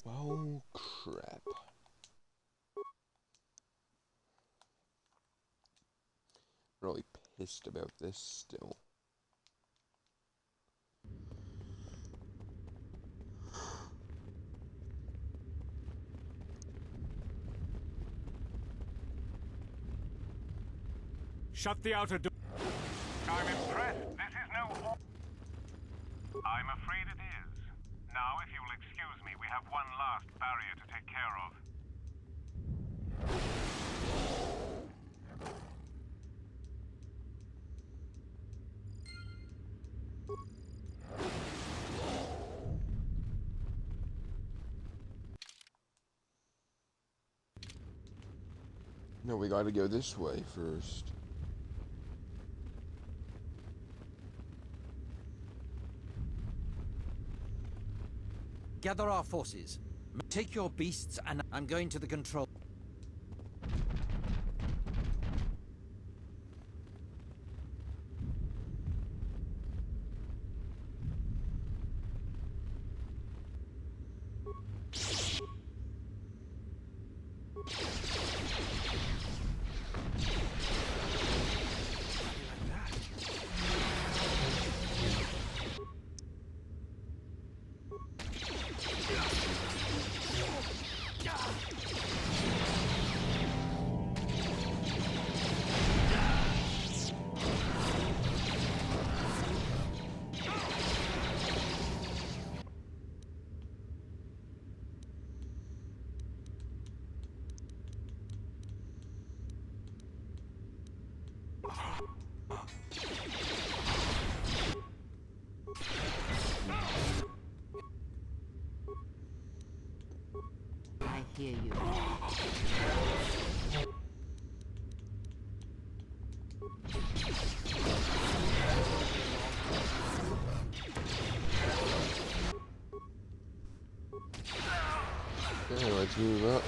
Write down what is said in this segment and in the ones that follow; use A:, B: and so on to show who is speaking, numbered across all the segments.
A: Oh, crap. Really pissed about this still.
B: Shut the outer door.
C: I'm impressed. This is no... I'm afraid it is. Now, if you'll excuse me, we have one last barrier to take care of.
A: No, we gotta go this way first.
D: Gather our forces. Take your beasts and I'm going to the control.
E: I hear you.
A: Okay, let's move up.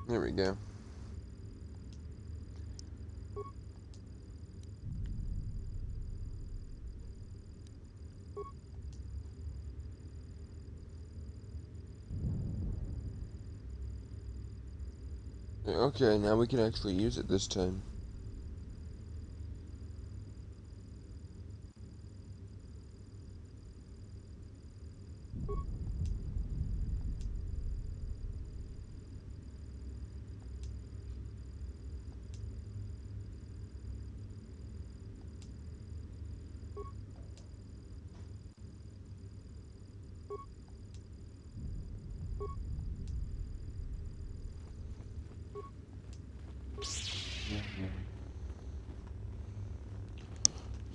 A: There we go. Okay, now we can actually use it this time.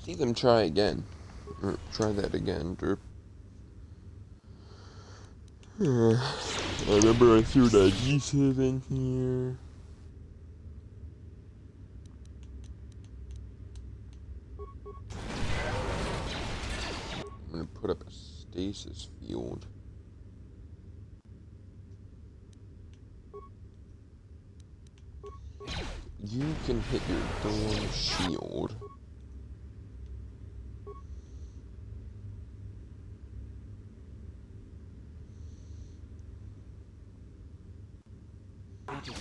A: See them try again. Or try that again, derp. I remember I threw that adhesive in here. I'm gonna put up a stasis field. You can hit your dawn shield.
D: How do you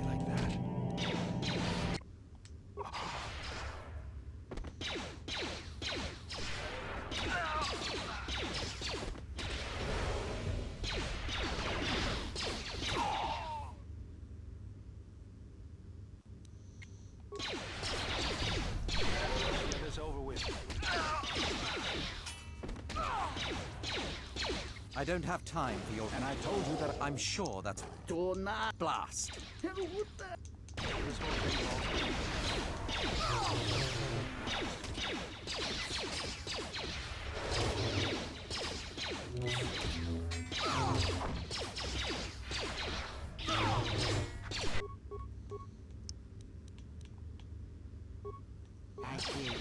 D: like that?
C: Get this over with.
D: I don't have time for your... And I told you that I'm sure that's... Do not blast.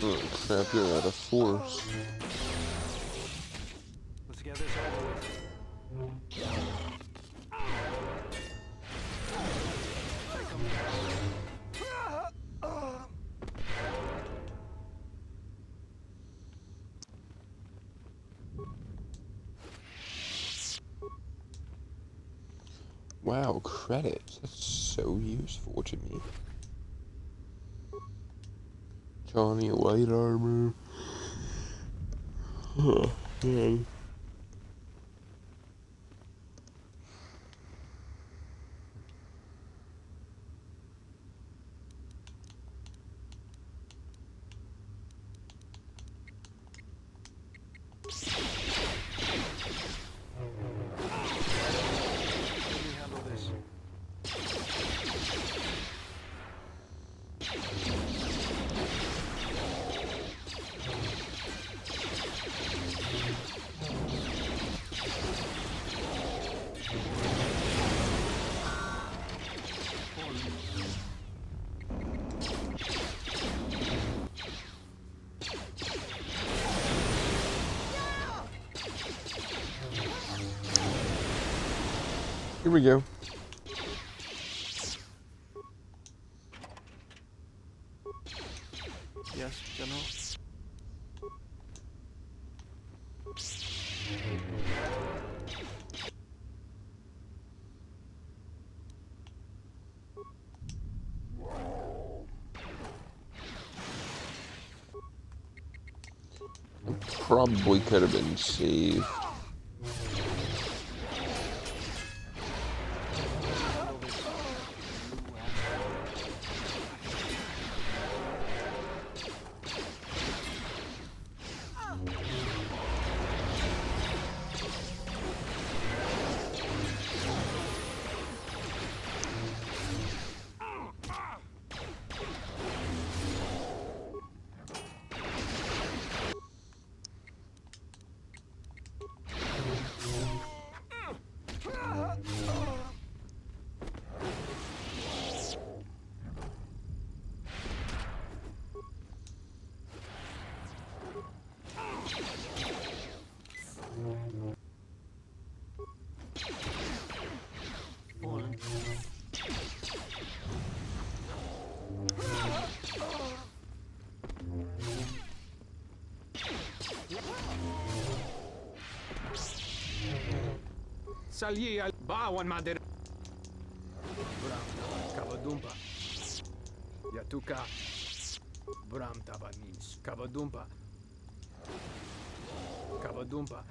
A: Oh crap, you're out of force.
C: Let's get this over with.
A: Wow, credits. That's so useful to me. Johnny light armor. Oh, man.
C: Let me handle this.
A: Here we go.
C: Yes, General.
A: Probably could have been saved.
B: Salye al bawan madera. Bram kabadumpa. Yatuka. Bram tabanis. Kabadumpa. Kabadumpa.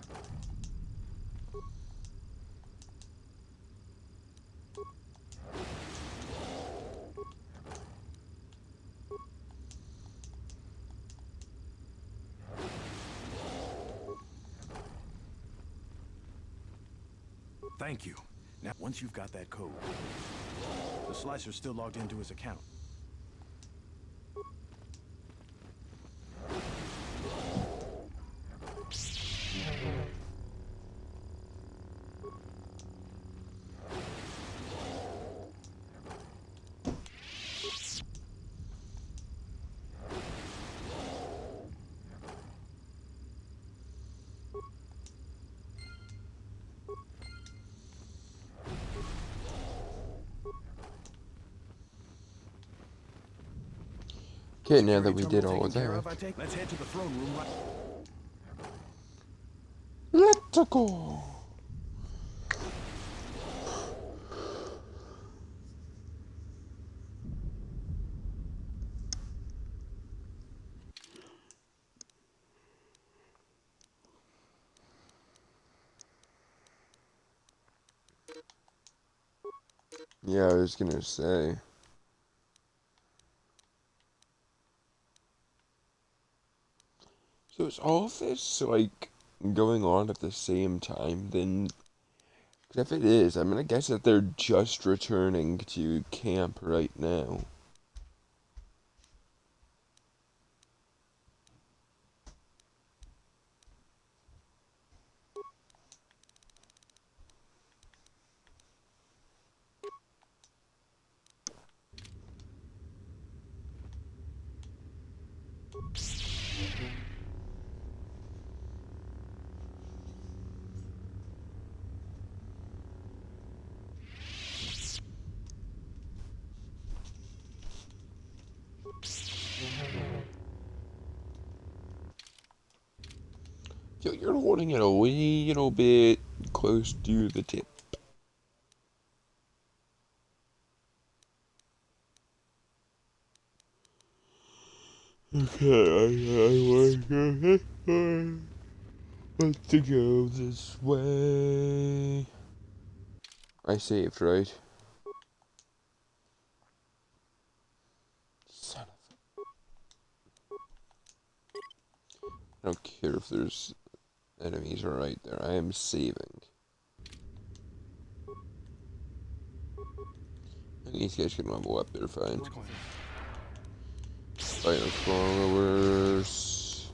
E: Thank you. Now, once you've got that code, the slicer's still logged into his account.
A: Okay, now that
E: Security
A: we did
E: terminal
A: all of
E: taken care
A: that,
E: of, I take. Let's head to the throne room right.
A: let's go. Yeah, I was gonna say. So is all of this, like, going on at the same time, then? 'Cause if it is, I'm gonna guess that they're just returning to camp right now. Yo, you're holding it a wee little bit close to the tip. Okay, I want to go this way. I saved, right? Son of a... I don't care if there's enemies right there. I am saving. These guys can level up, they're fine. Fire followers.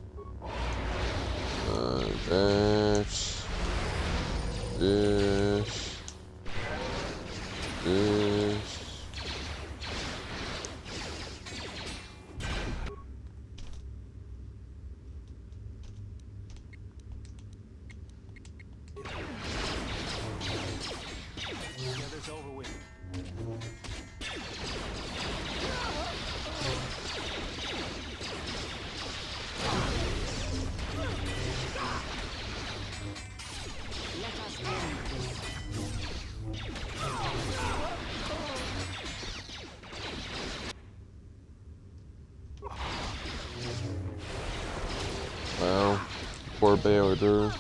A: That. This. This.
E: Together's over with.
A: Wow. Poor Baylor.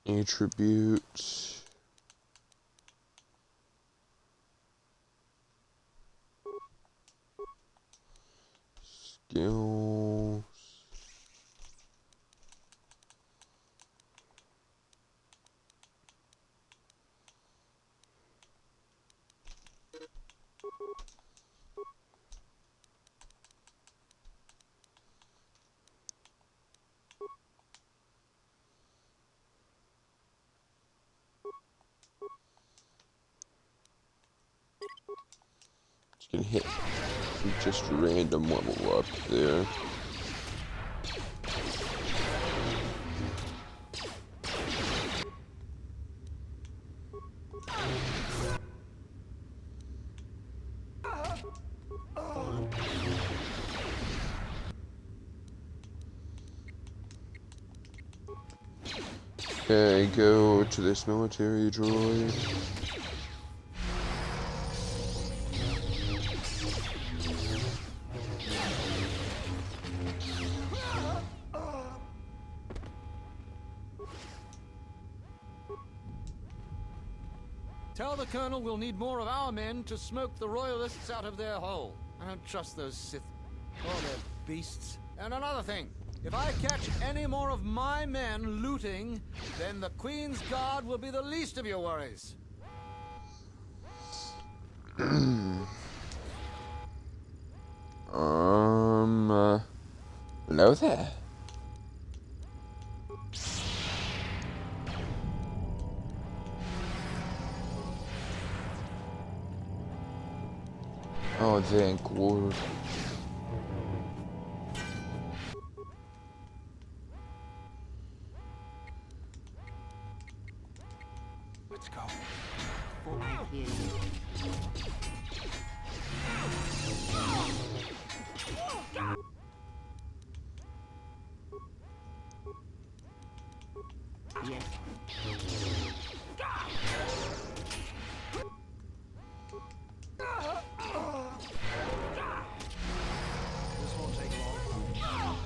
A: Attributes. Skills. Just gonna hit just random level up there. Okay, go to this military droid.
F: Tell the Colonel we'll need more of our men to smoke the Royalists out of their hole. I don't trust those Sith. Oh, they're beasts. And another thing. If I catch any more of my men looting, then the Queen's Guard will be the least of your worries.
A: Hello there. Oh, thank God.
E: Let's go. This won't take long.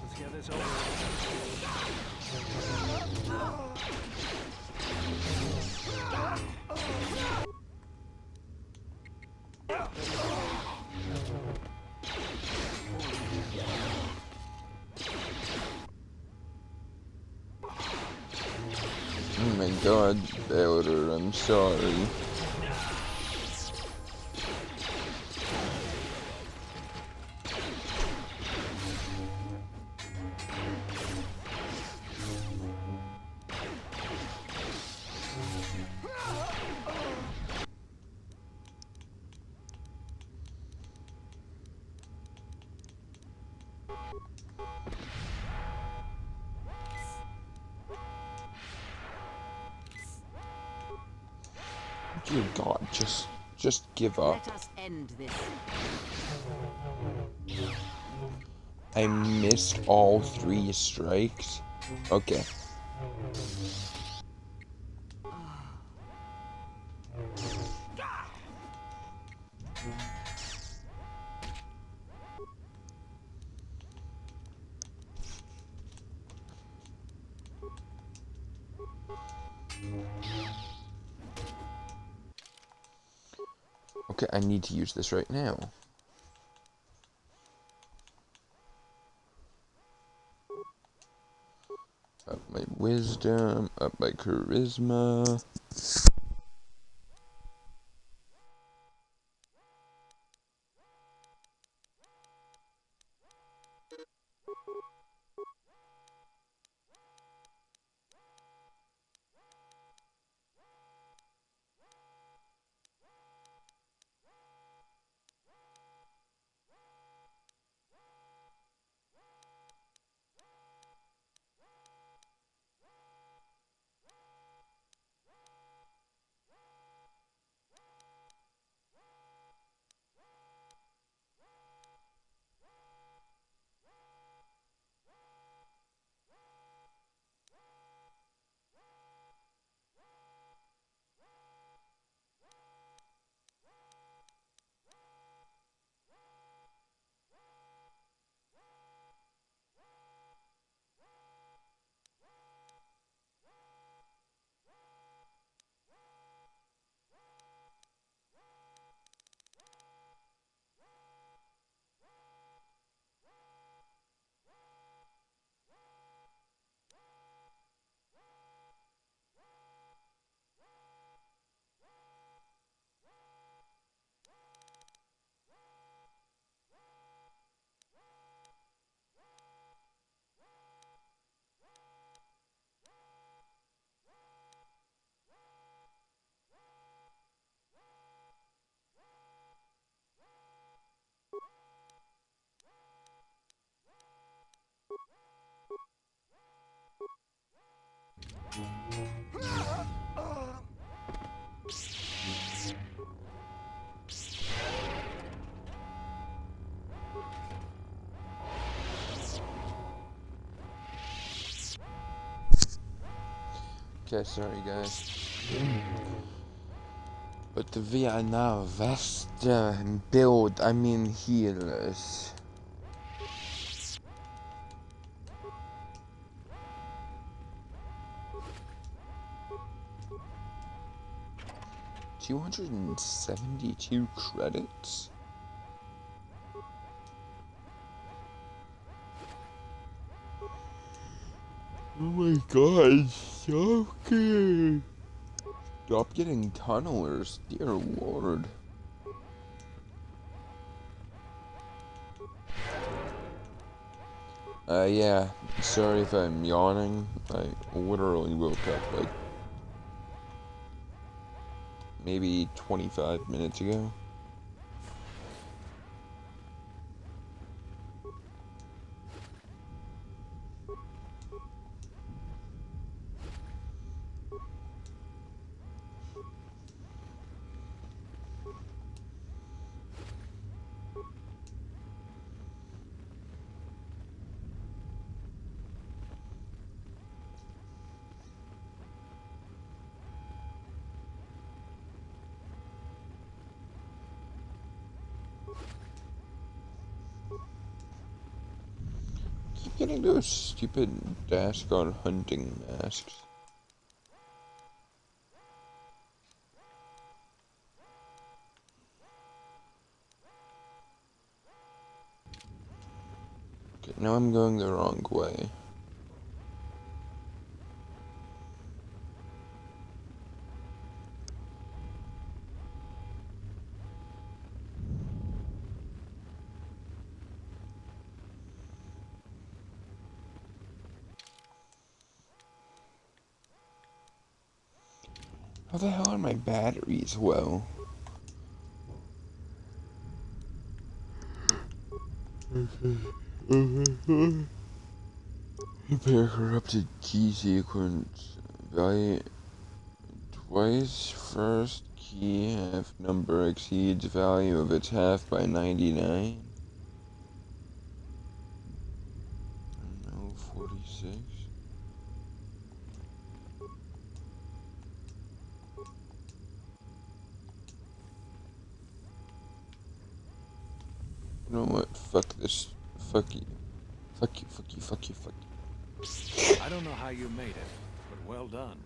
E: Let's get this over
A: Oh my God, Elder, I'm sorry. Dear God, just give up.
G: Let us end this.
A: I missed all 3 strikes. Okay. Okay, I need to use this right now. Up my wisdom, up my charisma. Okay, sorry guys. But the Vienna Vesta build, I mean healers. $272 credits? Oh my god, so good. Stop getting tunnelers, dear lord. Yeah, sorry if I'm yawning. I literally woke up like maybe 25 minutes ago. Keep getting those stupid Daskon hunting masks. Okay, now I'm going the wrong way. How the hell are my batteries low? Repair corrupted key sequence. Value twice first key half number exceeds value of its half by 99. No, 46. You know what? Fuck this. Fuck you. Fuck you, fuck you, fuck you, fuck you.
E: I don't know how you made it, but well done.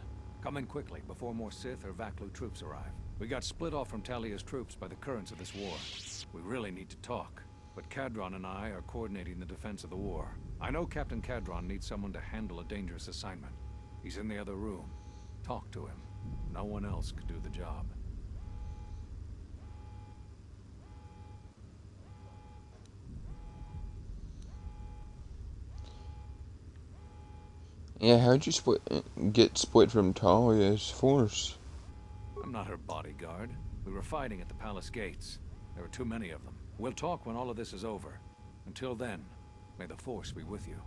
E: Come in quickly before more Sith or Vaklu troops arrive. We got split off from Talia's troops by the currents of this war. We really need to talk, but Kadron and I are coordinating the defense of the war. I know Captain Kadron needs someone to handle a dangerous assignment. He's in the other room. Talk to him. No one else could do the job.
A: Yeah, how'd you get split from Talia's force?
E: I'm not her bodyguard. We were fighting at the palace gates. There were too many of them. We'll talk when all of this is over. Until then, may the Force be with you.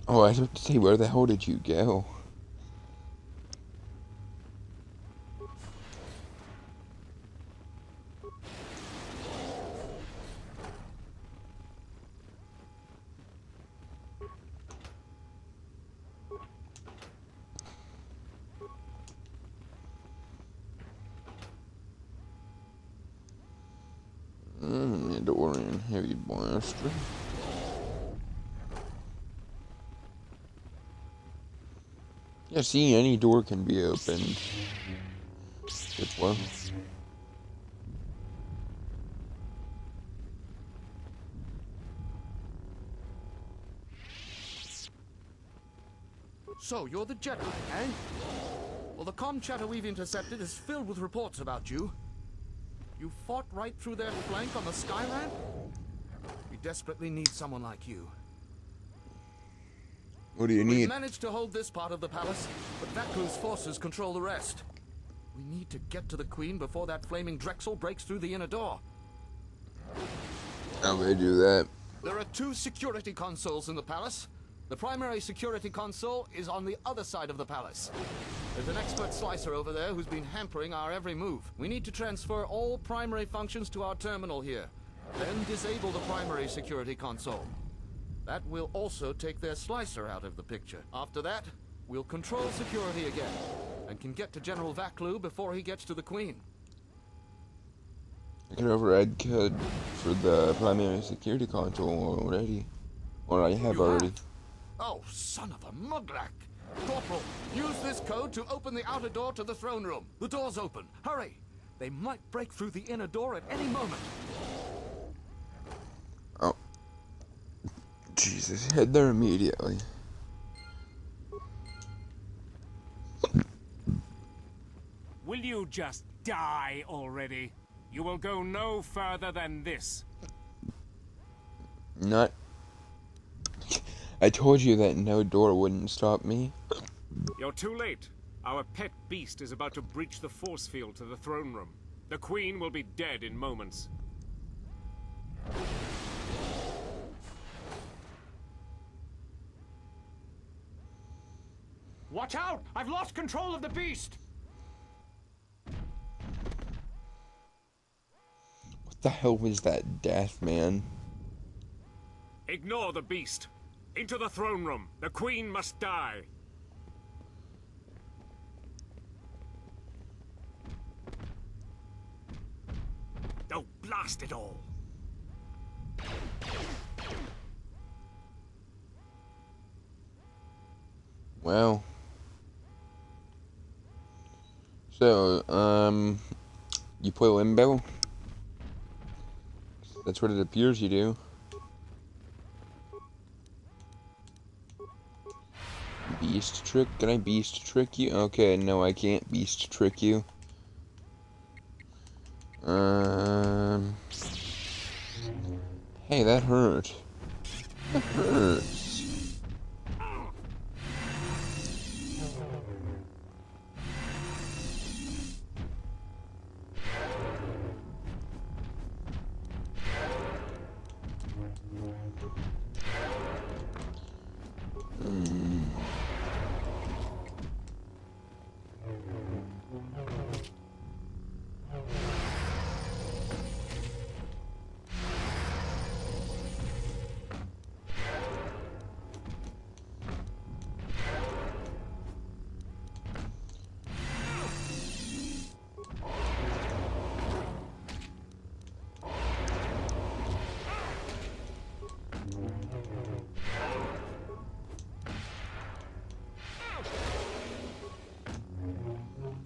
A: Oh, I was about to say, where the hell did you go? Mandalorian heavy blaster. Yeah, see, any door can be opened. Good one.
F: So, you're the Jedi, eh? Well, the comm chatter we've intercepted is filled with reports about you. You fought right through their flank on the sky ramp? We desperately need someone like you.
A: What do you
F: We've
A: need?
F: managed to hold this part of the palace, but Vaklu's forces control the rest. We need to get to the Queen before that flaming Drexel breaks through the inner door.
A: How they do that?
F: There are 2 security consoles in the palace. The primary security console is on the other side of the palace. There's an expert slicer over there who's been hampering our every move. We need to transfer all primary functions to our terminal here, then disable the primary security console. That will also take their slicer out of the picture. After that, we'll control security again, and can get to General Vaklu before he gets to the Queen.
A: I can override code for the primary security console already. Or I have
F: You
A: already.
F: have? Oh, son of a muglak! Corporal, use this code to open the outer door to the throne room. The door's open. Hurry! They might break through the inner door at any moment.
A: Oh. Jesus, head there immediately.
C: Will you just die already? You will go no further than this.
A: Not. I told you that no door wouldn't stop me.
C: You're too late. Our pet beast is about to breach the force field to the throne room. The Queen will be dead in moments.
B: Watch out! I've lost control of the beast!
A: What the hell was that death, man?
C: Ignore the beast. Into the throne room. The Queen must die. Oh, blast it all.
A: Well. So, you play Limbo? That's what it appears you do. Beast trick? Can I beast trick you? Okay, no, I can't beast trick you. Hey, that hurt. That hurts.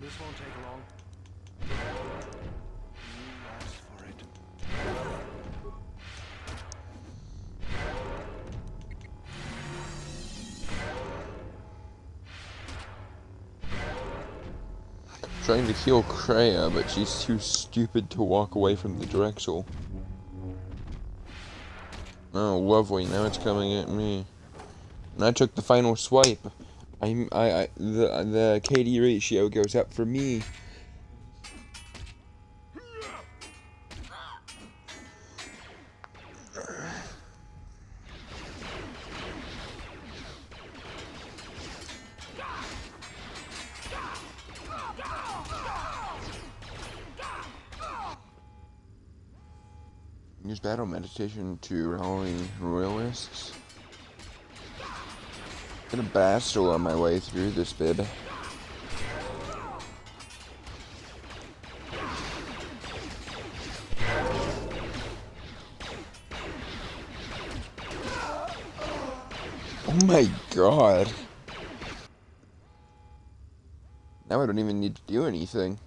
B: This won't take long. Ask for it.
A: Trying to kill Kreia, but she's too stupid to walk away from the Drexel. Oh, lovely. Now it's coming at me. And I took the final swipe. The KD ratio goes up for me. Use battle meditation to rally royalists. Gonna bastille on my way through this bid. Oh my god. Now I don't even need to do anything.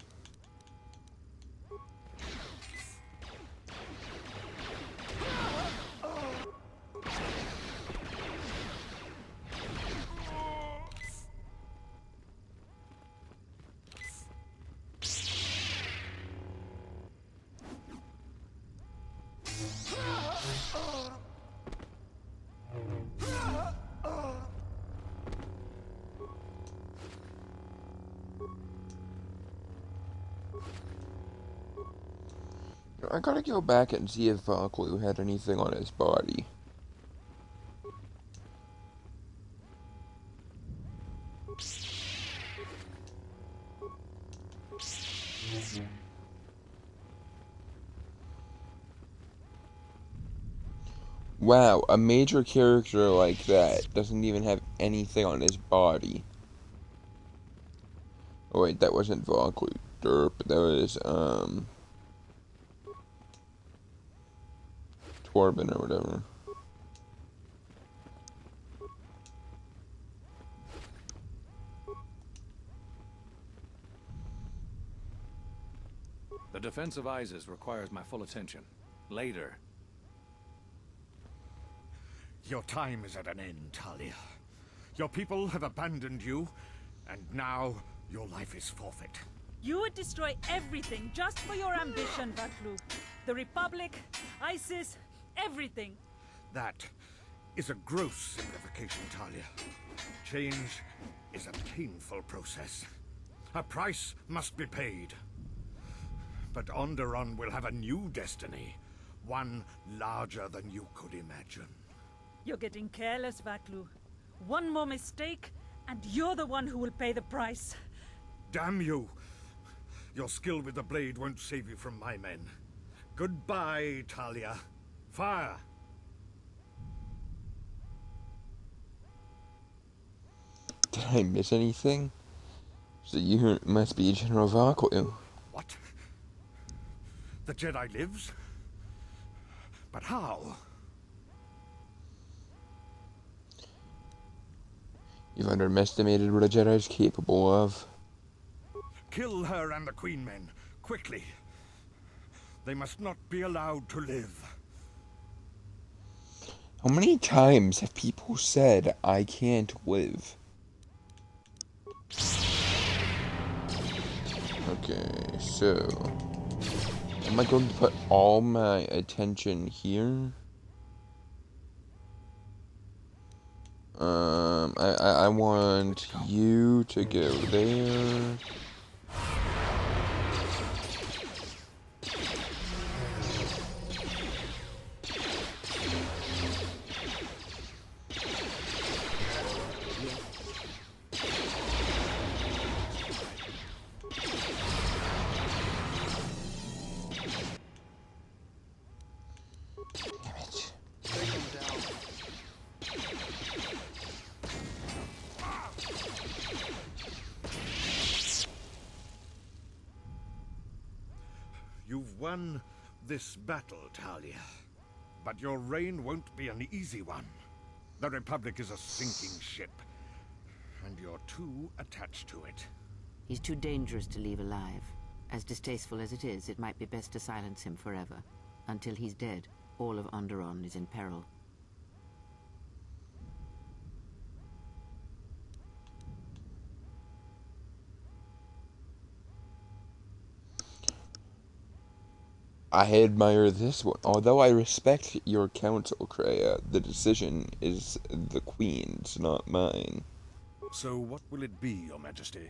A: I gotta go back and see if Vaklu had anything on his body. Wow, a major character like that doesn't even have anything on his body. Oh wait, that wasn't Valkyrie Derp, that was, Torben or whatever.
E: The defense of Isis requires my full attention. Later.
B: Your time is at an end, Talia. Your people have abandoned you, and now your life is forfeit.
G: You would destroy everything just for your ambition, Vaklu. The Republic, ISIS, everything.
B: That is a gross simplification, Talia. Change is a painful process. A price must be paid. But Onderon will have a new destiny, one larger than you could imagine.
G: You're getting careless, Vaklu. One more mistake, and you're the one who will pay the price.
B: Damn you! Your skill with the blade won't save you from my men. Goodbye, Talia. Fire!
A: Did I miss anything? So you must be General Valkyrie.
B: What? The Jedi lives? But how?
A: You've underestimated what a Jedi's capable of.
B: Kill her and the Queen Men, quickly. They must not be allowed to live.
A: How many times have people said, I can't live? Okay, so... am I going to put all my attention here? I want you to go there.
B: You've won this battle, Talia. But your reign won't be an easy one. The Republic is a sinking ship, and you're too attached to it.
H: He's too dangerous to leave alive. As distasteful as it is, it might be best to silence him forever. Until he's dead, all of Onderon is in peril.
A: I admire this one. Although I respect your counsel, Kreia, the decision is the Queen's, not mine.
B: So what will it be, Your Majesty?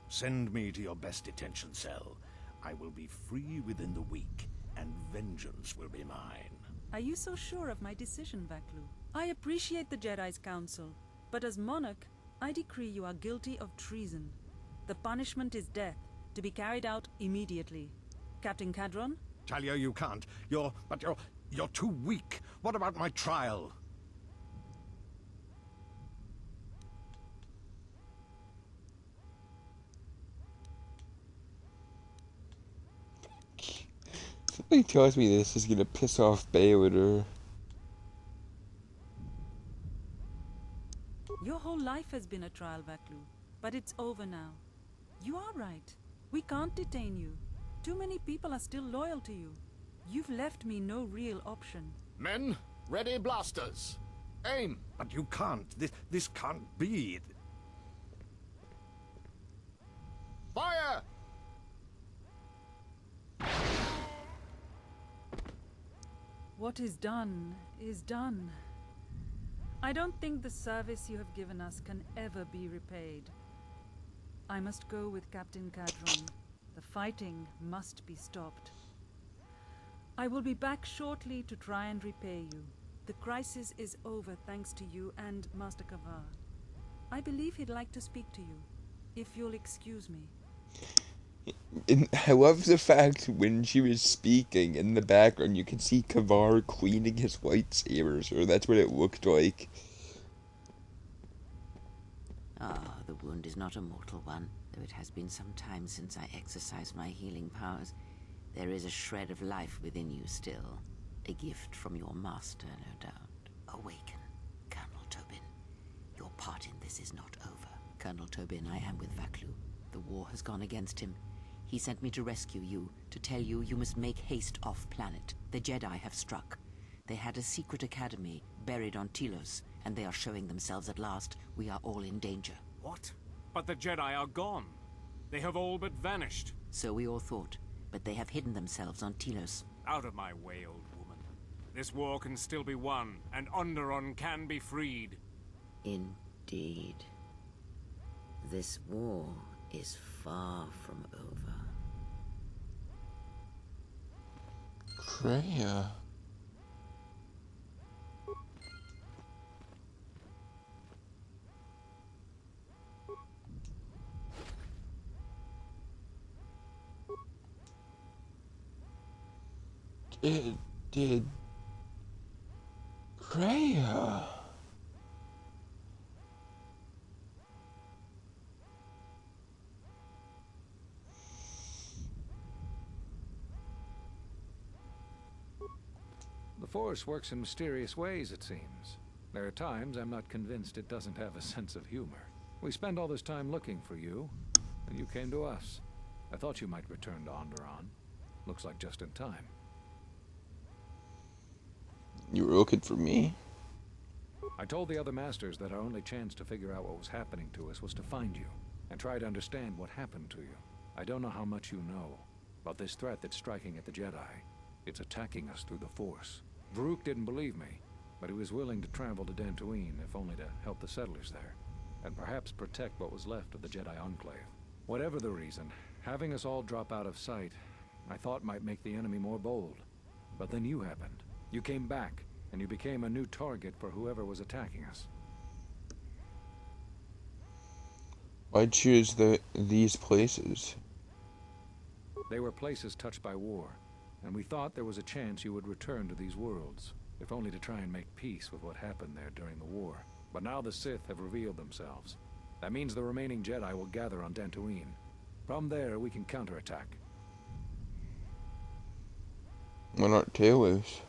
B: Send me to your best detention cell. I will be free within the week, and vengeance will be mine.
G: Are you so sure of my decision, Vaklu? I appreciate the Jedi's counsel, but as monarch, I decree you are guilty of treason. The punishment is death, to be carried out immediately. Captain Cadron?
B: Talia, you can't. You're too weak. What about my trial?
A: Something tells me this is gonna piss off Baylor.
G: Your whole life has been a trial, Vaklu, but it's over now. You are right. We can't detain you. Too many people are still loyal to you. You've left me no real option.
F: Men, ready blasters. Aim!
B: But you can't. This can't be.
F: Fire!
G: What is done is done. I don't think the service you have given us can ever be repaid. I must go with Captain Cadron. The fighting must be stopped. I will be back shortly to try and repay you. The crisis is over thanks to you and Master Kavar. I believe he'd like to speak to you, if you'll excuse me.
A: And I love the fact when she was speaking, in the background you could see Kavar cleaning his lightsabers, or that's what it looked like.
H: Ah, the wound is not a mortal one. Though it has been some time since I exercised my healing powers, there is a shred of life within you still. A gift from your master, no doubt. Awaken, Colonel Tobin. Your part in this is not over. Colonel Tobin, I am with Vaklu. The war has gone against him. He sent me to rescue you, to tell you you must make haste off-planet. The Jedi have struck. They had a secret academy buried on Telos, and they are showing themselves at last. We are all in danger.
C: What? But the Jedi are gone. They have all but vanished.
H: So we all thought, but they have hidden themselves on Telos.
C: Out of my way, old woman. This war can still be won, and Onderon can be freed.
H: Indeed. This war is far from over.
A: Freya. Did Freya?
E: The Force works in mysterious ways, it seems. There are times I'm not convinced it doesn't have a sense of humor. We spend all this time looking for you, and you came to us. I thought you might return to Onderon. Looks like just in time.
A: You were looking for me?
E: I told the other masters that our only chance to figure out what was happening to us was to find you, and try to understand what happened to you. I don't know how much you know about this threat that's striking at the Jedi. It's attacking us through the Force. Varuk didn't believe me, but he was willing to travel to Dantooine, if only to help the settlers there, and perhaps protect what was left of the Jedi Enclave. Whatever the reason, having us all drop out of sight, I thought might make the enemy more bold. But then you happened. You came back, and you became a new target for whoever was attacking us.
A: Why choose these places?
E: They were places touched by war, and we thought there was a chance you would return to these worlds, if only to try and make peace with what happened there during the war. But now the Sith have revealed themselves. That means the remaining Jedi will gather on Dantooine. From there, we can counterattack.
A: Why not Talos?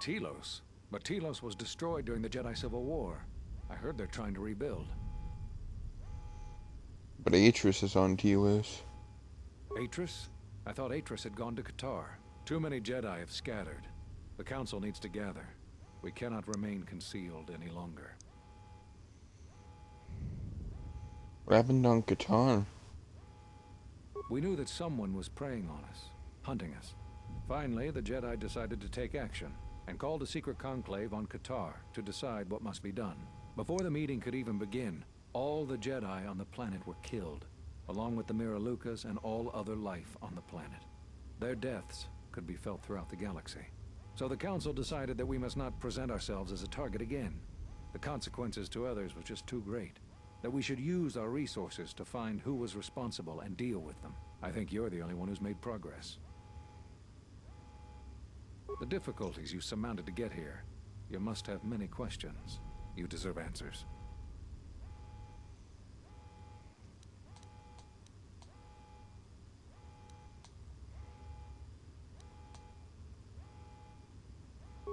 E: Telos? But Telos was destroyed during the Jedi Civil War. I heard they're trying to rebuild.
A: But Atris is on Telos.
E: Atris? I thought Atris had gone to KOTOR. Too many Jedi have scattered. The Council needs to gather. We cannot remain concealed any longer.
A: What happened on KOTOR?
E: We knew that someone was preying on us, hunting us. Finally, the Jedi decided to take action, and called a secret conclave on KOTOR to decide what must be done. Before the meeting could even begin, all the Jedi on the planet were killed, along with the Miralukas and all other life on the planet. Their deaths could be felt throughout the galaxy. So the Council decided that we must not present ourselves as a target again. The consequences to others were just too great. That we should use our resources to find who was responsible and deal with them. I think you're the only one who's made progress. The difficulties you surmounted to get here. You must have many questions. You deserve answers.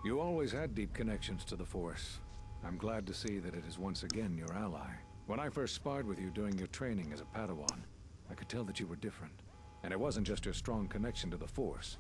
E: You always had deep connections to the Force. I'm glad to see that it is once again your ally. When I first sparred with you during your training as a Padawan, I could tell that you were different. And it wasn't just your strong connection to the Force.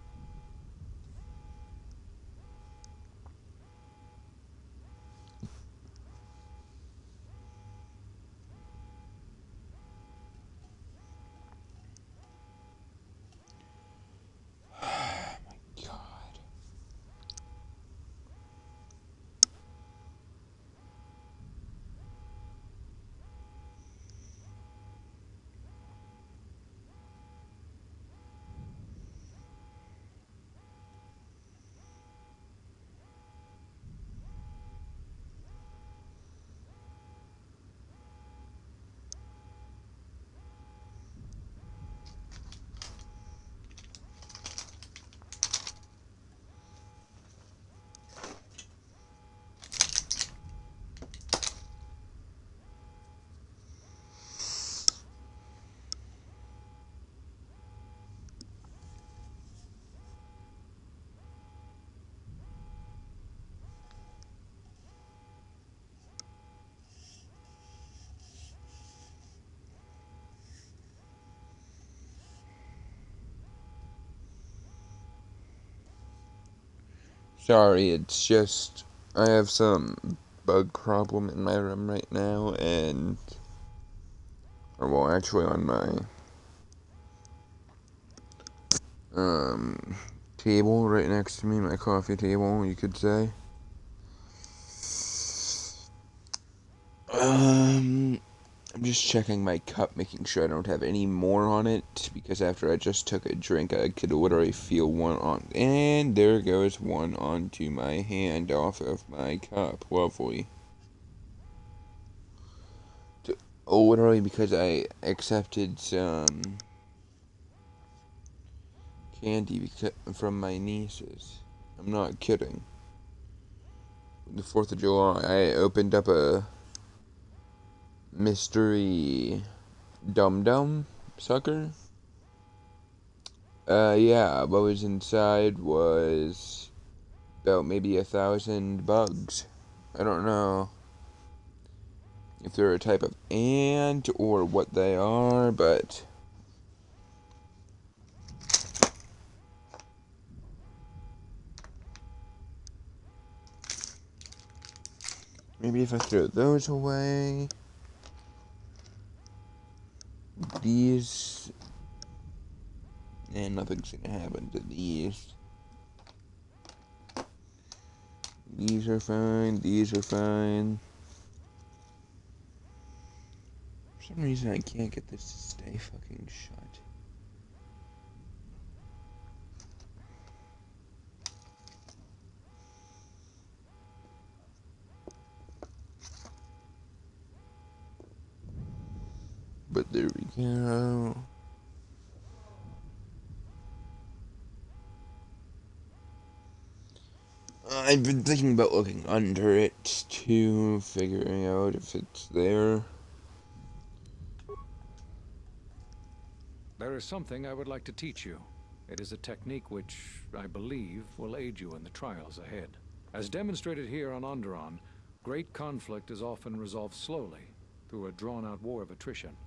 A: Sorry, it's just I have some bug problem in my room right now, and or well, actually on my table right next to me, my coffee table, you could say. I'm just checking my cup, making sure I don't have any more on it, because after I just took a drink, I could literally feel one on, and there goes one onto my hand off of my cup. Lovely. Literally because I accepted some candy from my nieces. I'm not kidding. The 4th of July, I opened up a mystery dum-dum sucker. Yeah, what was inside was about maybe 1,000 bugs. I don't know if they're a type of ant or what they are, but maybe if I throw those away, these, and nothing's gonna happen to these. These are fine, these are fine. For some reason I can't get this to stay fucking shut. But there we go. I've been thinking about looking under it too, figuring out if it's there.
E: There is something I would like to teach you. It is a technique which, I believe, will aid you in the trials ahead. As demonstrated here on Onderon, great conflict is often resolved slowly, through a drawn-out war of attrition.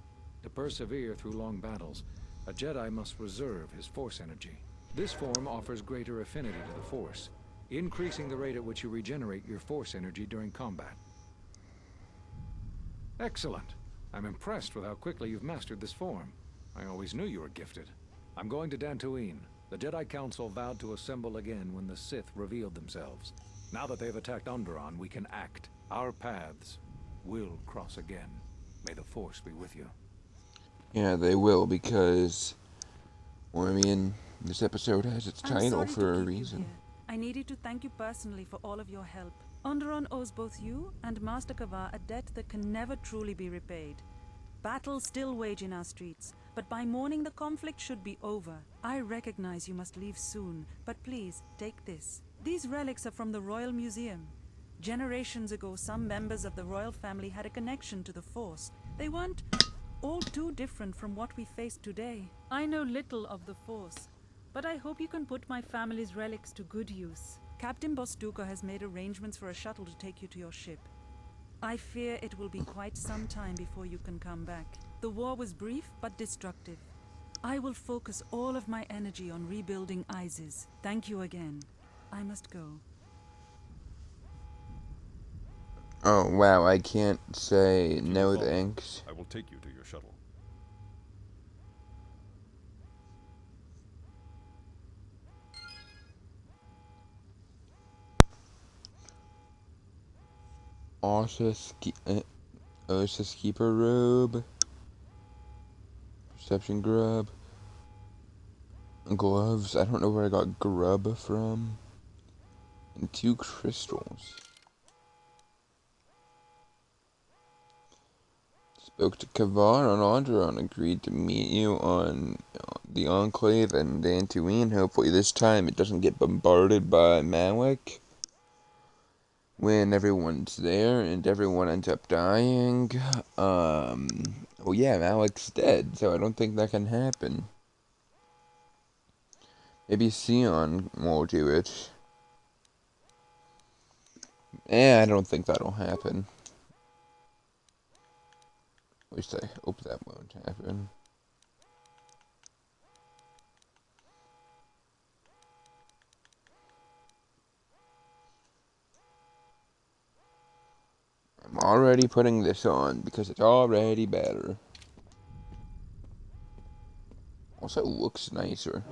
E: To persevere through long battles, a Jedi must reserve his Force energy. This form offers greater affinity to the Force, increasing the rate at which you regenerate your Force energy during combat. Excellent! I'm impressed with how quickly you've mastered this form. I always knew you were gifted. I'm going to Dantooine. The Jedi Council vowed to assemble again when the Sith revealed themselves. Now that they've attacked Onderon, we can act. Our paths will cross again. May the Force be with you.
A: Yeah, they will, because, well, I mean, this episode has its title for a reason.
G: I needed to thank you personally for all of your help. Onderon owes both you and Master Kavar a debt that can never truly be repaid. Battles still wage in our streets, but by morning the conflict should be over. I recognize you must leave soon, but please, take this. These relics are from the Royal Museum. Generations ago, some members of the royal family had a connection to the Force. They weren't all too different from what we face today. I know little of the Force, but I hope you can put my family's relics to good use. Captain Bostuka has made arrangements for a shuttle to take you to your ship. I fear it will be quite some time before you can come back. The war was brief but destructive. I will focus all of my energy on rebuilding Isis. Thank you again. I must go.
A: Oh, wow, I can't say no thanks.
I: I will take you to your shuttle.
A: Osis Keeper Robe. Perception Grub. Gloves. I don't know where I got grub from. And 2 crystals. Spoke to Kavar on Onderon, agreed to meet you on the Enclave and Dantooine. Hopefully this time it doesn't get bombarded by Malik when everyone's there and everyone ends up dying. Well, yeah, Malik's dead, so I don't think that can happen. Maybe Sion will do it. I don't think that'll happen. At least I hope that won't happen. already putting this on because it's already better. Also looks nicer.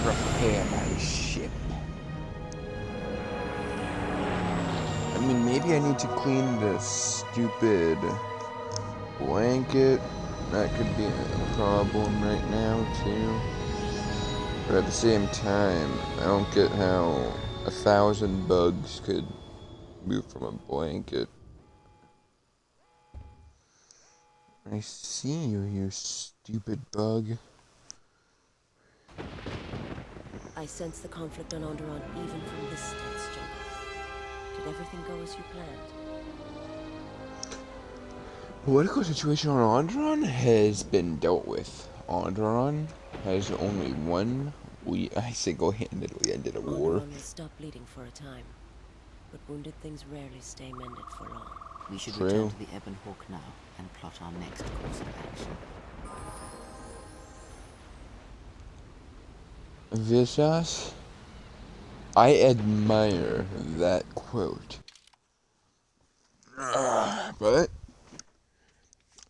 A: Prepare my ship. I mean, maybe I need to clean this stupid blanket. That could be a problem right now, too. But at the same time, I don't get how 1,000 bugs could move from a blanket. I see you, you stupid bug.
I: I sense the conflict on Onderon even from this tense jungle. Did everything go as you planned?
A: Political situation on Onderon has been dealt with. Onderon has only one. I single-handedly ended a war.
I: Onderon will stop bleeding for a time, but wounded things rarely stay mended for long.
H: We should
A: True.
H: return to the Ebon Hawk now and plot our next course of action.
A: Visas? I admire that quote. But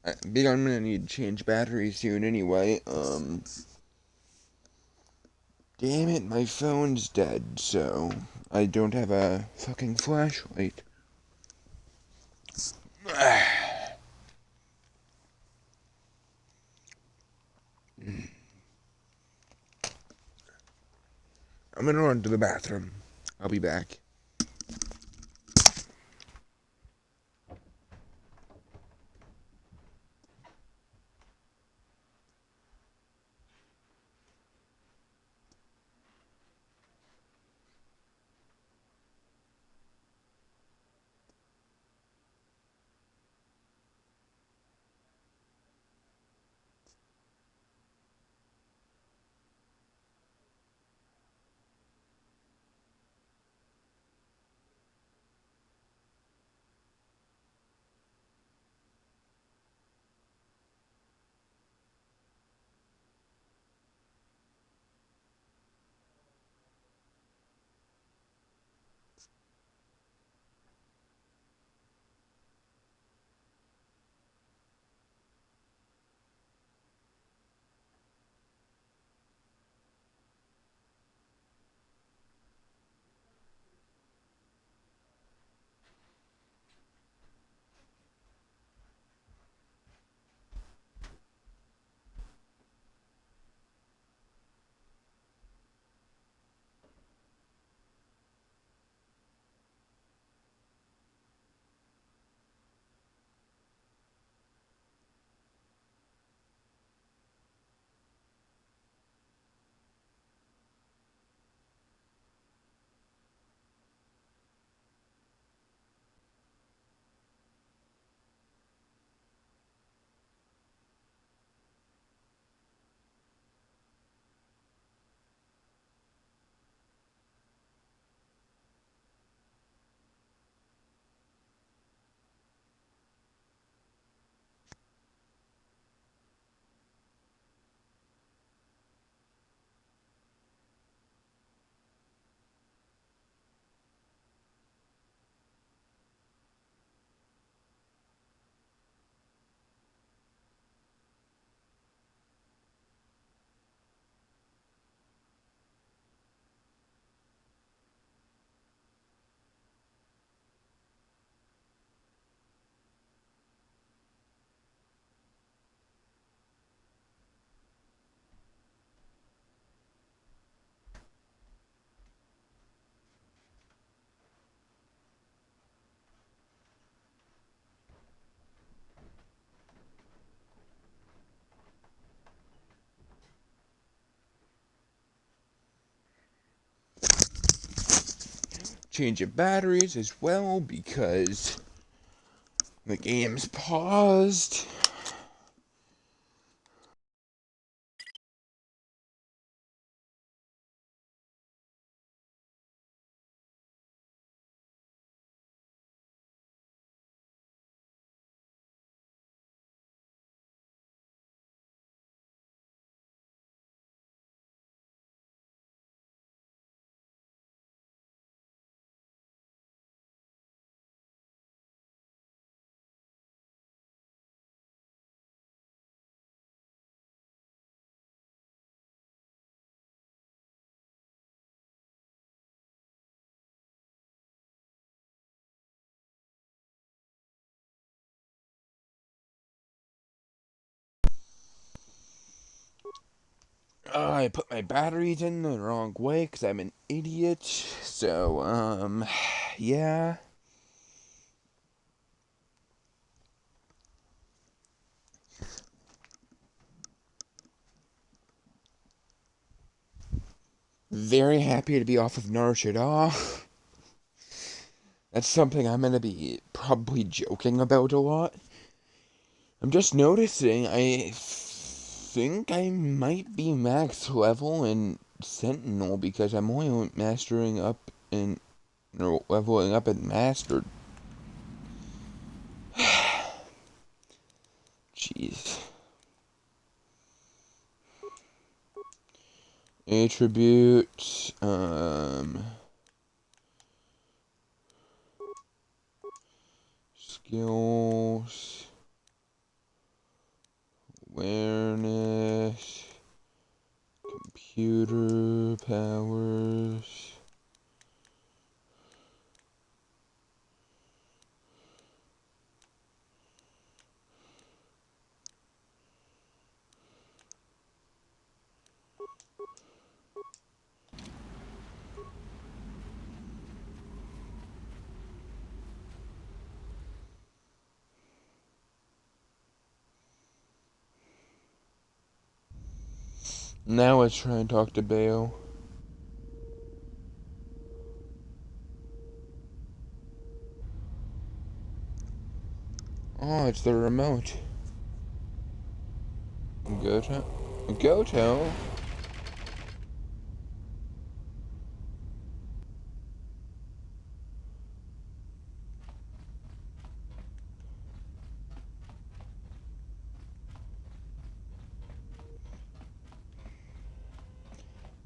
A: I think I'm gonna need to change batteries soon anyway. Damn it, my phone's dead, so I don't have a fucking flashlight. I'm gonna run to the bathroom. I'll be back. Change of batteries as well because the game's paused. I put my batteries in the wrong way because I'm an idiot. So, yeah. Very happy to be off of Narshada. That's something I'm gonna be probably joking about a lot. I'm just noticing, I think I might be max level in Sentinel because I'm only mastering up in, or leveling up at Master. Jeez. Attribute, skills, awareness, computer powers. Now let's try and talk to Bale. Oh, it's the remote. Goto? Goto?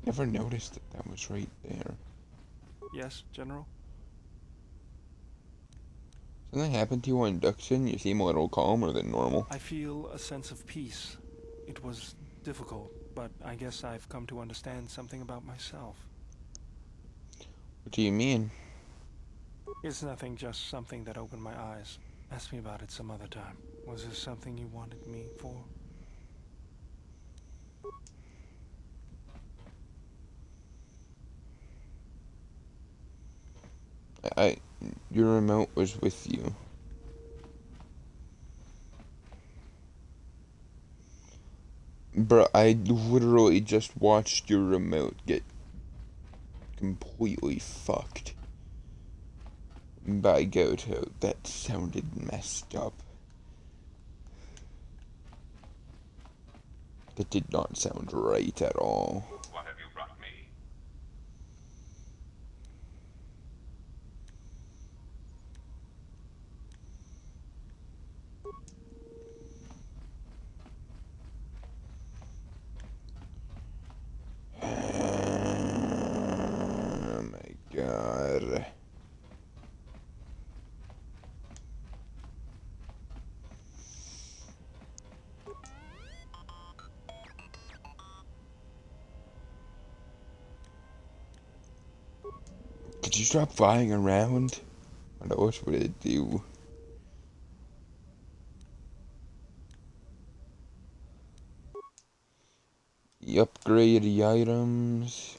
A: Never noticed that that was right there.
J: Yes, General?
A: Something happened to you on induction? You seem a little calmer than normal.
J: I feel a sense of peace. It was difficult, but I guess I've come to understand something about myself.
A: What do you mean?
J: It's nothing, just something that opened my eyes. Ask me about it some other time. Was this something you wanted me for?
A: Your remote was with you. Bro, I literally just watched your remote get completely fucked by Goto. That sounded messed up. That did not sound right at all.
C: What have you brought me?
A: Oh my god. Could you stop flying around? What else would it do? You upgrade the items.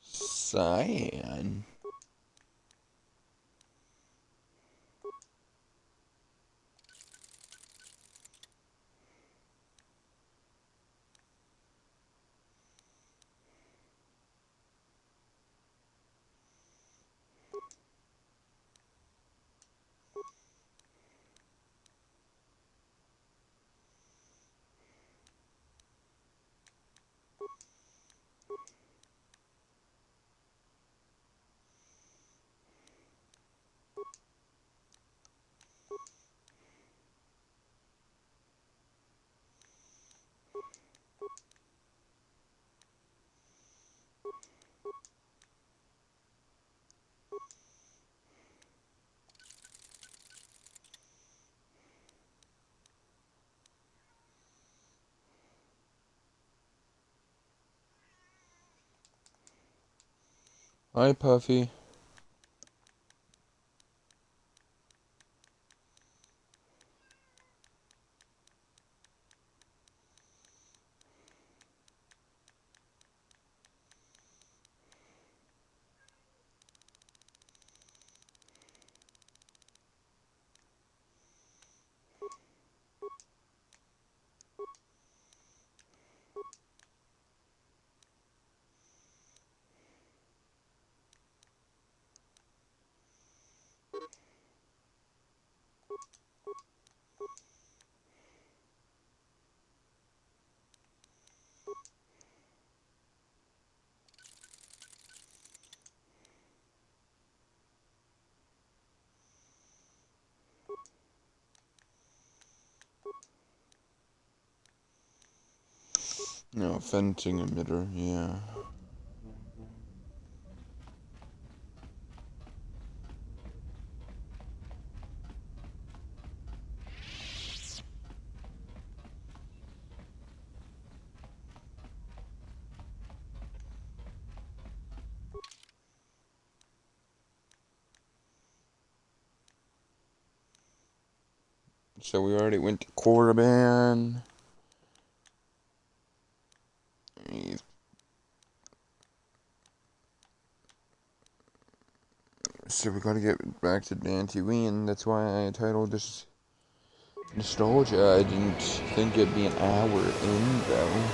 A: Cyan. Hi, Puffy. No, fencing emitter, yeah. So we already went to Korriban. So we gotta get back to Dantooine. That's why I titled this Nostalgia. I didn't think it'd be an hour in, though.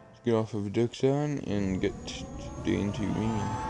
A: Let's get off of Dixon and get to Dantooine.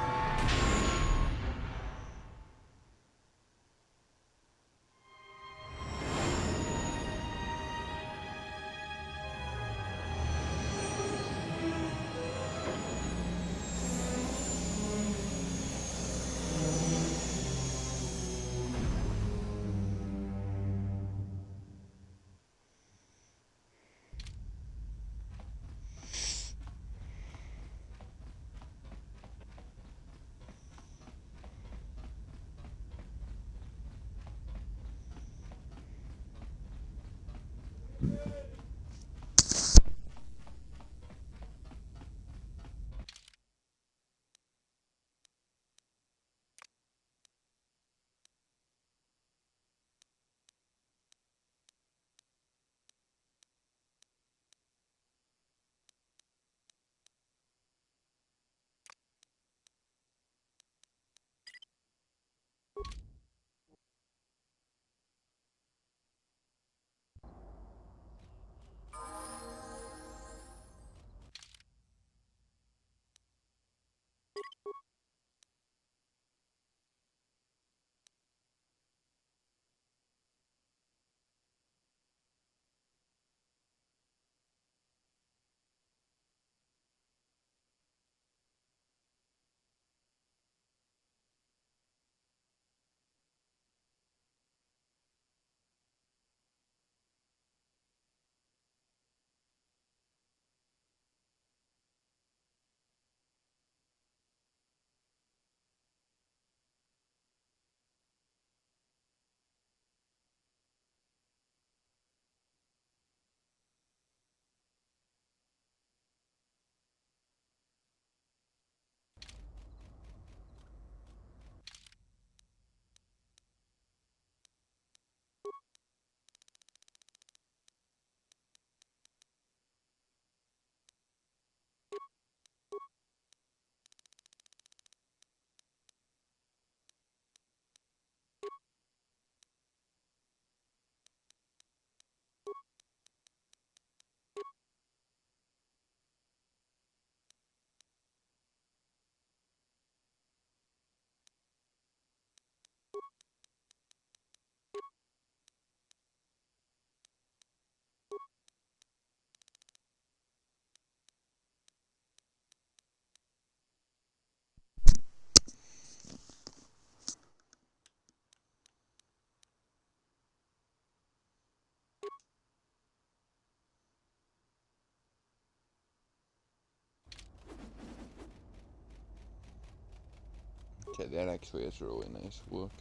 A: Okay, that actually has a really nice look.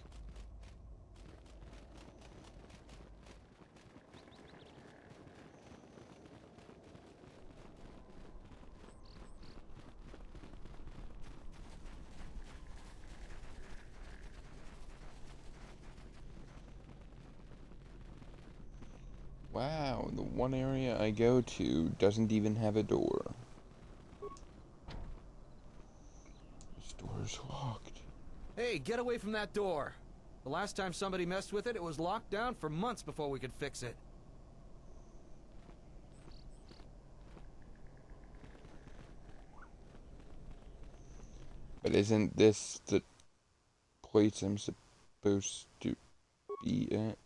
A: Wow, the one area I go to doesn't even have a door. This door's locked.
F: Hey, get away from that door! The last time somebody messed with it, it was locked down for months before we could fix it.
A: But isn't this the place I'm supposed to be at?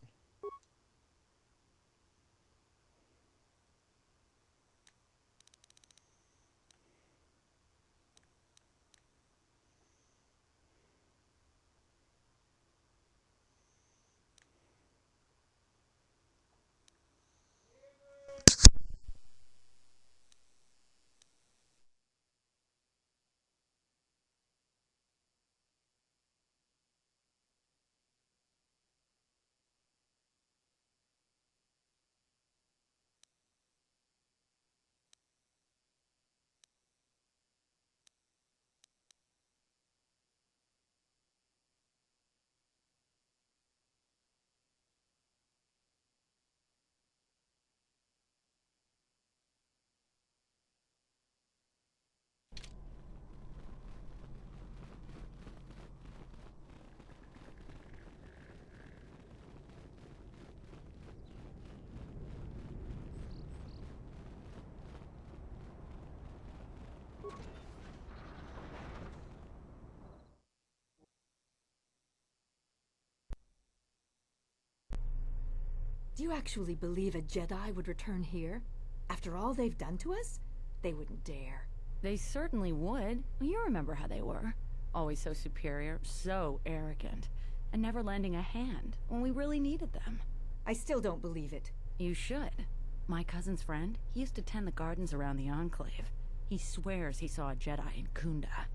K: Do you actually believe a Jedi would return here? After all they've done to us? They wouldn't dare.
L: They certainly would. You remember how they were. Always so superior, so arrogant, and never lending a hand when we really needed them.
K: I still don't believe it.
L: You should. My cousin's friend, he used to tend the gardens around the Enclave. He swears he saw a Jedi in Kunda.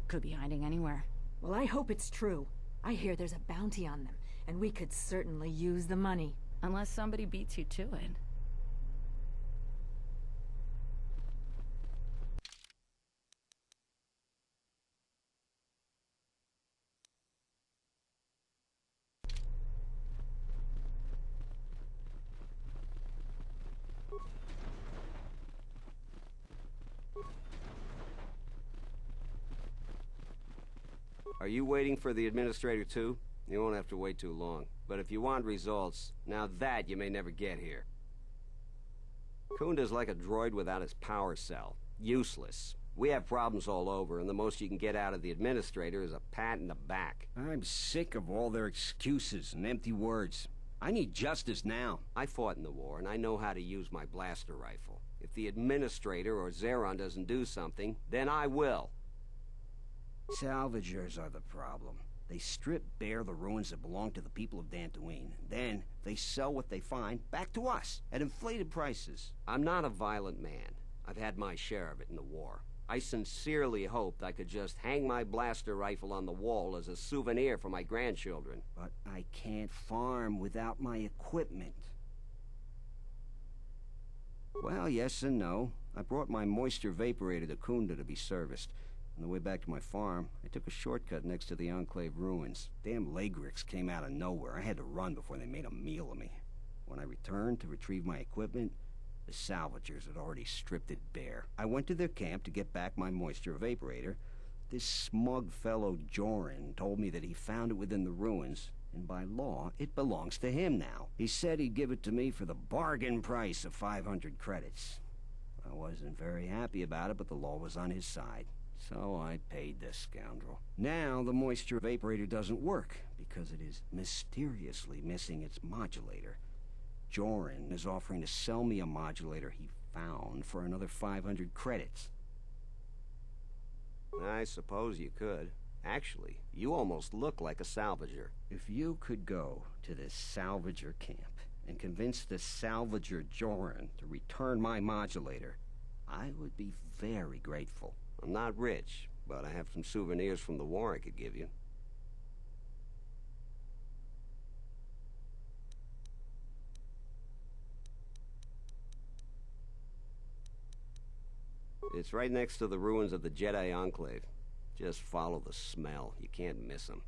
L: Could be hiding anywhere.
K: Well, I hope it's true. I hear there's a bounty on them, and we could certainly use the money.
L: Unless somebody beats you to it.
M: Are you waiting for the administrator too? You won't have to wait too long. But if you want results, now that you may never get here. Kunda's like a droid without his power cell. Useless. We have problems all over, and the most you can get out of the administrator is a pat in the back.
N: I'm sick of all their excuses and empty words. I need justice now.
M: I fought in the war, and I know how to use my blaster rifle. If the administrator or Zeron doesn't do something, then I will.
N: Salvagers are the problem. They strip bare the ruins that belong to the people of Dantooine. Then, they sell what they find back to us at inflated prices.
M: I'm not a violent man. I've had my share of it in the war. I sincerely hoped I could just hang my blaster rifle on the wall as a souvenir for my grandchildren.
N: But I can't farm without my equipment. Well, yes and no. I brought my moisture vaporator to Kunda to be serviced. On the way back to my farm, I took a shortcut next to the Enclave ruins. Damn Lagrix came out of nowhere. I had to run before they made a meal of me. When I returned to retrieve my equipment, the salvagers had already stripped it bare. I went to their camp to get back my moisture evaporator. This smug fellow Joran told me that he found it within the ruins, and by law, it belongs to him now. He said he'd give it to me for the bargain price of 500 credits. I wasn't very happy about it, but the law was on his side. So I paid this scoundrel. Now the moisture evaporator doesn't work because it is mysteriously missing its modulator. Joran is offering to sell me a modulator he found for another 500 credits.
M: I suppose you could. Actually, you almost look like a salvager.
N: If you could go to this salvager camp and convince the salvager Joran to return my modulator, I would be very grateful.
M: I'm not rich, but I have some souvenirs from the war I could give you. It's right next to the ruins of the Jedi Enclave. Just follow the smell. You can't miss them.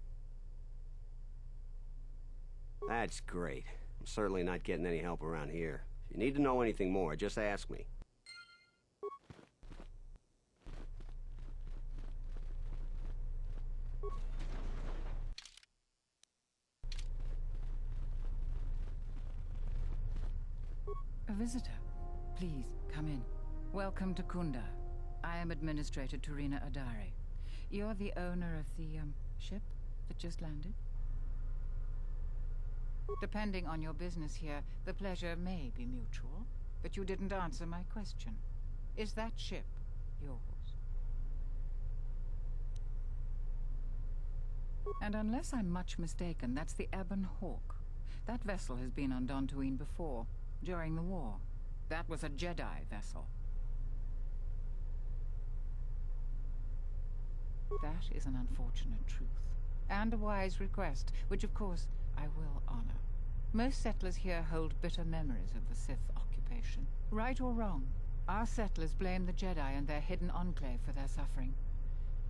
M: That's great. I'm certainly not getting any help around here. If you need to know anything more, just ask me.
O: A visitor. Please, come in. Welcome to Kunda. I am Administrator Turina Adari. You're the owner of the, ship that just landed? Depending on your business here, the pleasure may be mutual, but you didn't answer my question. Is that ship yours? And unless I'm much mistaken, that's the Ebon Hawk. That vessel has been on Dantooine before, during the war. That was a Jedi vessel. That is an unfortunate truth, and a wise request, which of course I will honor. Most settlers here hold bitter memories of the Sith occupation. Right or wrong, our settlers blame the Jedi and their hidden enclave for their suffering.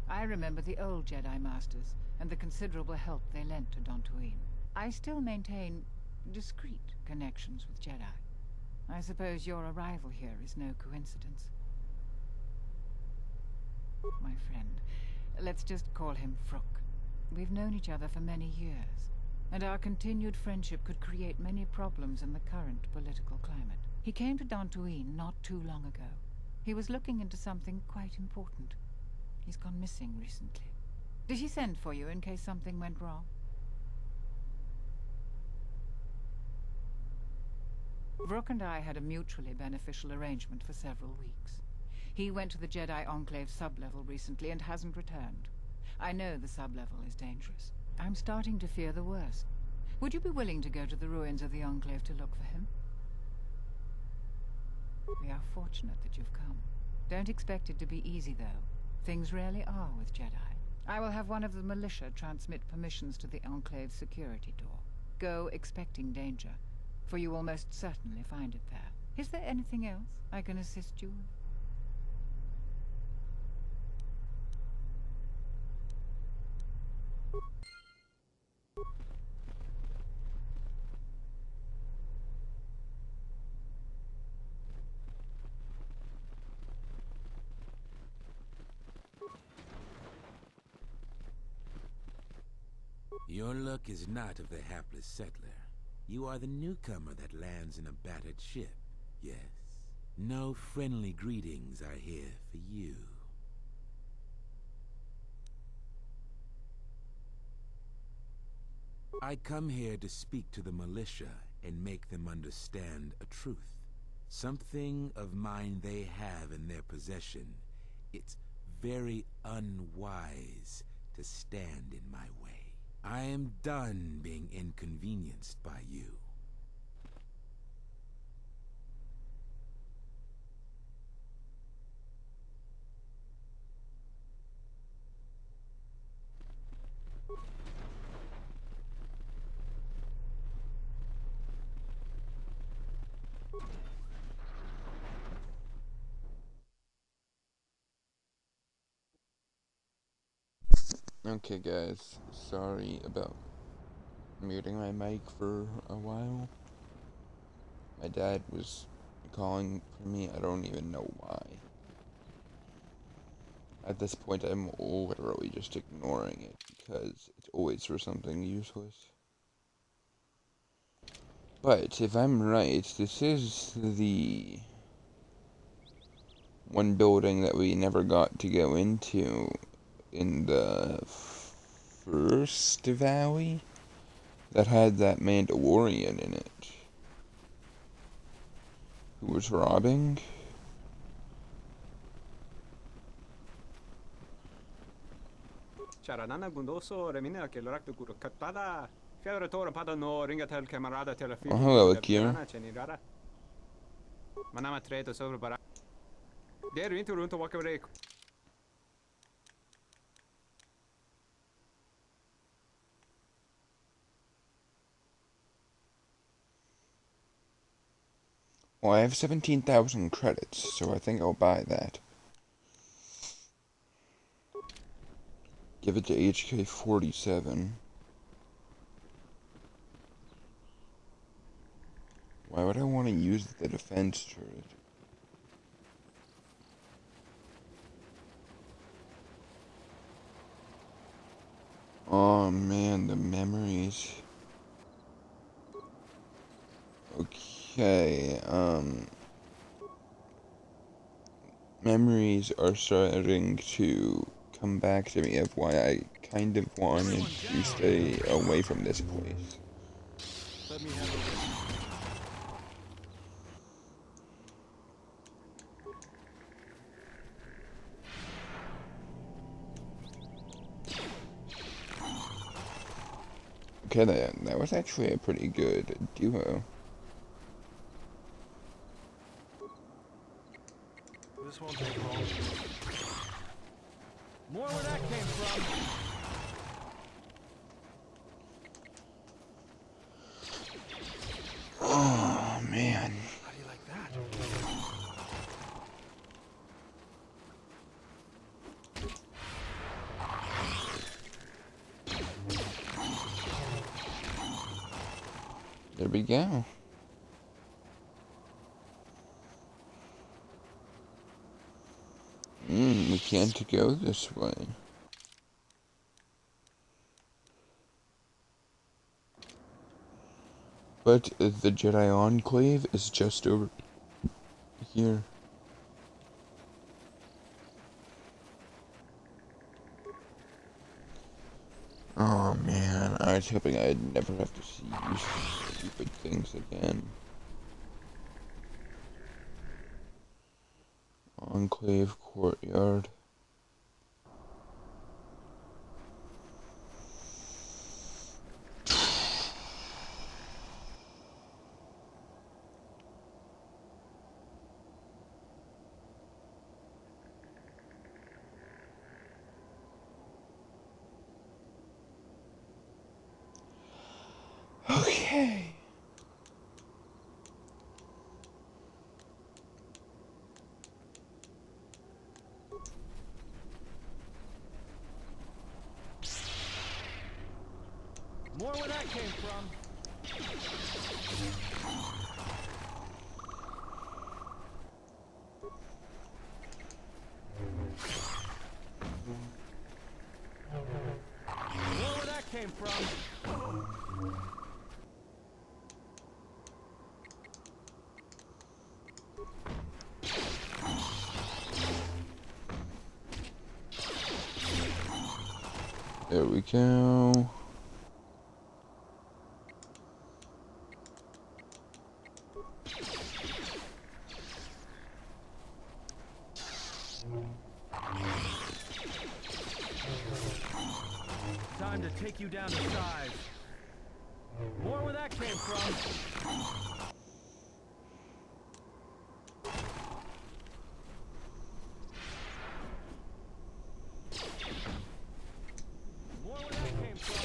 O: I remember the old Jedi Masters and the considerable help they lent to Dantooine. I still maintain discreet connections with Jedi. I suppose your arrival here is no coincidence. My friend, let's just call him Vrook. We've known each other for many years, and our continued friendship could create many problems in the current political climate. He came to Dantooine not too long ago. He was looking into something quite important. He's gone missing recently. Did he send for you in case something went wrong? Vrook and I had a mutually beneficial arrangement for several weeks. He went to the Jedi Enclave sublevel recently and hasn't returned. I know the sublevel is dangerous. I'm starting to fear the worst. Would you be willing to go to the ruins of the Enclave to look for him? We are fortunate that you've come. Don't expect it to be easy, though. Things rarely are with Jedi. I will have one of the militia transmit permissions to the Enclave's security door. Go expecting danger, for you will most certainly find it there. Is there anything else I can assist you with?
P: Your luck is not of the hapless settler. You are the newcomer that lands in a battered ship, yes. No friendly greetings are here for you. I come here to speak to the militia and make them understand a truth. Something of mine they have in their possession. It's very unwise to stand in my way. I am done being inconvenienced by you.
A: Okay guys, sorry about muting my mic for a while. My dad was calling for me, I don't even know why. At this point I'm literally just ignoring it because it's always for something useless. But if I'm right, this is the one building that we never got to go into in the first valley that had that Mandalorian in it who was robbing.
Q: Charanana gundoso remina ke lorak tu kuru katada. Fiadra tora pada no ringa tel camarada tel
A: Oh, hello, Akira.
Q: Manama treto sobre bara. Der into runto wakavre.
A: Well, I have 17,000 credits, so I think I'll buy that. Give it to HK-47. Why would I want to use the defense turret? Oh man, the memories. Okay, memories are starting to come back to me of why I kind of wanted to stay away from this place.
J: Let me have a look.
A: Okay, that was actually a pretty good duo.
J: This won't take long.
F: More where that came from.
A: Oh man.
J: How do you like that?
A: There we go. We can't go this way. But the Jedi Enclave is just over here. Oh man, I was hoping I'd never have to see these stupid things again. Enclave Courtyard. Okay.
F: More where that came from. More where that came from.
A: There we go.
F: Time to take you down to size. More where that came from. More where that came from.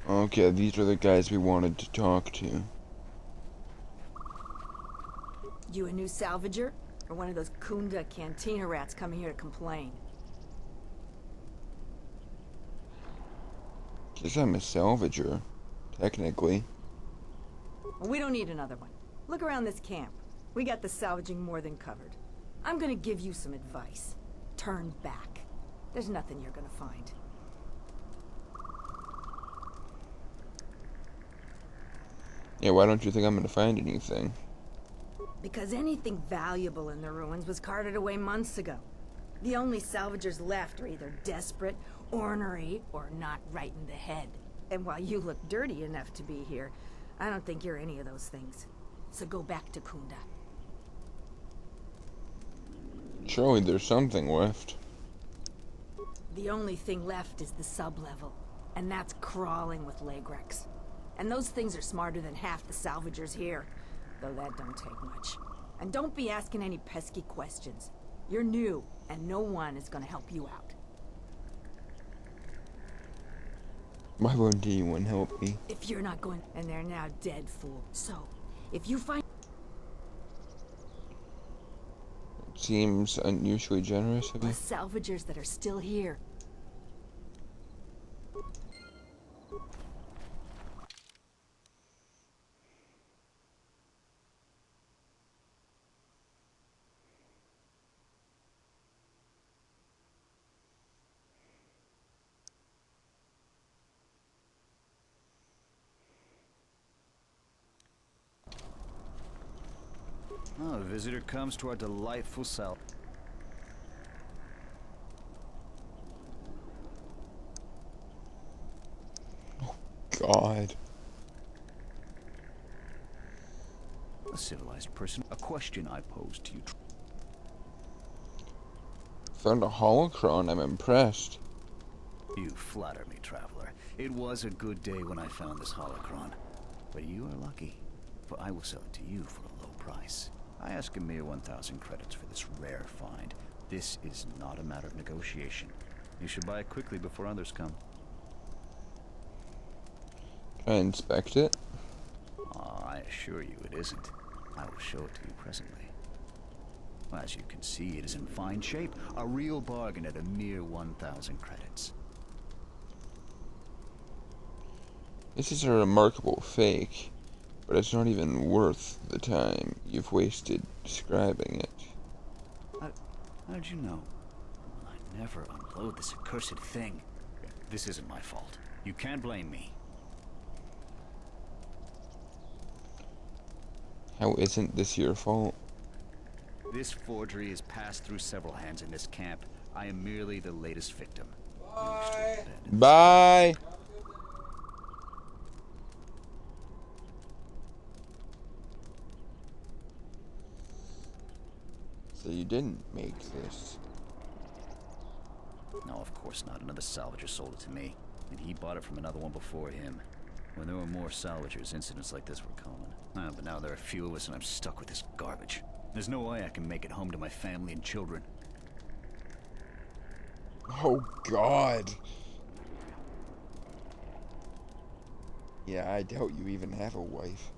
A: Okay, these are the guys we wanted to talk to.
K: You a new salvager? Or one of those Kunda cantina rats coming here to complain?
A: Guess I'm a salvager, technically.
K: Well, we don't need another one. Look around this camp. We got the salvaging more than covered. I'm gonna give you some advice. Turn back. There's nothing you're gonna find.
A: Yeah, why don't you think I'm gonna find anything?
K: Because anything valuable in the ruins was carted away months ago. The only salvagers left are either desperate, ornery, or not right in the head. And while you look dirty enough to be here, I don't think you're any of those things. So go back to Kunda.
A: Surely there's something left.
K: The only thing left is the sub-level, and that's crawling with Legrex. And those things are smarter than half the salvagers here, though that don't take much. And don't be asking any pesky questions. You're new, and no one is gonna help you out.
A: Why won't anyone help me?
K: If you're not going, and they're now dead, fool. So, If you find...
A: Seems unusually generous of
K: the
A: you.
K: salvagers that are still here.
R: Oh, a visitor comes to our delightful cell.
A: God.
R: A civilized person. A question I pose to you.
A: Found a holocron. I'm impressed.
R: You flatter me, traveler. It was a good day when I found this holocron. But you are lucky, for I will sell it to you for a low price. I ask a mere 1,000 credits for this rare find. This is not a matter of negotiation. You should buy it quickly before others come.
A: Can I inspect it?
R: I assure you it isn't. I will show it to you presently. As you can see, it is in fine shape. A real bargain at a mere 1,000 credits.
A: This is a remarkable fake, but it's not even worth the time you've wasted describing it.
R: How did you know? I never unload this accursed thing. This isn't my fault. You can't blame me.
A: How isn't this your fault?
R: This forgery has passed through several hands in this camp. I am merely the latest victim.
A: Bye! So you didn't make this?
R: No, of course not. Another salvager sold it to me, and he bought it from another one before him. When there were more salvagers, incidents like this were common. But now there are few of us, and I'm stuck with this garbage. There's no way I can make it home to my family and children.
A: Oh, God. Yeah, I doubt you even have a wife.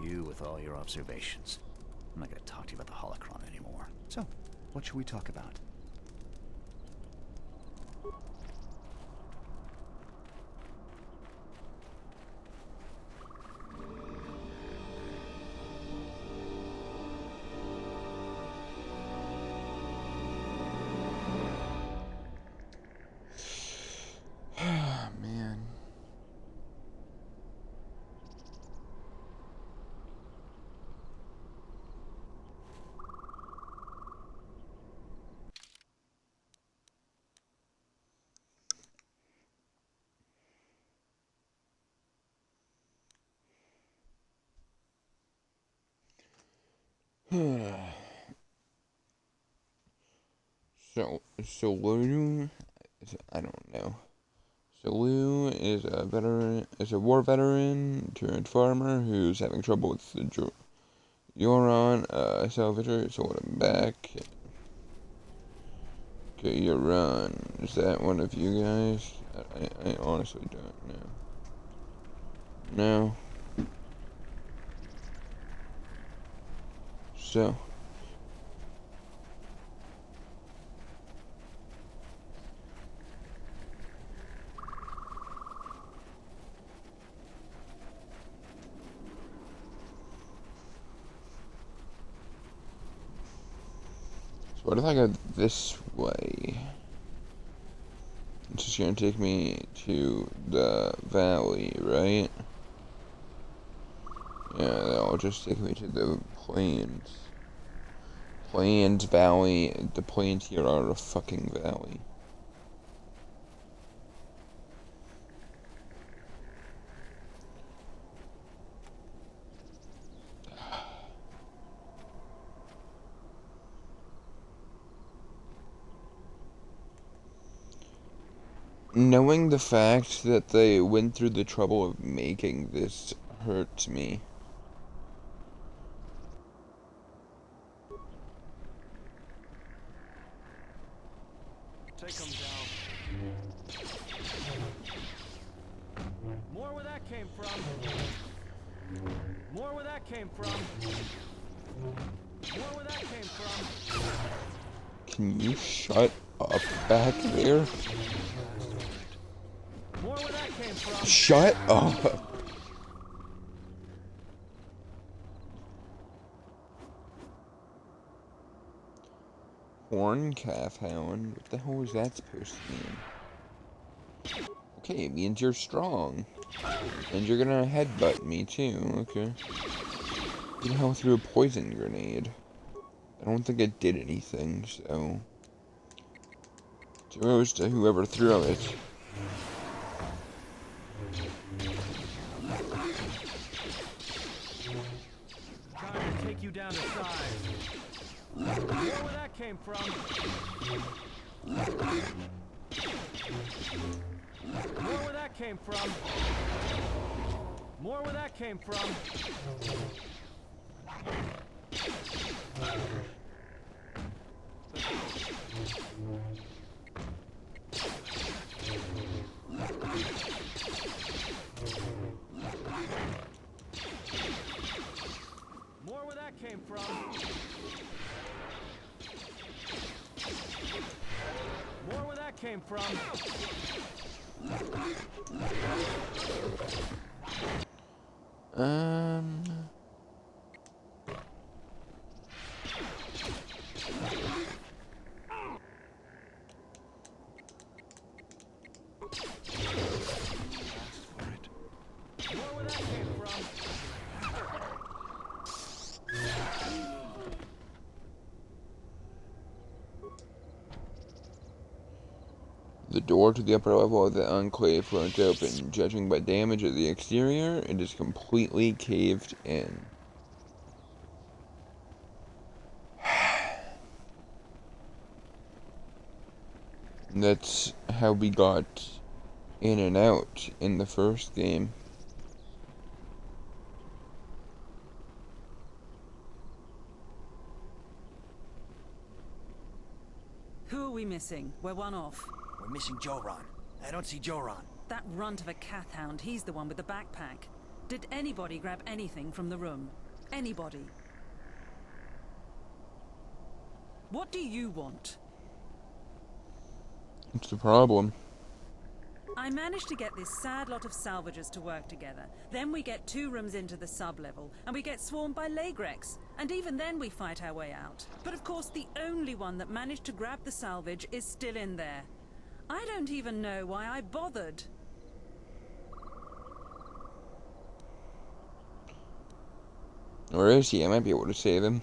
R: You with all your observations. I'm not gonna talk to you about the holocron anymore. So, what should we talk about?
A: Man. So Lou, I don't know. So Lou is a war veteran turned farmer who's having trouble with the Euron, salvager, sold him back. Okay, Euron, is that one of you guys? I honestly don't know. No. So. So what if I go this way? It's just gonna take me to the valley, right? Yeah, that'll just take me to the plains. Plains Valley. The plains here are a fucking valley. Knowing the fact that they went through the trouble of making this hurts me.
F: Take them down. More where that came from. More where that came from. More where that came from.
A: Can you shut up back there?
F: More where that came from.
A: Shut up. Horn calf hound? What the hell is that supposed to mean? Okay, it means you're strong. And you're gonna headbutt me too, okay. You know how threw a poison grenade. I don't think it did anything, so... Kudos to whoever threw it.
F: Trying to take you down to size. More where that came from. More where that came from. More where that came from. More where that came from. More where that came from. More where that came from.
A: The door to the upper level of the Enclave won't open. Judging by damage of the exterior, it is completely caved in. That's how we got in and out in the first game.
G: Who are we missing? We're one off.
S: We're missing Joran. I don't see Joran.
G: That runt of a Kathhound, he's the one with the backpack. Did anybody grab anything from the room? Anybody? What do you want?
A: What's the problem?
G: I managed to get this sad lot of salvagers to work together. Then we get 2 rooms into the sub-level, and we get swarmed by Lagrex. And even then we fight our way out. But of course the only one that managed to grab the salvage is still in there. I don't even know why I bothered.
A: Where is he? I might be able to save him.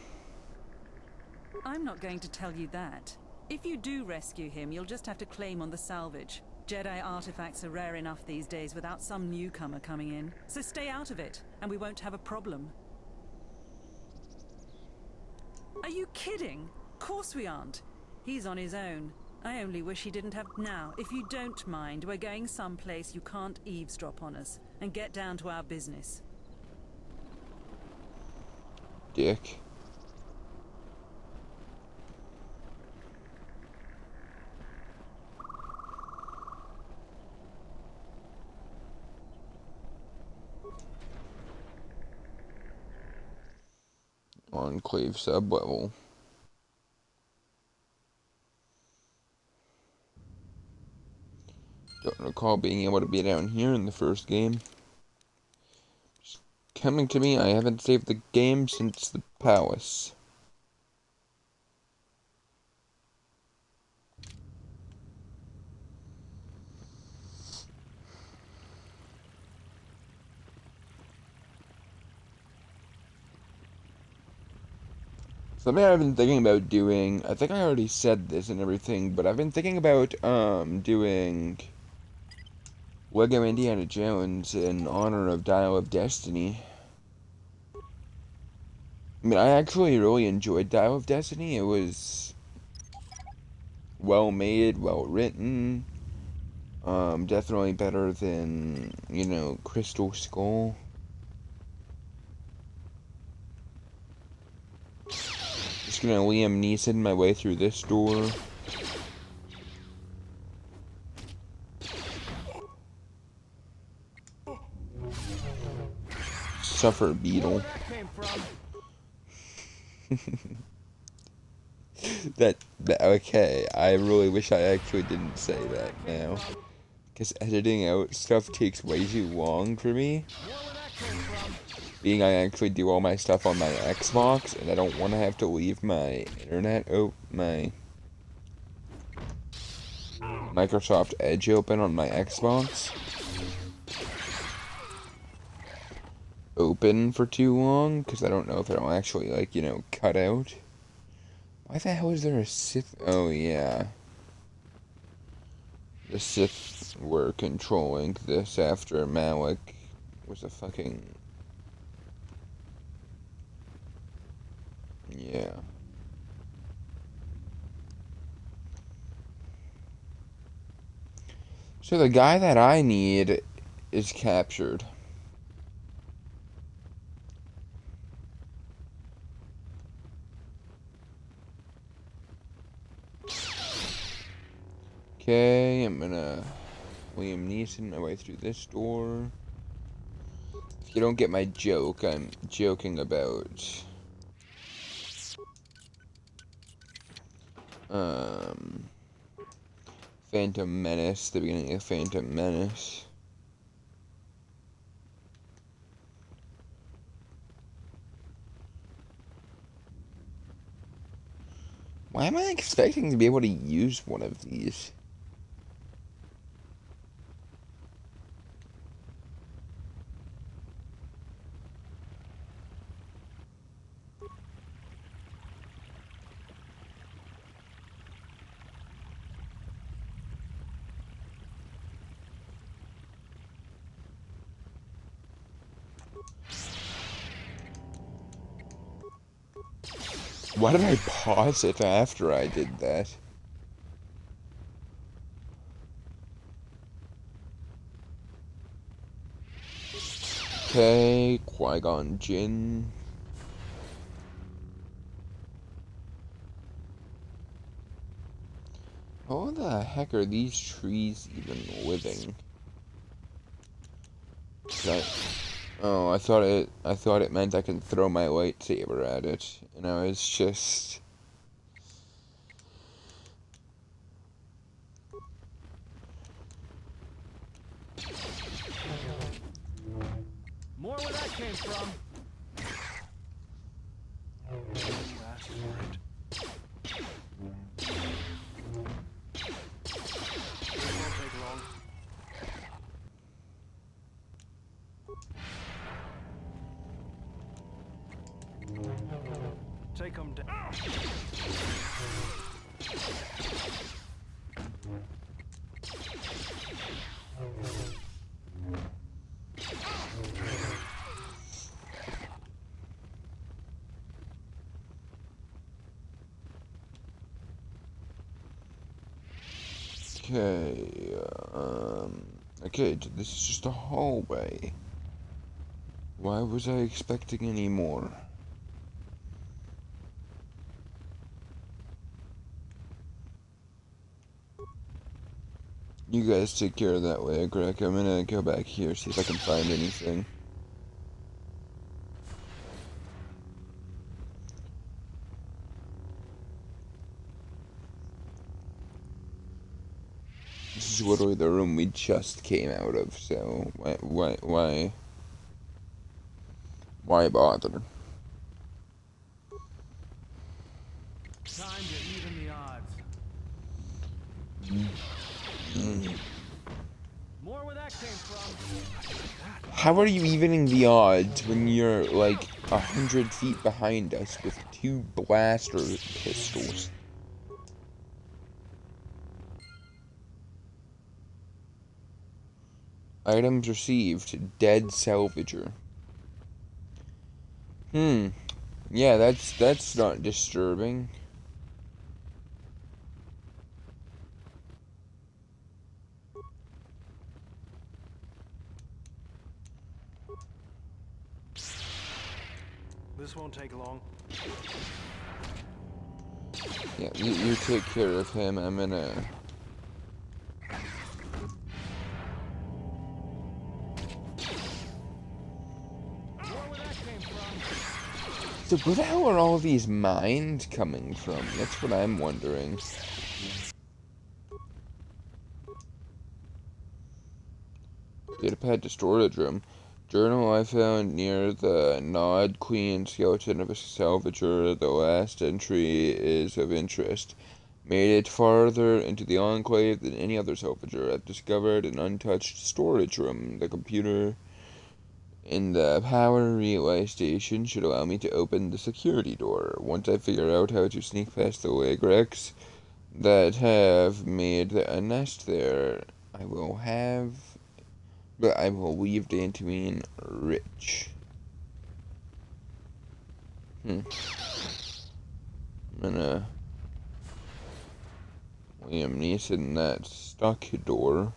G: I'm not going to tell you that. If you do rescue him, you'll just have to claim on the salvage. Jedi artifacts are rare enough these days without some newcomer coming in. So stay out of it, and we won't have a problem. Are you kidding? Of course we aren't. He's on his own. I only wish he didn't have... Now, if you don't mind, we're going someplace you can't eavesdrop on us, and get down to our business.
A: Dick. Enclave sub-level. Don't recall being able to be down here in the first game. Just coming to me, I haven't saved the game since the palace. Something I've been thinking about doing, I think I already said this and everything, but I've been thinking about, doing Lego Indiana Jones in honor of Dial of Destiny. I mean, I actually really enjoyed Dial of Destiny. It was well made, well written, definitely better than, you know, Crystal Skull. Just gonna Liam Neeson my way through this door. suffer a beetle. that okay, I really wish I actually didn't say that now. Because editing out stuff takes way too long for me. Being I actually do all my stuff on my Xbox, and I don't want to have to leave my internet my Microsoft Edge open on my Xbox open for too long, because I don't know if it'll actually, like, you know, cut out. Why the hell is there a Sith? Oh, yeah. The Sith were controlling this after Malik was a fucking... Yeah. So the guy that I need is captured. Okay, I'm gonna Liam Neeson my way through this door. If you don't get my joke, I'm joking about Phantom Menace, the beginning of Phantom Menace. Why am I expecting to be able to use one of these? Why did I pause it after I did that? Okay, Qui-Gon Jinn. How the heck are these trees even living? Oh, I thought it meant I can throw my lightsaber at it, and I was just...
F: More where that came from.
J: Take them down.
A: Okay, okay, this is just a hallway. Why was I expecting any more? You guys take care of that way, Greg. I'm gonna go back here, see if I can find anything. This is literally the room we just came out of, so why bother?
F: Time to even the odds. More where that came from.
A: How are you evening the odds when you're like 100 feet behind us with 2 blaster pistols? Items received. Dead salvager. Yeah, that's not disturbing.
J: This won't take long.
A: Yeah, you take care of him. I'm gonna...
F: More where
A: So where the hell are all these mines coming from? That's what I'm wondering. Data pad to storage room. Journal I found near the Nod Queen skeleton of a salvager. The last entry is of interest. Made it farther into the Enclave than any other salvager. I've discovered an untouched storage room. The computer in the power relay station should allow me to open the security door. Once I figure out how to sneak past the Legrex that have made a nest there, I will leave Dantooine rich. I'm gonna Liam Neeson that stuck door.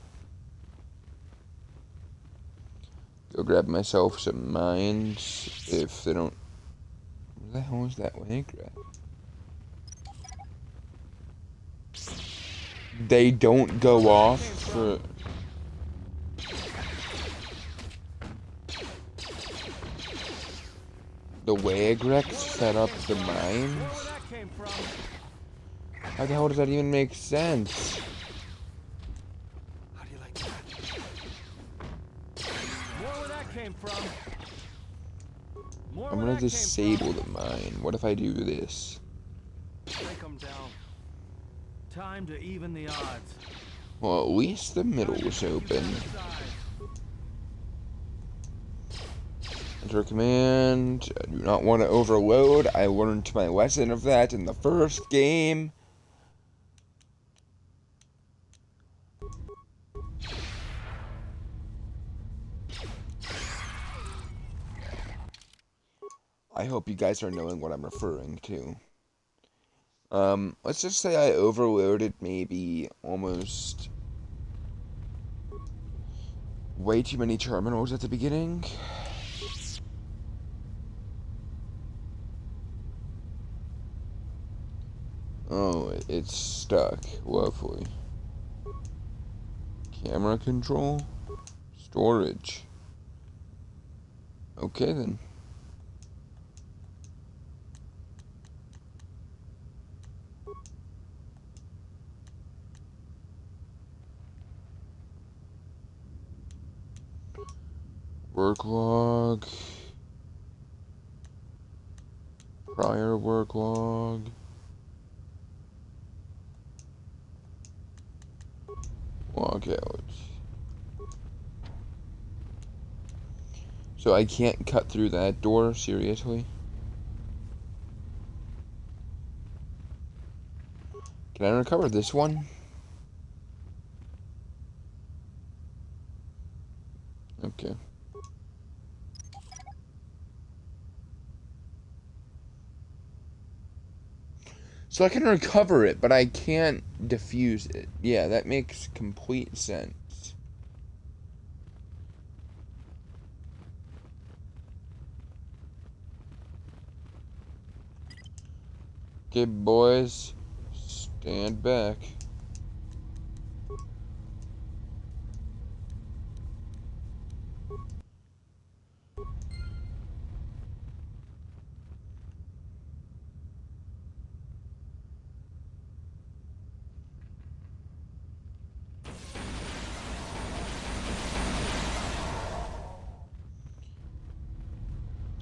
A: Go grab myself some mines if they don't. Where the hell is that Legrex? They don't go off for. The Legrex set up the mines? How the hell does that even make sense?
F: How do you like that? More where that came from.
A: I'm gonna disable the mine. What if I do this?
F: Break them down. Time to even the odds.
A: Well, at least the middle was open. Enter command. I do not want to overload. I learned my lesson of that in the first game. I hope you guys are knowing what I'm referring to. Let's just say I overloaded maybe almost way too many terminals at the beginning. Oh, it's stuck. Lovely. Camera control. Storage. Okay then. Work log. Prior work log. Log out. So I can't cut through that door? Seriously? Can I recover this one? Okay. So I can recover it, but I can't defuse it. Yeah, that makes complete sense. Okay, boys. Stand back.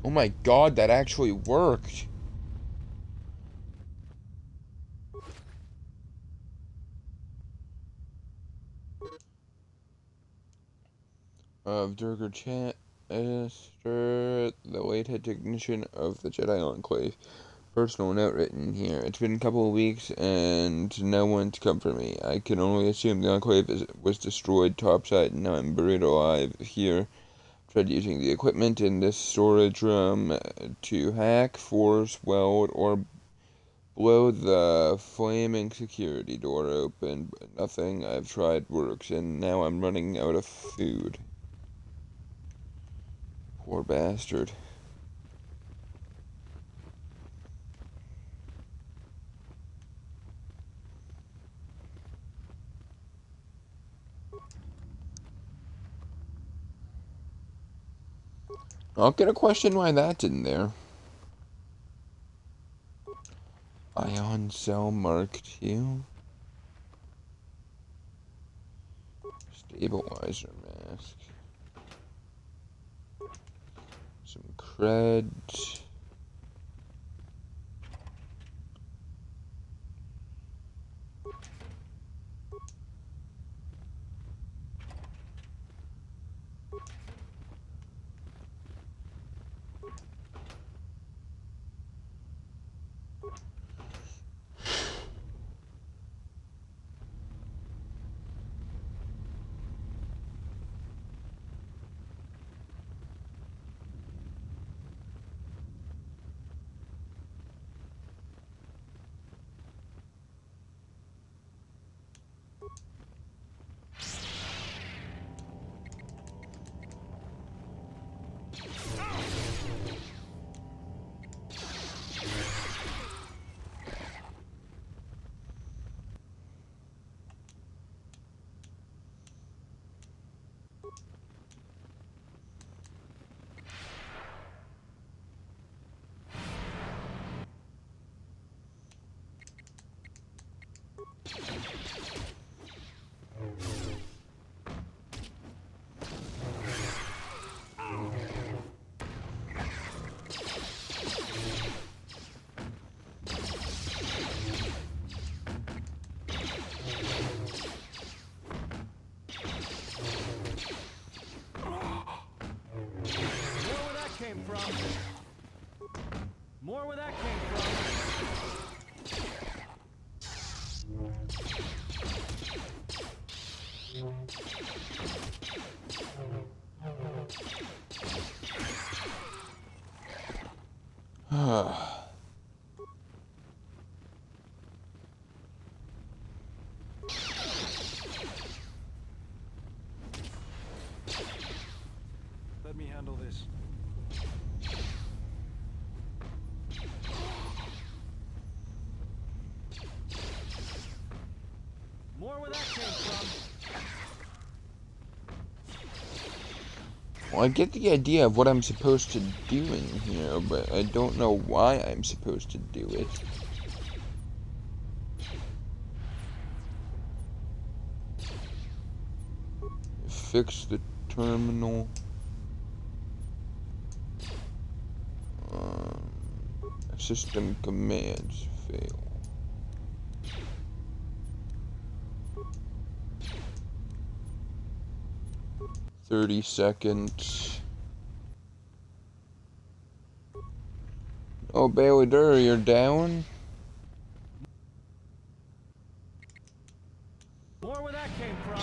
A: Oh my god, that actually worked. Of Durgar Chester, the late head technician of the Jedi Enclave. Personal note written here. It's been a couple of weeks and no one's come for me. I can only assume the Enclave was destroyed topside and now I'm buried alive here. Tried using the equipment in this storage room to hack, force, weld, or blow the flaming security door open, but nothing I've tried works, and now I'm running out of food. Poor bastard. I'll get a question why that's in there. cell Mark II. Stabilizer mask. Some cred.
F: More where that came from.
J: Let me handle this.
F: More where that came from.
A: Well, I get the idea of what I'm supposed to do in here, but I don't know why I'm supposed to do it. Fix the terminal. System commands fail. "30 seconds. Oh, Bailey Durr, you're down?
F: More where that came from.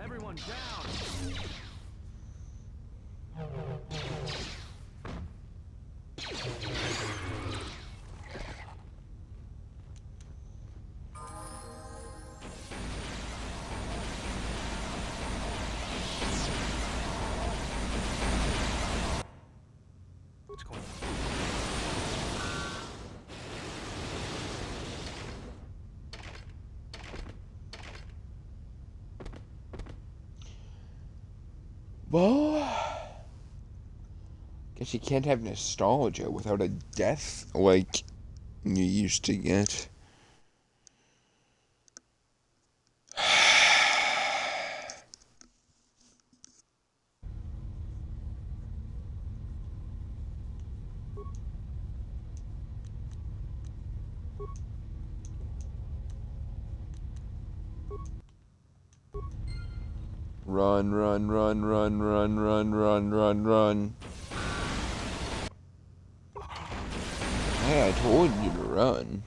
F: Everyone down.
J: What's going on?
A: Well, guess you can't have nostalgia without a death like you used to get. Run, run, run, run, run, run, run, run, run. Hey, I told you to run.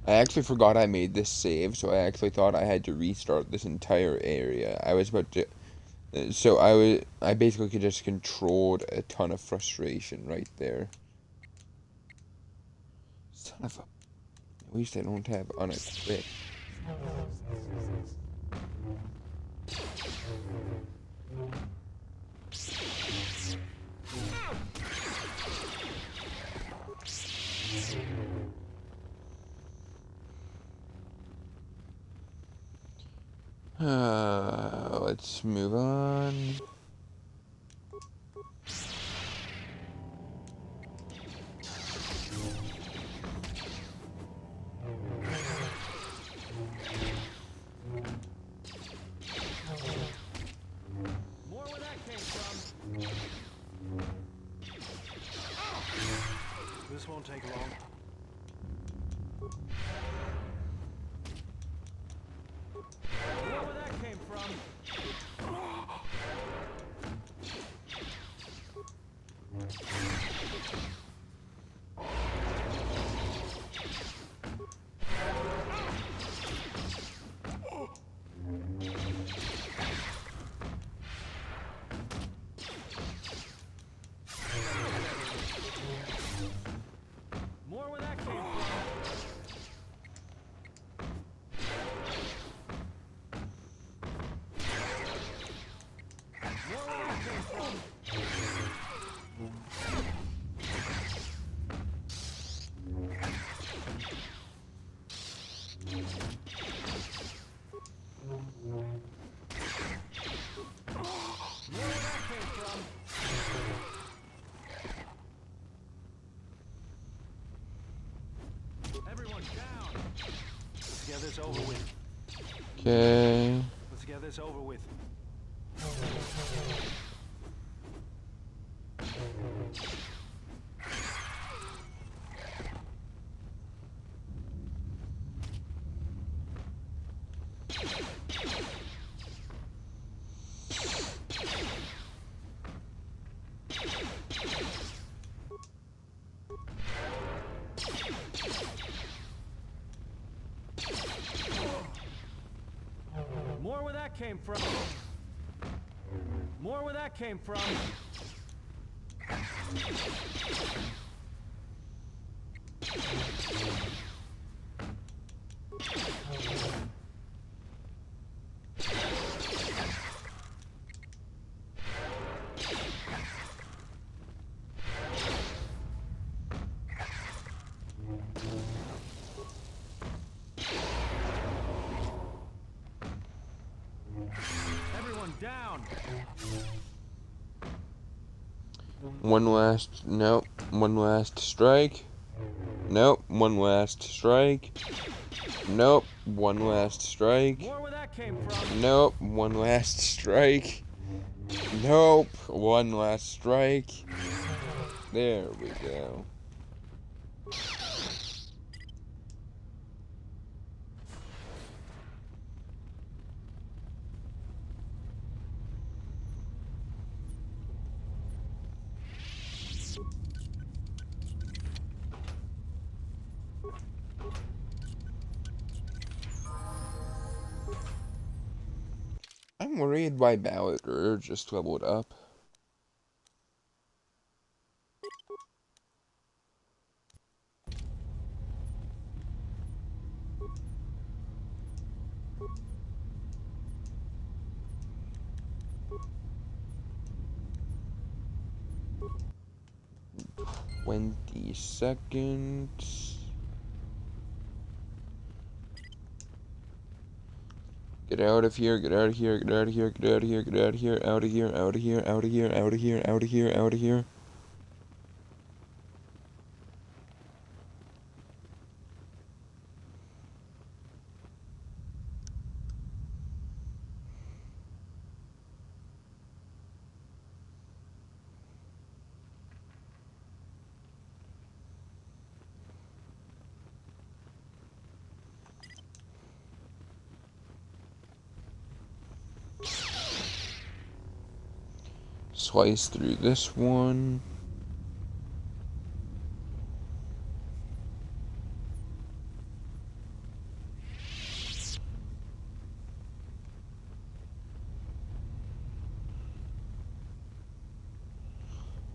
A: I actually forgot I made this save, so I actually thought I had to restart this entire area. I was about to... So I basically could just controlled a ton of frustration right there. Son of a... At least I don't have unequipped. Let's move on.
F: More where that came from.
J: This won't take long.
F: More where that came from. More where that came from. More where that came from. More where that came from. Everyone down.
J: Let's get this over with.
A: Okay.
J: Let's get this over with.
F: More where that came from. More where that came from. Everyone down.
A: One last... Nope. One last strike. Nope. One last strike. Nope. One last strike.
F: More where that came from.
A: Nope. One last strike. Nope. One last strike. There we go. I'm worried why Ballader just leveled up. $20. Get out of here, get out of here, get out of here, get out of here, get out of here, out of here, out of here, out of here, out of here, out of here, out of here. Slice through this one.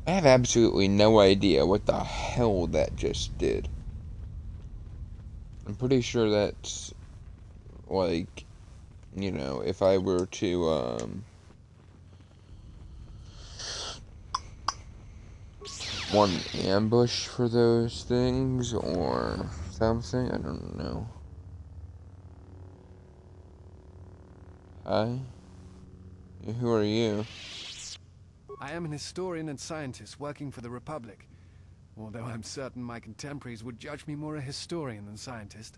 A: I have absolutely no idea what the hell that just did. I'm pretty sure that's, like, you know, if I were to, want an ambush for those things, or something, I don't know. Hi? Who are you?
T: I am an historian and scientist working for the Republic, although I'm certain my contemporaries would judge me more a historian than scientist.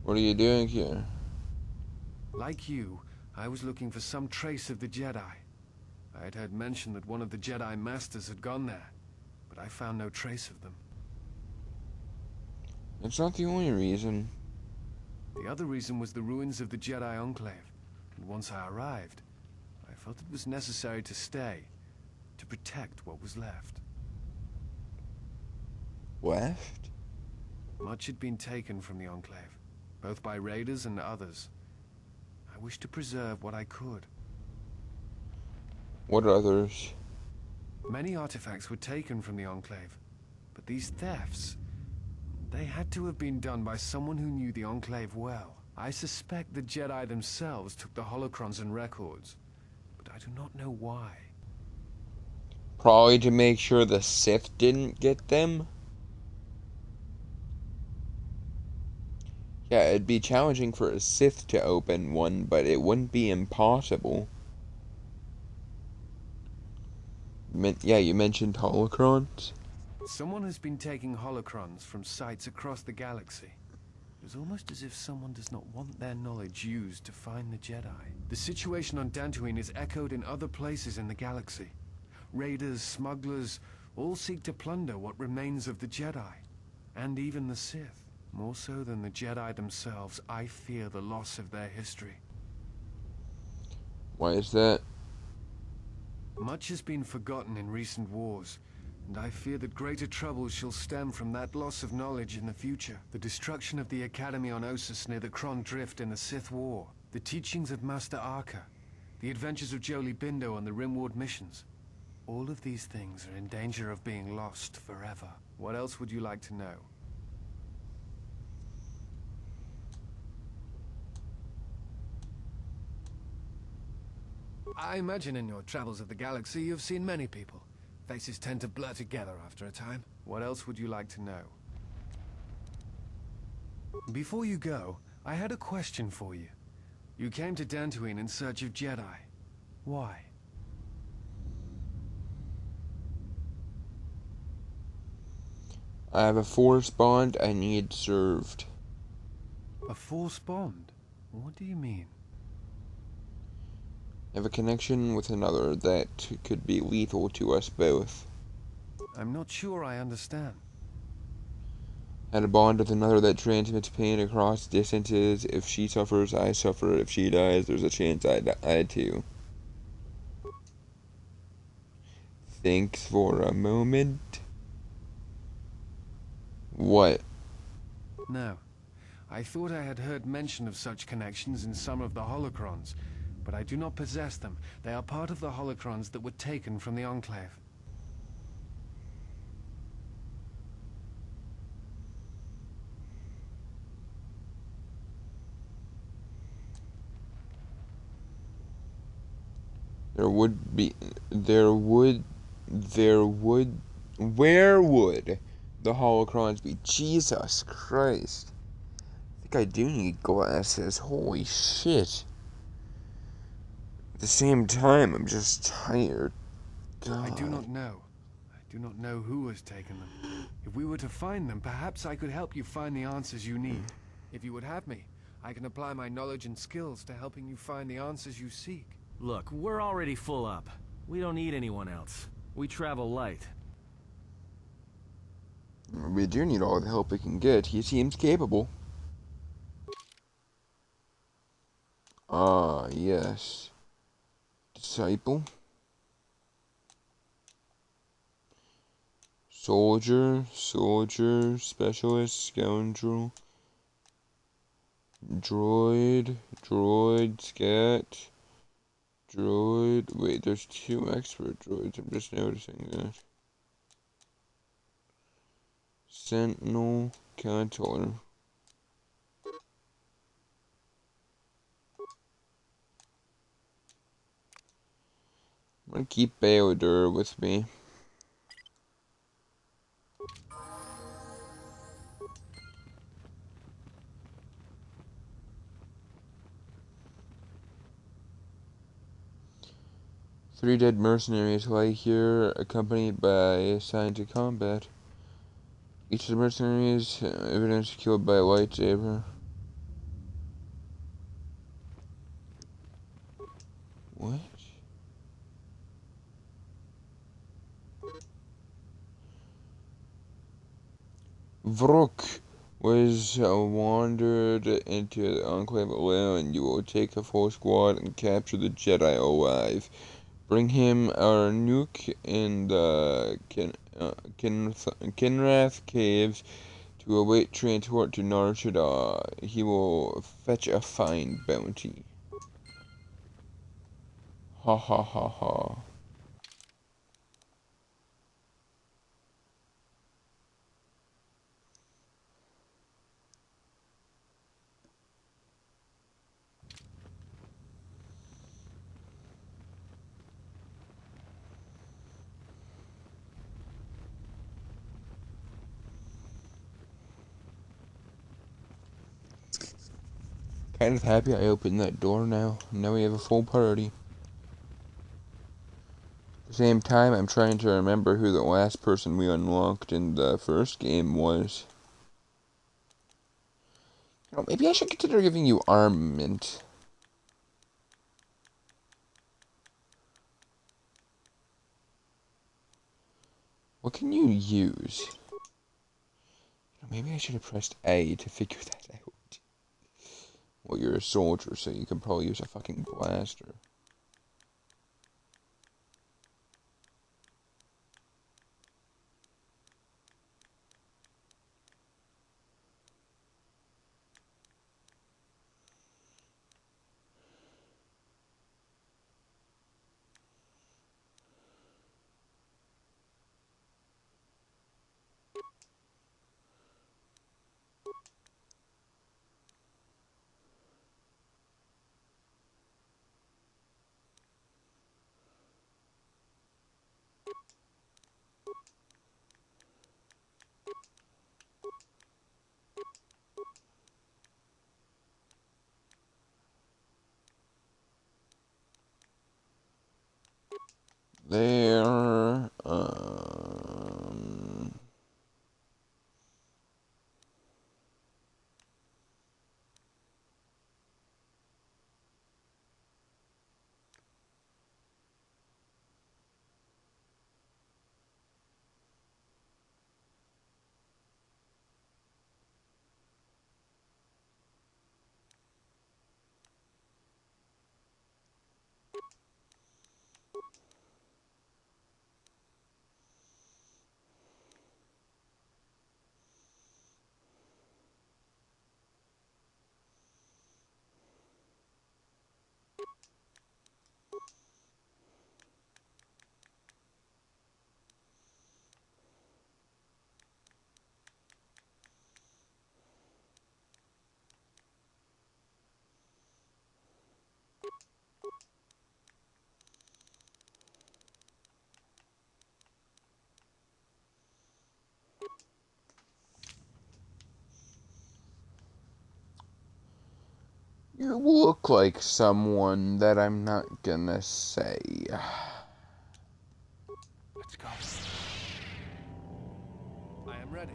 A: What are you doing here?
T: Like you, I was looking for some trace of the Jedi. I had heard mention that one of the Jedi Masters had gone there, but I found no trace of them.
A: It's not the only reason.
T: The other reason was the ruins of the Jedi Enclave, and once I arrived, I felt it was necessary to stay, to protect what was left.
A: Left?
T: Much had been taken from the Enclave, both by raiders and others. I wished to preserve what I could.
A: What others?
T: Many artifacts were taken from the Enclave, but these thefts, they had to have been done by someone who knew the Enclave well. I suspect the Jedi themselves took the holocrons and records, but I do not know why.
A: Probably to make sure the Sith didn't get them? Yeah, it'd be challenging for a Sith to open one, but it wouldn't be impossible. Yeah, you mentioned holocrons?
T: Someone has been taking holocrons from sites across the galaxy. It was almost as if someone does not want their knowledge used to find the Jedi. The situation on Dantooine is echoed in other places in the galaxy. Raiders, smugglers, all seek to plunder what remains of the Jedi. And even the Sith. More so than the Jedi themselves, I fear the loss of their history.
A: Why is that?
T: Much has been forgotten in recent wars, and I fear that greater troubles shall stem from that loss of knowledge in the future. The destruction of the Academy on Ossus near the Kron Drift in the Sith War, the teachings of Master Arca, the adventures of Jolee Bindo on the Rimward missions. All of these things are in danger of being lost forever. What else would you like to know? I imagine in your travels of the galaxy you've seen many people. Faces tend to blur together after a time. What else would you like to know? Before you go, I had a question for you. You came to Dantooine in search of Jedi. Why?
A: I have a Force bond I need served.
T: A Force bond? What do you mean?
A: I have a connection with another that could be lethal to us both.
T: I'm not sure I understand.
A: I had a bond with another that transmits pain across distances. If she suffers, I suffer. If she dies, there's a chance I die too. Thanks for a moment. What?
T: No. I thought I had heard mention of such connections in some of the holocrons, but I do not possess them. They are part of the holocrons that were taken from the Enclave.
A: Where would the holocrons be? Jesus Christ. I think I do need glasses. Holy shit. At the same time, I'm just tired. God.
T: I do not know. I do not know who has taken them. If we were to find them, perhaps I could help you find the answers you need. If you would have me, I can apply my knowledge and skills to helping you find the answers you seek.
U: Look, we're already full up. We don't need anyone else. We travel light.
A: We do need all the help we can get. He seems capable. Ah, yes. Disciple. Soldier, specialist, scoundrel. Droid, scat. droid. Wait, there's 2 expert droids. I'm just noticing that. Sentinel, KOTOR. I'm gonna keep Bayodur with me. Three dead mercenaries lie here, accompanied by signs of combat. Each of the mercenaries, evidence killed by a lightsaber. What? Vrook was wandered into the Enclave alone. You will take a full squad and capture the Jedi alive. Bring him our nuke in the Kinrath Caves to await transport to Nar Shaddaa. He will fetch a fine bounty. Ha ha ha ha. Kind of happy I opened that door now. Now we have a full party. At the same time, I'm trying to remember who the last person we unlocked in the first game was. You know, maybe I should consider giving you armament. What can you use? Maybe I should have pressed A to figure that out. Well, you're a soldier, so you can probably use a fucking blaster. There, you look like someone that I'm not gonna say.
T: Let's go. I am ready.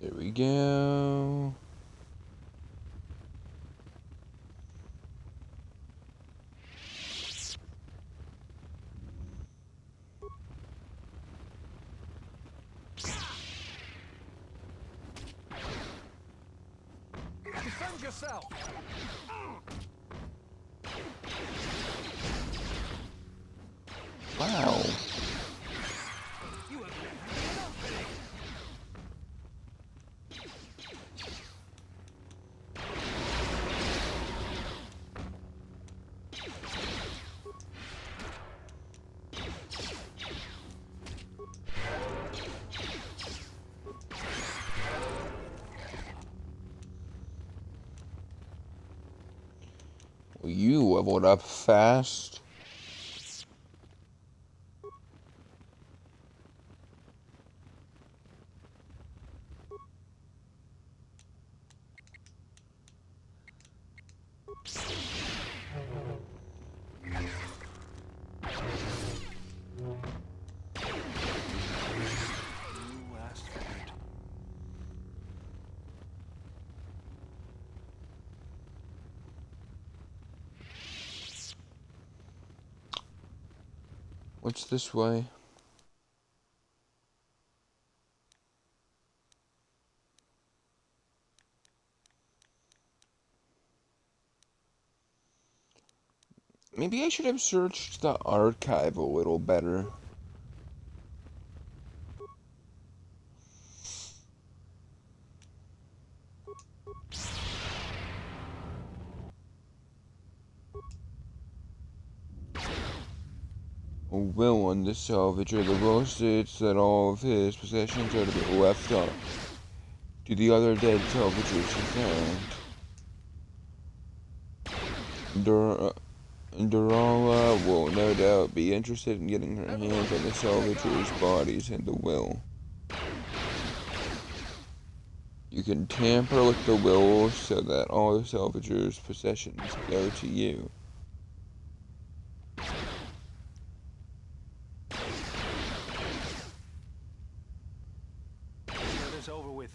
A: There we go.
F: yourself!
A: Wow. You leveled up fast.
J: You asked for it.
A: What's this way? Maybe I should have searched the archive a little better. A will on the salvager. The will states that all of his possessions are to be left on to the other dead salvagers he found. Durala will no doubt be interested in getting her hands on the salvagers' bodies and the will. You can tamper with the will so that all the salvagers' possessions go to you.
J: Get this over with.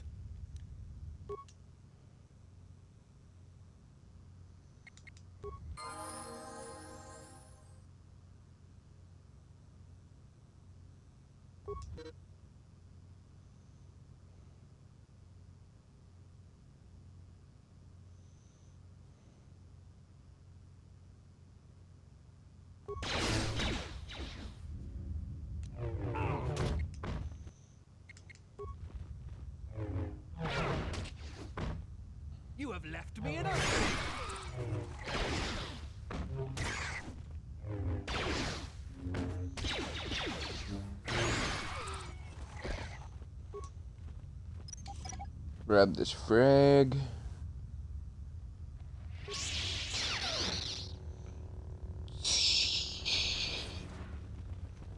F: You have left me in a...
A: Grab this frag.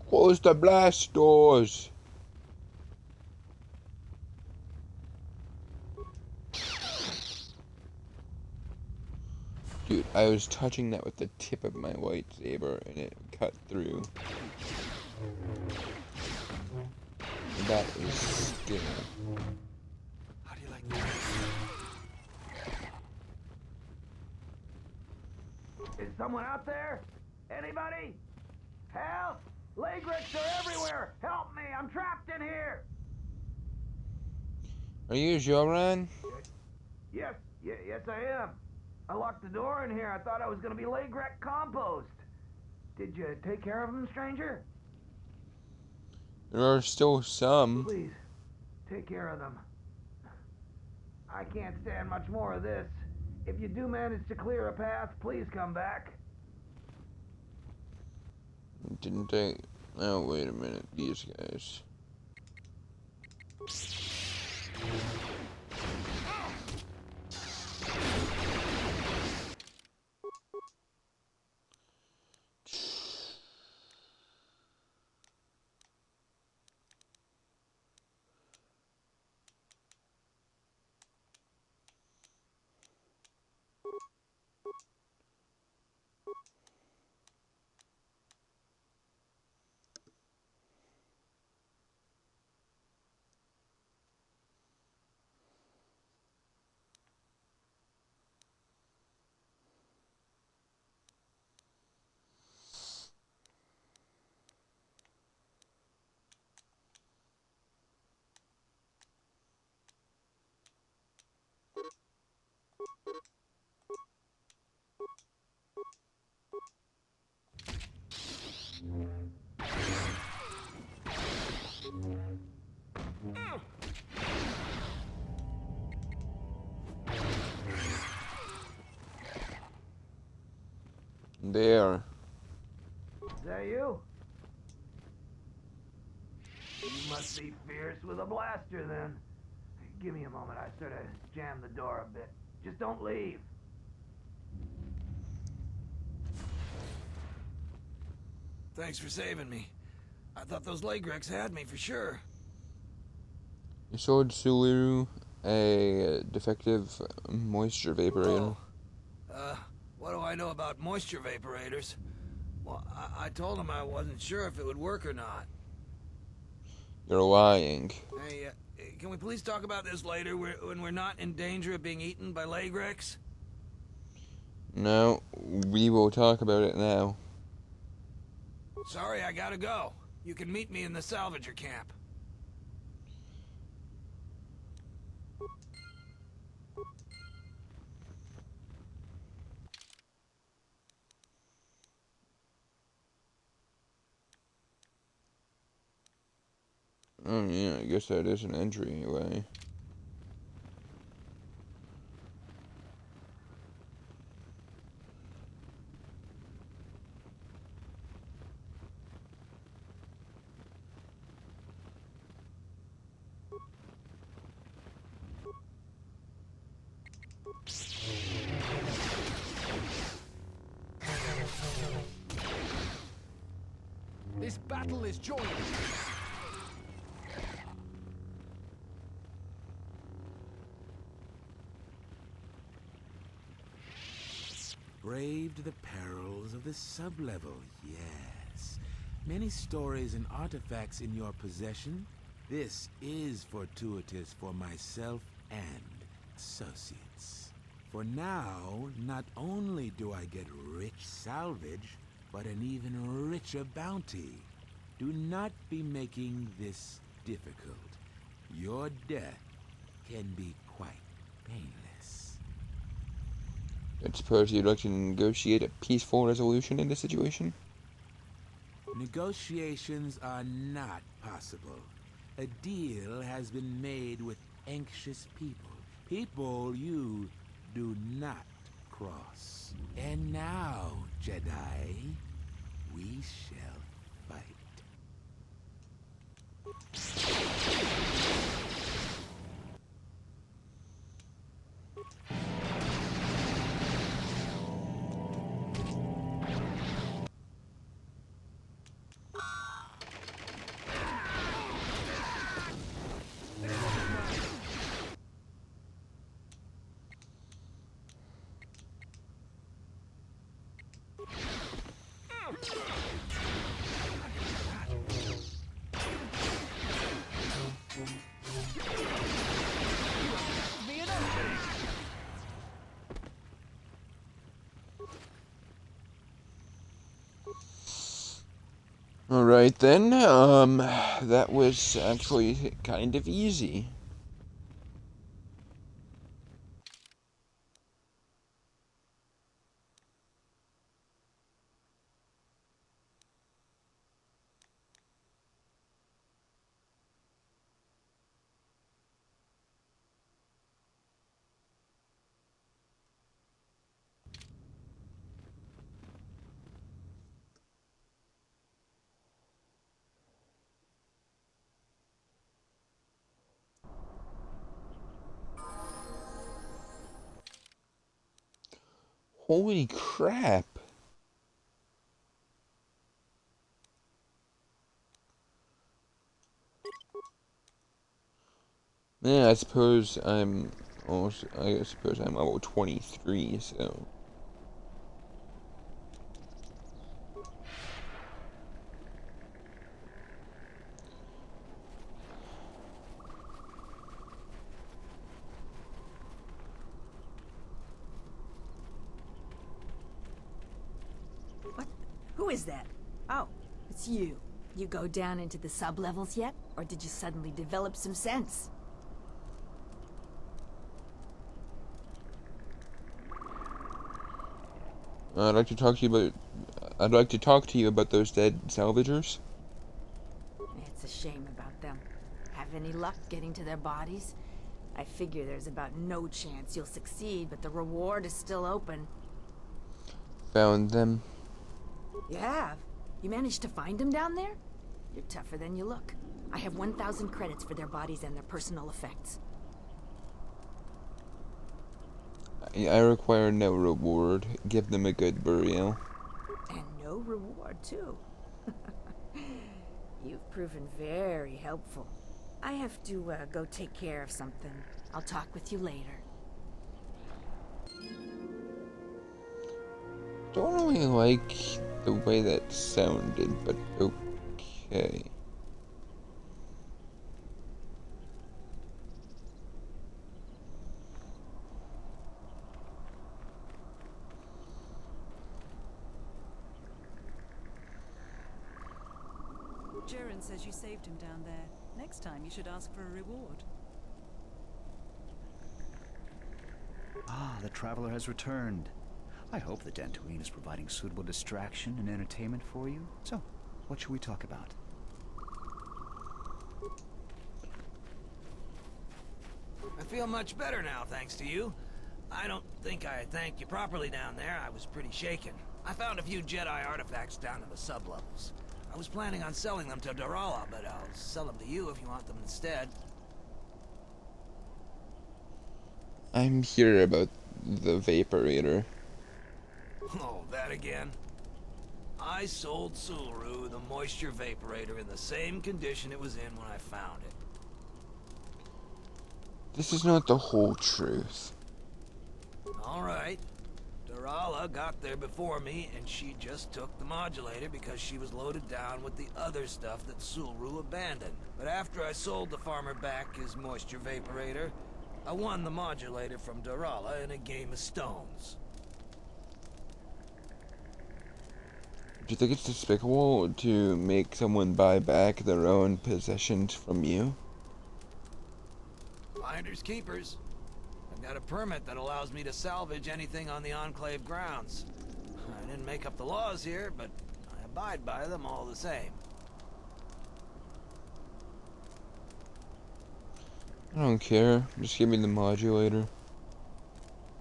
A: Close the blast doors. Dude, I was touching that with the tip of my lightsaber and it cut through. That is skill.
J: How do you like that?
D: Is someone out there? Anybody? Help! Lagrix are everywhere! Help me! I'm trapped in here!
A: Are you Joran?
D: Yes, yes I am. I locked the door in here. I thought I was gonna be Lagrek compost. Did you take care of them, stranger?
A: There are still some.
D: Please, take care of them. I can't stand much more of this. If you do manage to clear a path, please come back.
A: Didn't take... Oh, wait a minute. These guys. There.
D: Is that you? You must be fierce with a blaster, then. Give me a moment. I sort of jammed the door a bit. Just don't leave.
F: Thanks for saving me. I thought those Legrex had me for sure.
A: You sold Sulu a defective moisture vaporator.
F: What do I know about moisture vaporators? Well, I told him I wasn't sure if it would work or not.
A: You're lying.
F: Hey, can we please talk about this later when we're not in danger of being eaten by Legrex?
A: No, we will talk about it now.
F: Sorry, I gotta go. You can meet me in the salvager camp.
A: Oh yeah, I guess that is an entryway.
T: This battle is joined.
P: Braved the perils of the sublevel, yes. Many stories and artifacts in your possession. This is fortuitous for myself and associates. For now, not only do I get rich salvage, but an even richer bounty. Do not be making this difficult. Your death can be quite painless.
A: I suppose you'd like to negotiate a peaceful resolution in this situation?
P: Negotiations are not possible. A deal has been made with anxious people. People you do not cross. And now, Jedi, we shall fight.
A: Alright then, that was actually kind of easy. Holy crap. Yeah, I suppose I'm level 23, so.
K: What? Who is that? Oh, it's you. You go down into the sublevels yet? Or did you suddenly develop some sense?
A: I'd like to talk to you about those dead salvagers.
K: It's a shame about them. Have any luck getting to their bodies? I figure there's about no chance you'll succeed, but the reward is still open.
A: found them.
K: You have? You managed to find them down there? You're tougher than you look. I have 1,000 credits for their bodies and their personal effects.
A: I require no reward. Give them a good burial.
K: And no reward, too. You've proven very helpful. I have to go take care of something. I'll talk with you later.
A: Don't really like the way that sounded, but okay.
G: Jiren says you saved him down there. Next time you should ask for a reward.
R: Ah, the traveler has returned. I hope the Dantooine is providing suitable distraction and entertainment for you. So, what should we talk about?
F: I feel much better now, thanks to you. I don't think I thanked you properly down there. I was pretty shaken. I found a few Jedi artifacts down in the sublevels. I was planning on selling them to Darala, but I'll sell them to you if you want them instead.
A: I'm here about the Vaporator.
F: Oh, that again? I sold Sulu the moisture vaporator in the same condition it was in when I found it.
A: This is not the whole truth.
F: All right. Darala got there before me, and she just took the modulator because she was loaded down with the other stuff that Sulu abandoned. But after I sold the farmer back his moisture vaporator, I won the modulator from Darala in a game of stones.
A: Do you think it's despicable to make someone buy back their own possessions from you?
F: Finders keepers. I've got a permit that allows me to salvage anything on the Enclave grounds. I didn't make up the laws here, but I abide by them all the same.
A: I don't care. Just give me the modulator.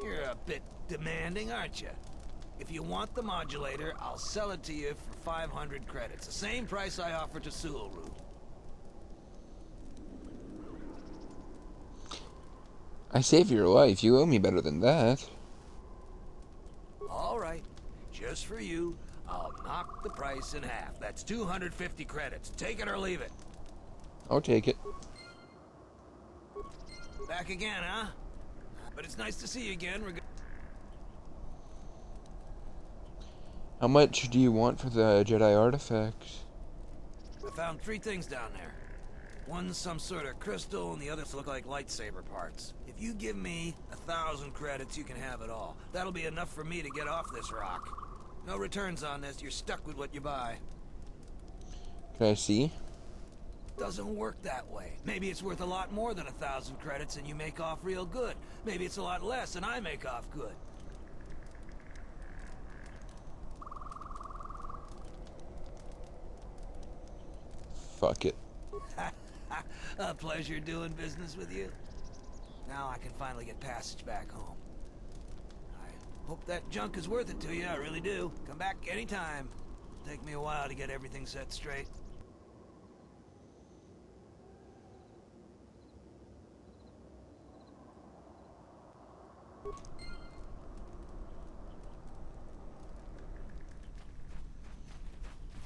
F: You're a bit demanding, aren't you? If you want the modulator, I'll sell it to you for 500 credits. The same price I offered to Sulu.
A: I saved your life. You owe me better than that.
F: All right. Just for you, I'll knock the price in half. That's 250 credits. Take it or leave it.
A: I'll take it.
F: Back again, huh? But it's nice to see you again.
A: How much do you want for the Jedi artifacts?
F: I found 3 things down there. One's some sort of crystal, and the others look like lightsaber parts. If you give me 1,000 credits, you can have it all. That'll be enough for me to get off this rock. No returns on this. You're stuck with what you buy.
A: Can I see?
F: Doesn't work that way. Maybe it's worth a lot more than 1,000 credits and you make off real good. Maybe it's a lot less and I make off good.
A: Fuck it.
F: A pleasure doing business with you. Now I can finally get passage back home. I hope that junk is worth it to you, I really do. Come back anytime. It'll take me a while to get everything set straight.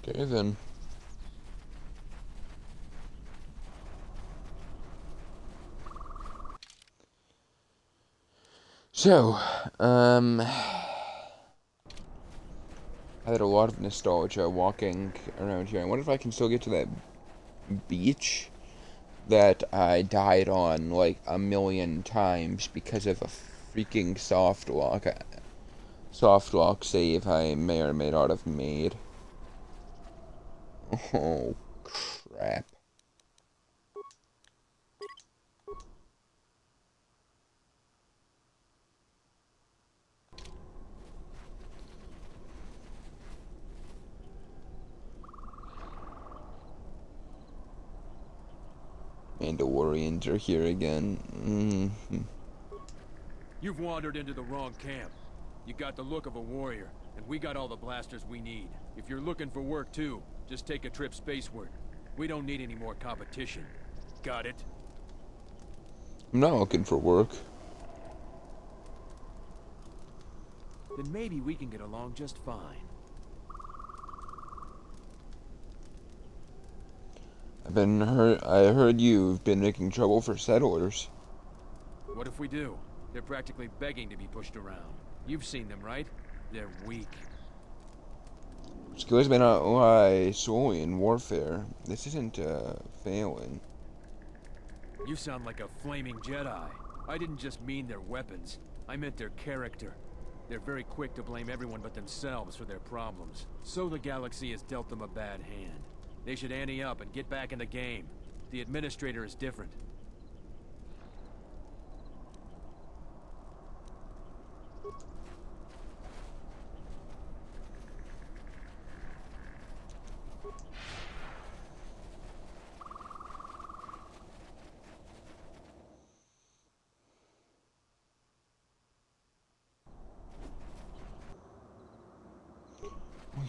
A: Okay then. So, I had a lot of nostalgia walking around here. I wonder if I can still get to that beach that I died on like a million times because of a freaking soft lock save I may or may not have made. Oh, crap. Mandalorians are here again.
B: You've wandered into the wrong camp. You got the look of a warrior, And we got all the blasters we need. If you're looking for work too, just take a trip spaceward. We don't need any more competition. Got it?
A: I'm not looking for work.
B: Then maybe we can get along just fine.
A: I heard you've been making trouble for settlers.
B: What if we do? They're practically begging to be pushed around. You've seen them, right? They're weak.
A: Skills may not lie solely in warfare. This isn't, failing.
B: You sound like a flaming Jedi. I didn't just mean their weapons. I meant their character. They're very quick to blame everyone but themselves for their problems. So the galaxy has dealt them a bad hand. They should ante up and get back in the game. The administrator is different.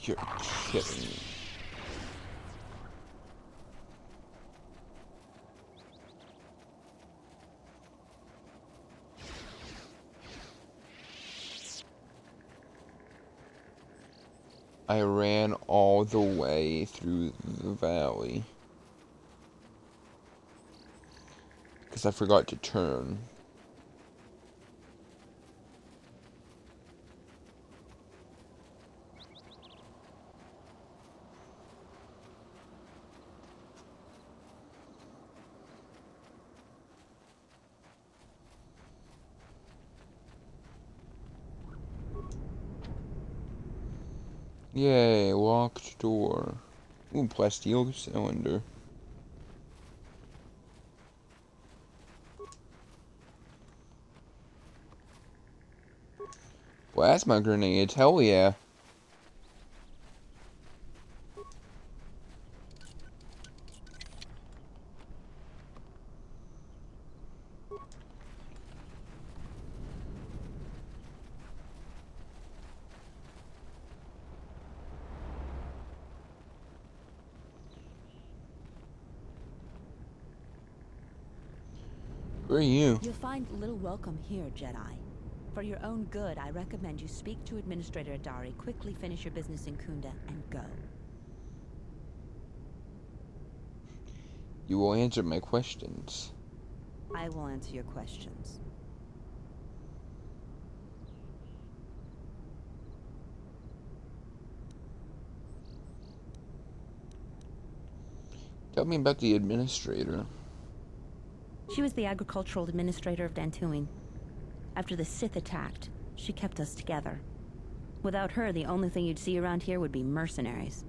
A: You're kidding me. I ran all the way through the valley. Because I forgot to turn. Yay, locked door. Ooh, plasteel cylinder. Plasma grenades, hell yeah. Who are you?
V: You'll find little welcome here, Jedi. For your own good, I recommend you speak to Administrator Adari, quickly finish your business in Kunda, and go.
A: You will answer my questions.
V: I will answer your questions.
A: Tell me about the administrator.
V: She was the agricultural administrator of Dantooine. After the Sith attacked, she kept us together. Without her, the only thing you'd see around here would be mercenaries.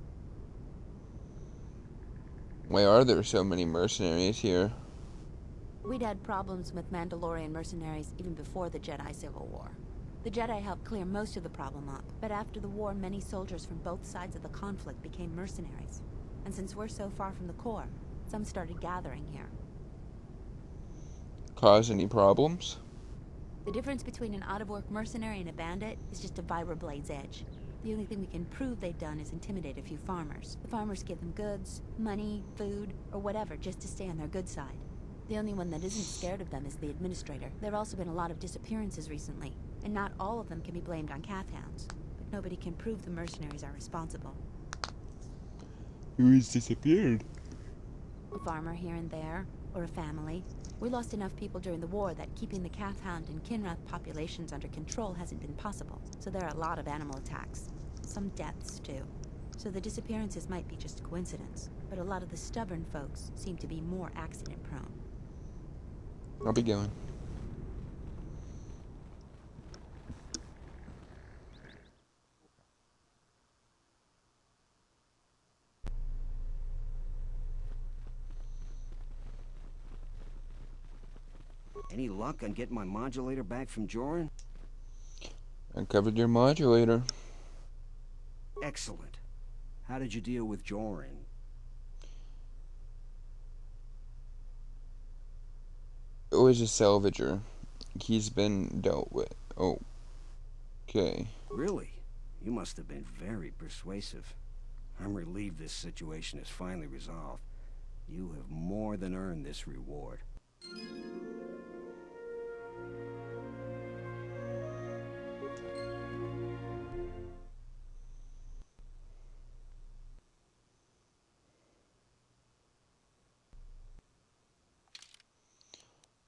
A: Why are there so many mercenaries here?
V: We'd had problems with Mandalorian mercenaries even before the Jedi Civil War. The Jedi helped clear most of the problem up, but after the war, many soldiers from both sides of the conflict became mercenaries. And since we're so far from the core, some started gathering here.
A: Cause any problems?
V: The difference between an out-of-work mercenary and a bandit is just a vibroblade's edge. The only thing we can prove they've done is intimidate a few farmers. The farmers give them goods, money, food, or whatever just to stay on their good side. The only one that isn't scared of them is the administrator. There have also been a lot of disappearances recently, and not all of them can be blamed on calf hounds. But nobody can prove the mercenaries are responsible.
A: Who has disappeared?
V: A farmer here and there, or a family. We lost enough people during the war that keeping the calf hound and Kinrath populations under control hasn't been possible. So there are a lot of animal attacks. Some deaths, too. So the disappearances might be just coincidence. But a lot of the stubborn folks seem to be more accident-prone.
A: I'll be going.
N: Any luck on getting my modulator back from Joran?
A: I covered your modulator.
N: Excellent. How did you deal with Joran?
A: It was a salvager. He's been dealt with. Oh. Okay.
N: Really? You must have been very persuasive. I'm relieved this situation is finally resolved. You have more than earned this reward.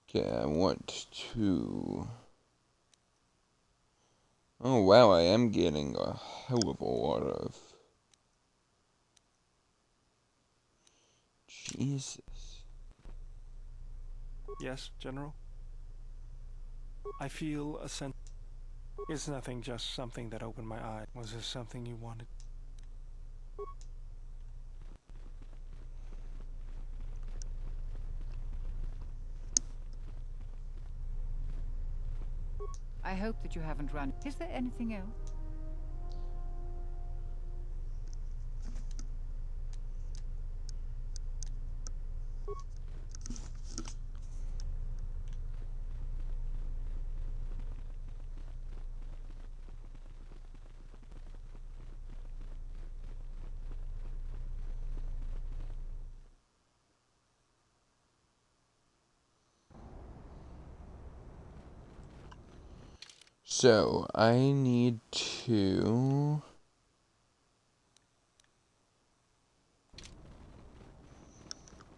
A: Okay, I want to... Oh wow, I am getting a hell of a lot of... Jesus.
J: Yes, General? I feel a sense... It's nothing, just something that opened my eye. Was there something you wanted?
O: I hope that you haven't run. Is there anything else?
A: So, I need to...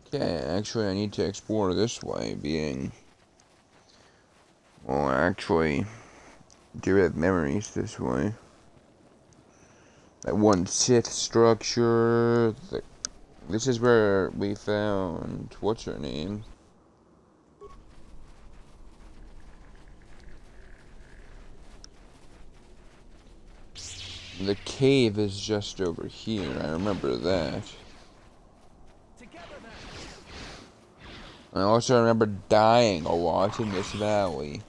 A: Okay, actually I need to explore this way, being... Well, actually, do have memories this way. That one Sith structure... This is where we found... What's her name? The cave is just over here, I remember that. I also remember dying a lot in this valley.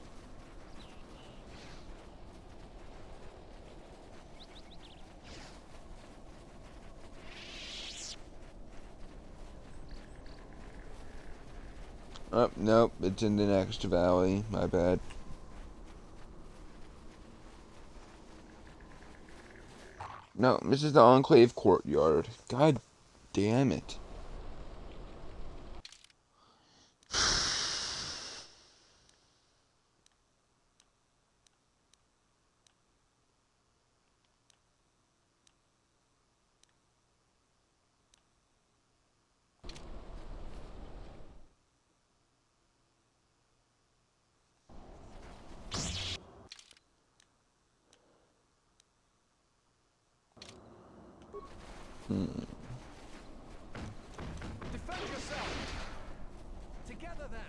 A: Oh, nope, it's in the next valley, my bad. No, this is the Enclave courtyard. God damn it.
B: Defend yourself! Together then!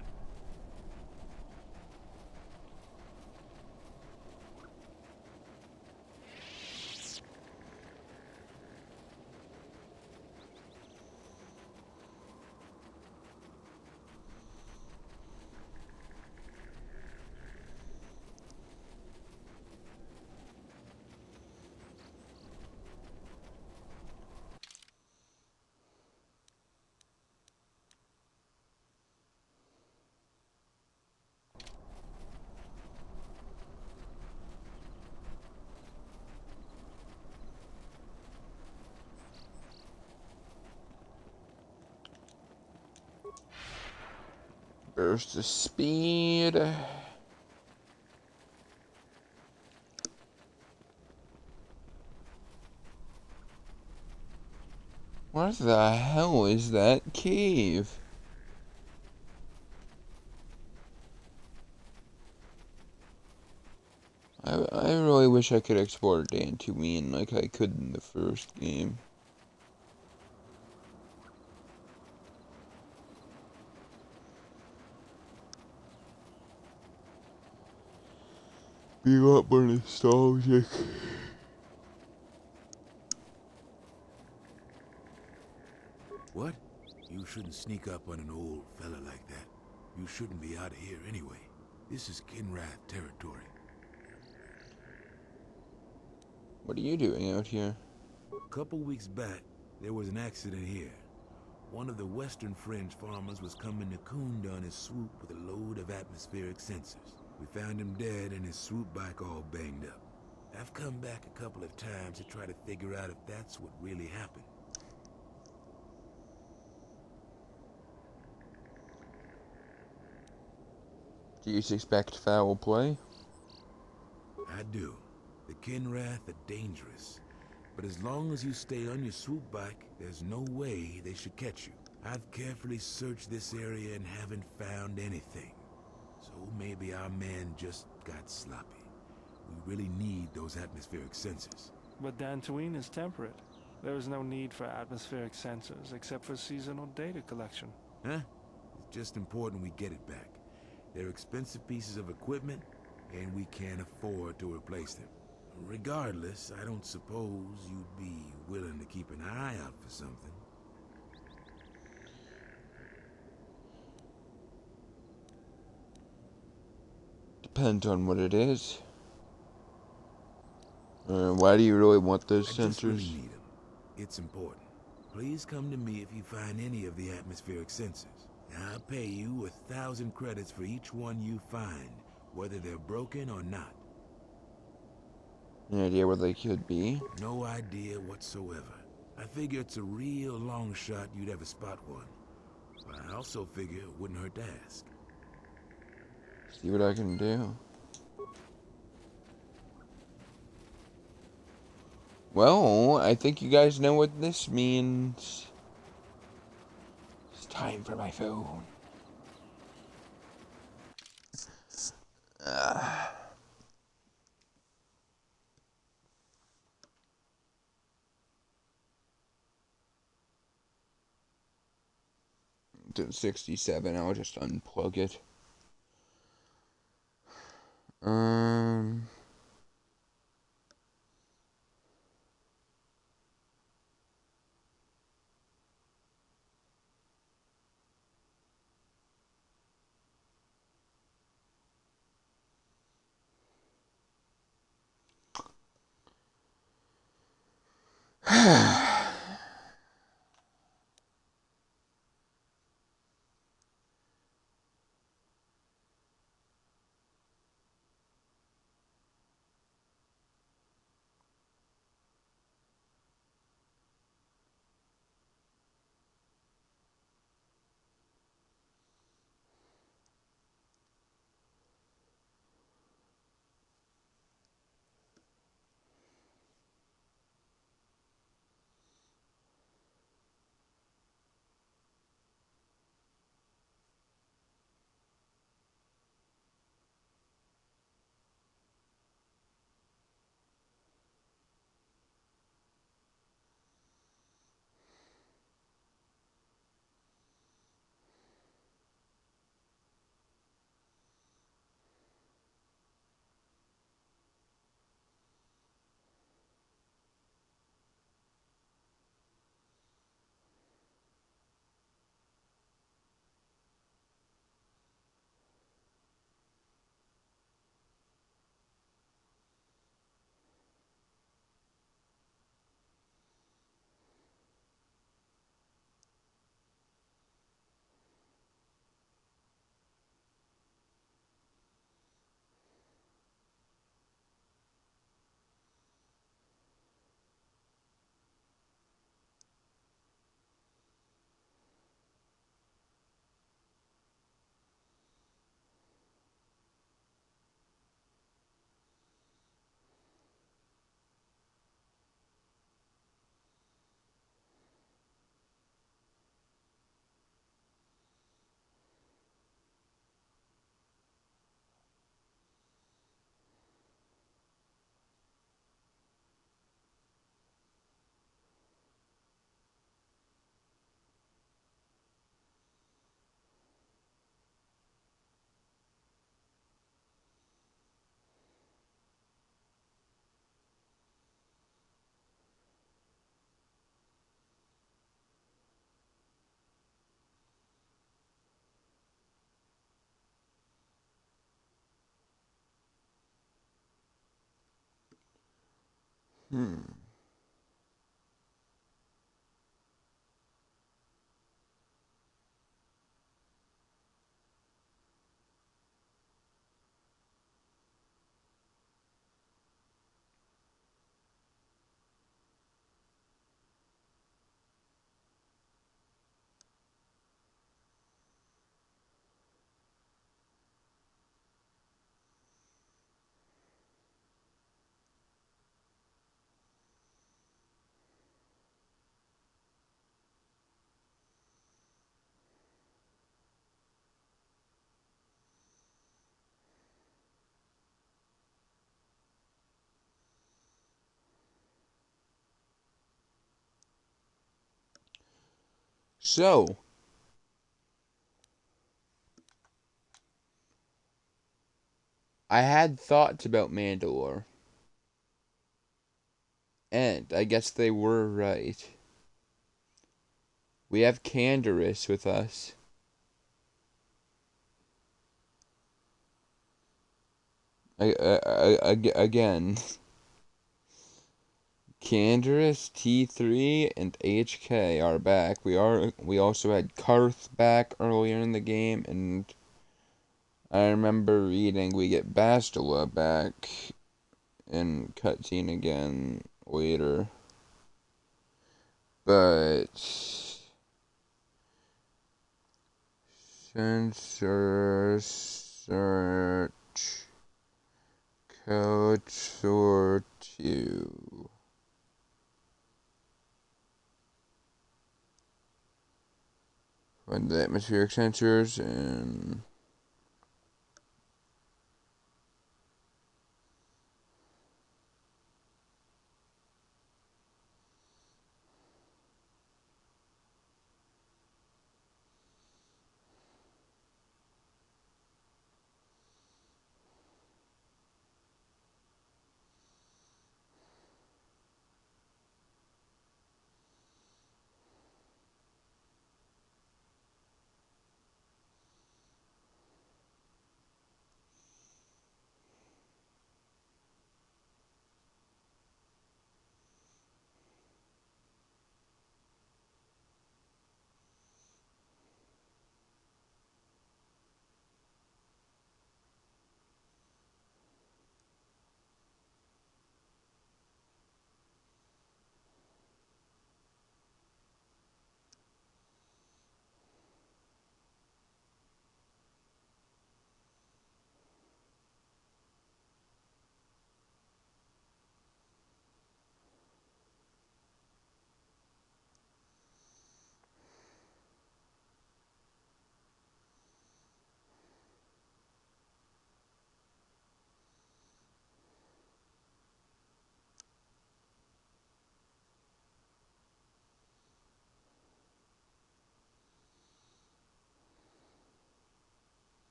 A: Burst of speed. What the hell is that cave? I really wish I could explore Dantooine like I could in the first game. Be a lot more nostalgic.
P: What? You shouldn't sneak up on an old fella like that. You shouldn't be out of here anyway. This is Kinrath territory.
A: What are you doing out here?
P: A couple weeks back, there was an accident here. One of the Western Fringe farmers was coming to Kunda on his swoop with a load of atmospheric sensors. We found him dead and his swoop bike all banged up. I've come back a couple of times to try to figure out if that's what really happened.
A: Do you suspect foul play?
P: I do. The Kinrath are dangerous. But as long as you stay on your swoop bike, there's no way they should catch you. I've carefully searched this area and haven't found anything. So maybe our man just got sloppy. We really need those atmospheric sensors.
J: But Dantooine is temperate. There is no need for atmospheric sensors except for seasonal data collection.
P: Huh? It's just important we get it back. They're expensive pieces of equipment, and we can't afford to replace them. Regardless, I don't suppose you'd be willing to keep an eye out for something.
A: Depends on what it is. Why do you really want those
P: I
A: sensors?
P: just really need them. It's important. Please come to me if you find any of the atmospheric sensors. I'll pay you 1,000 credits for each one you find, whether they're broken or not.
A: Any idea where they could be?
P: No idea whatsoever. I figure it's a real long shot you'd ever spot one. But I also figure it wouldn't hurt to ask.
A: See what I can do. Well, I think you guys know what this means. It's time for my phone. Ah. It's at 67. I'll just unplug it. Hmm. So, I had thoughts about Mandalore, and I guess they were right. We have Canderous with us. Again, Canderous, T3, and HK are back. We also had Karth back earlier in the game, and I remember reading we get Bastila back in cutscene again later. But sensor search KOTOR 2. Find the atmospheric sensors and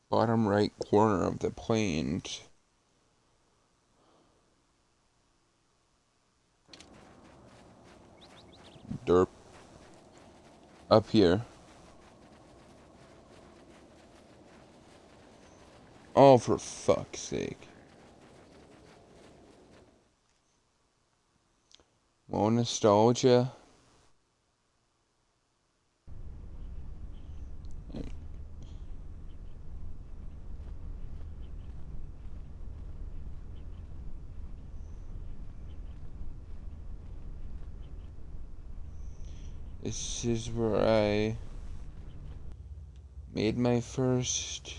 A: bottom right corner of the plains. Derp. Up here. Oh, for fuck's sake. More nostalgia. This is where I made my first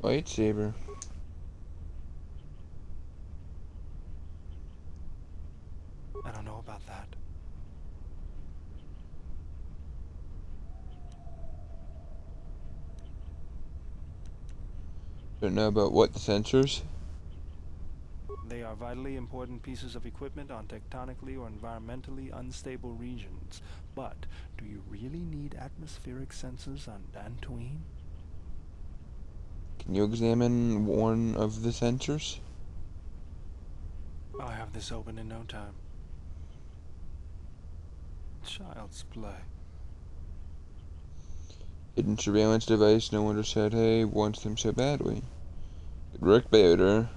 A: lightsaber.
J: I don't know about that.
A: Don't know about what, the sensors?
J: They are vitally important pieces of equipment on tectonically or environmentally unstable regions. But do you really need atmospheric sensors on Dantooine?
A: Can you examine one of the sensors?
J: I'll have this open in no time. Child's play.
A: Hidden surveillance device, no wonder said, hey, wants them so badly. Good work, Bayoder.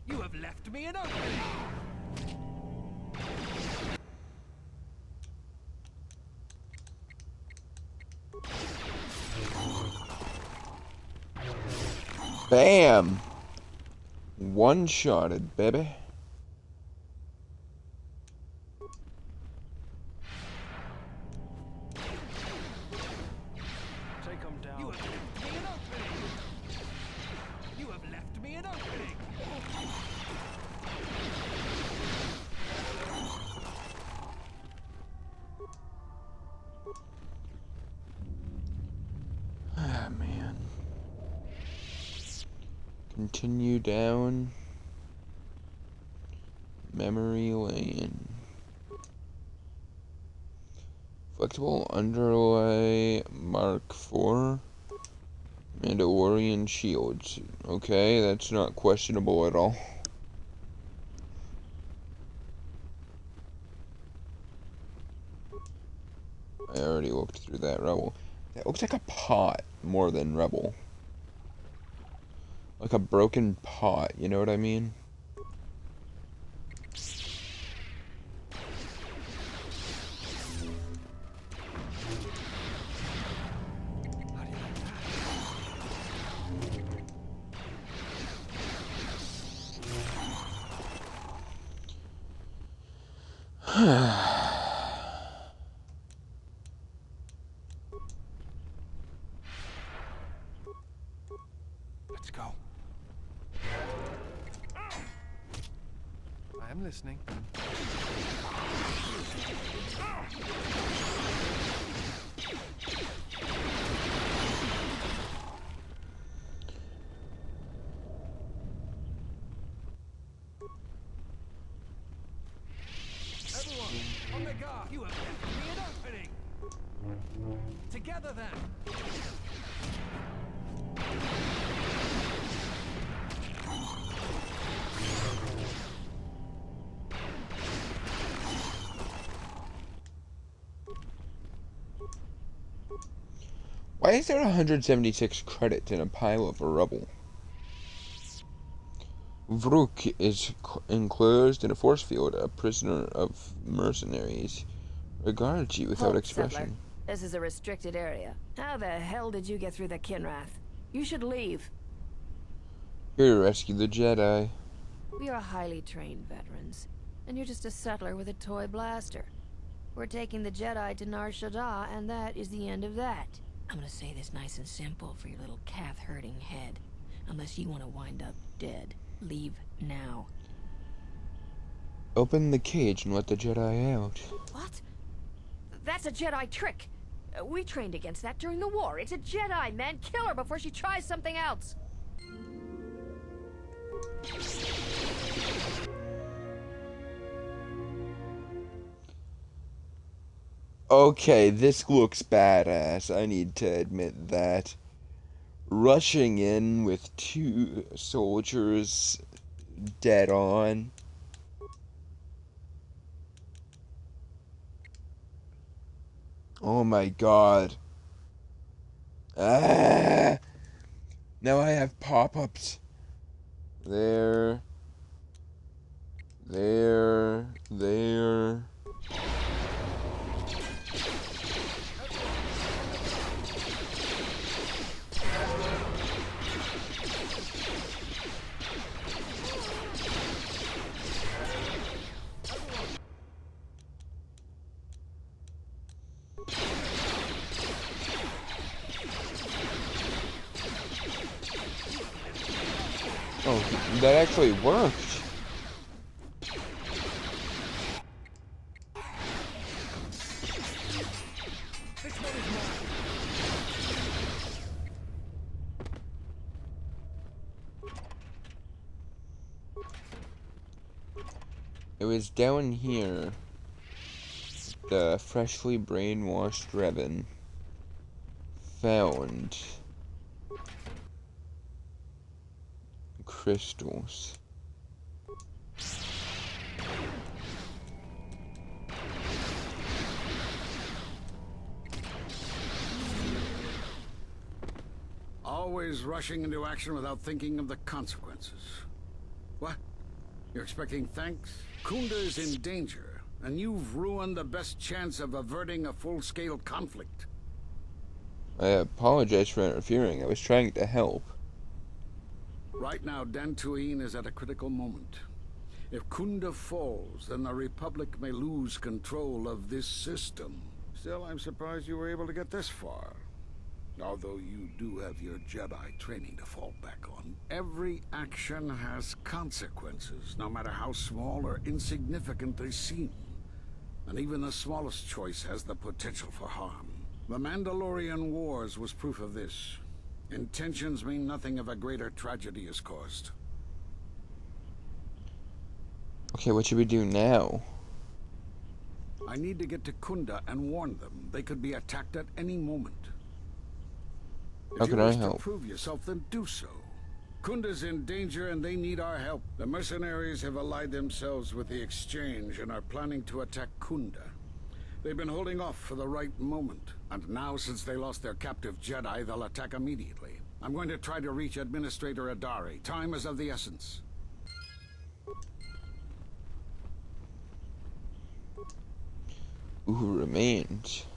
B: You have left me an opening!
A: Bam! One-shotted, baby.
J: Take him down.
B: You have left me an opening! You have left me an opening!
A: Ah, man. Continue down memory lane. Flexible underlay Mark IV. Mandalorian shields. Okay, that's not questionable at all. I already looked through that rebel. That looks like a pot more than rebel. Like a broken pot, you know what I mean?
J: Let's go.
T: I am listening.
B: Everyone, on the guard! You have left me an opening! Together then!
A: Why is there 176 credits in a pile of rubble? Vrook is enclosed in a force field. A prisoner of mercenaries regards you without
K: Halt,
A: expression.
K: Settler. This is a restricted area. How the hell did you get through the Kinrath? You should leave.
A: Here to rescue the Jedi.
K: We are highly trained veterans, and you're just a settler with a toy blaster. We're taking the Jedi to Nar Shaddaa, and that is the end of that. I'm gonna say this nice and simple for your little calf-hurting head. Unless you want to wind up dead. Leave now.
A: Open the cage and let the Jedi out.
K: What? That's a Jedi trick! We trained against that during the war. It's a Jedi, man! Kill her before she tries something else!
A: Okay, this looks badass. I need to admit that. Rushing in with 2 soldiers dead on. Oh my god. Ah! Now I have pop-ups. There. Oh, that actually worked. It was down here. The freshly brainwashed Revan found crystals.
E: Always rushing into action without thinking of the consequences. What? You're expecting thanks? Kunda is in danger, and you've ruined the best chance of averting a full-scale conflict.
A: I apologize for interfering. I was trying to help.
E: Right now, Dantooine is at a critical moment. If Kunda falls, then the Republic may lose control of this system. Still, I'm surprised you were able to get this far. Although you do have your Jedi training to fall back on. Every action has consequences, no matter how small or insignificant they seem. And even the smallest choice has the potential for harm. The Mandalorian Wars was proof of this. Intentions mean nothing if a greater tragedy is caused.
A: Okay, what should we do now?
E: I need to get to Kunda and warn them. They could be attacked at any moment.
A: How can I
E: If you wish
A: help?
E: to prove yourself, then do so. Kunda's in danger and they need our help. The mercenaries have allied themselves with the Exchange and are planning to attack Kunda. They've been holding off for the right moment. And now, since they lost their captive Jedi, they'll attack immediately. I'm going to try to reach Administrator Adari. Time is of the essence.
A: Who remains?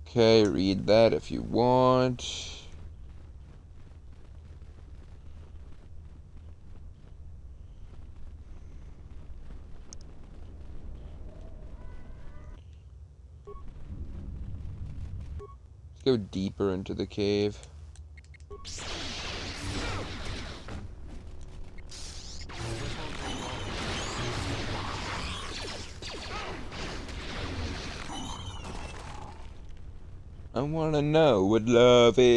A: Okay, read that if you want. Let's go deeper into the cave. I wanna know what love is.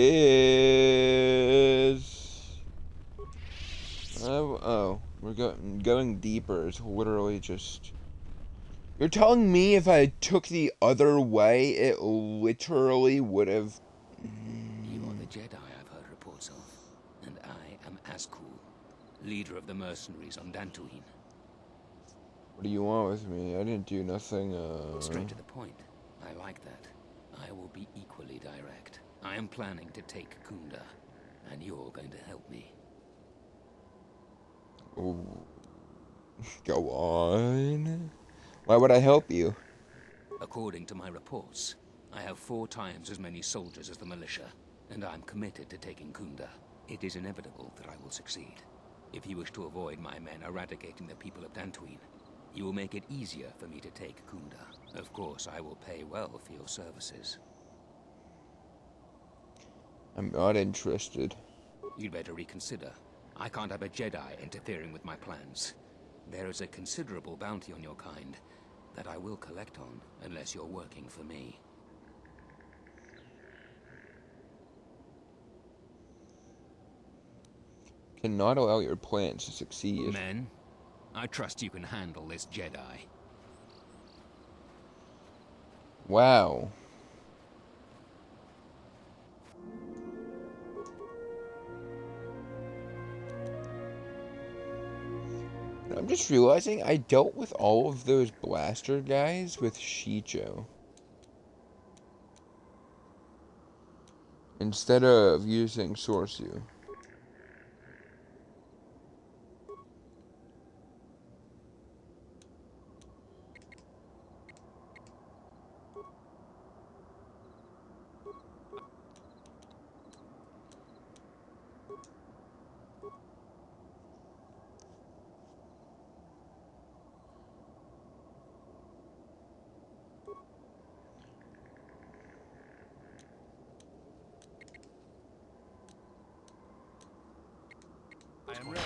A: Oh, we're going deeper. It's literally just. You're telling me if I took the other way, it literally would have.
I: You are the Jedi I've heard reports of, and I am Azkul, leader of the mercenaries on Dantooine.
A: What do you want with me? I didn't do nothing.
I: Straight to the point. I like that. I will be equally direct. I am planning to take Kunda, and you're going to help me.
A: Oh. Go on. Why would I help you?
I: According to my reports, I have 4 times as many soldiers as the militia, and I'm committed to taking Kunda. It is inevitable that I will succeed. If you wish to avoid my men eradicating the people of Dantooine, you will make it easier for me to take Kunda. Of course, I will pay well for your services.
A: I'm not interested.
I: You'd better reconsider. I can't have a Jedi interfering with my plans. There is a considerable bounty on your kind that I will collect on unless you're working for me.
A: Cannot allow your plans to succeed.
I: Men, I trust you can handle this Jedi.
A: Wow. I'm just realizing I dealt with all of those blaster guys with Shicho. instead of using Source U.
B: I am ready.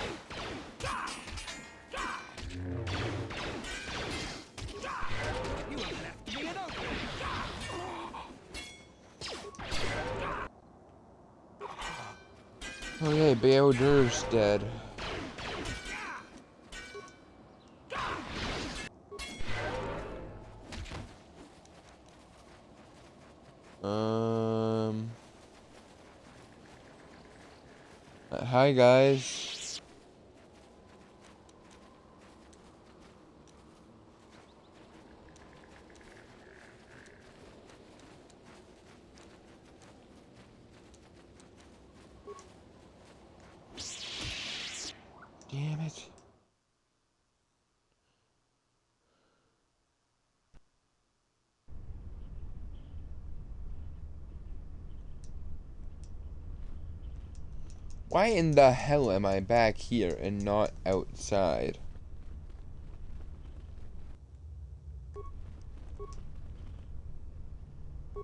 B: You have left me an opening.
A: Okay, Beodur's dead. Hi guys. Damn it. Why in the hell am I back here and not outside?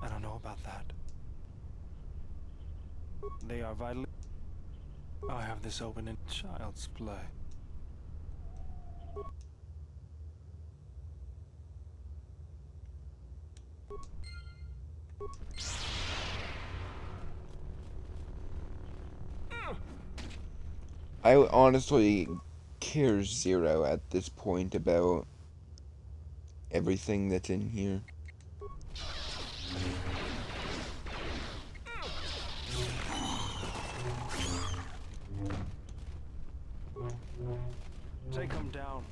J: I don't know about that. They are vitally... I have this open in child's play.
A: I honestly care zero at this point about everything that's in here.
J: Take them down.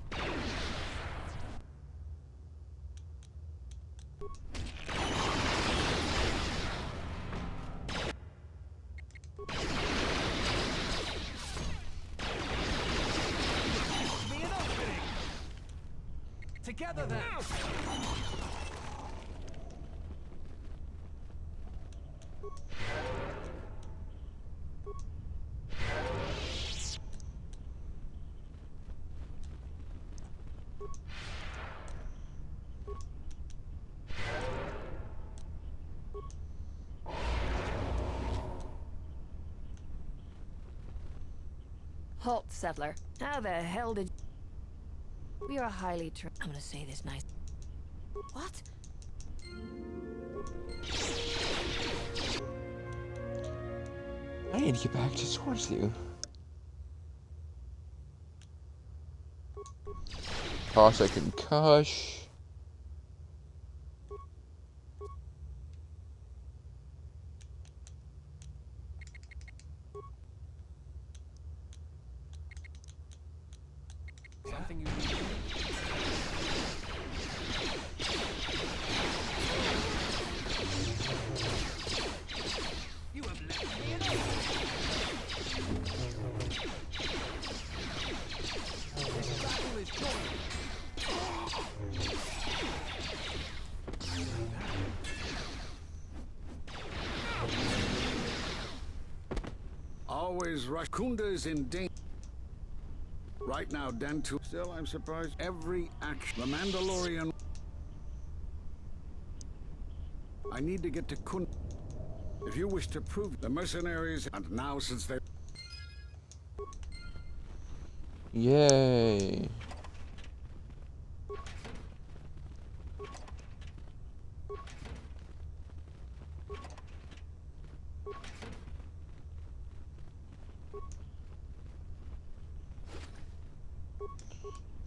B: Together then.
K: Halt, settler. How the hell did... We are highly I'm gonna say this nice... What?
A: I need to get back to Source U. Toss a concuss.
B: Something you need. You have left me an opening. This battle is joined.
E: Always rush. Kunda is in danger. Right now, Dentu. Still, I'm surprised. Every action. The Mandalorian. I need to get to Kunda. If you wish to prove the mercenaries, and now since they...
A: Yay.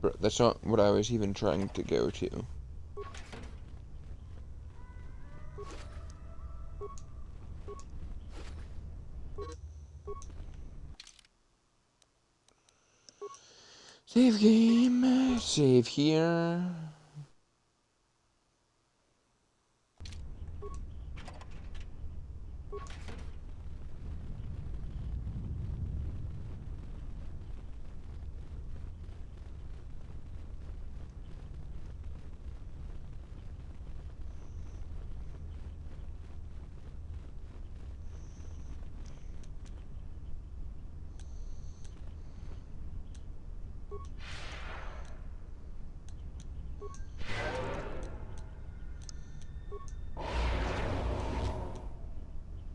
A: Bro, that's not what I was even trying to go to. Save game, save here.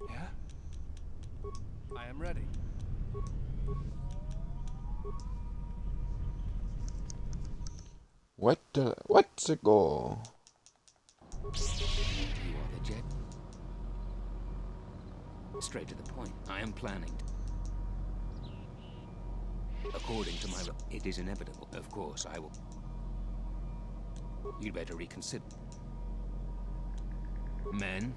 B: Yeah? I am ready.
A: What's the goal?
I: You are the jet. Straight to the point. I am planning. According to my... It is inevitable. Of course, I will... You'd better reconsider. Men,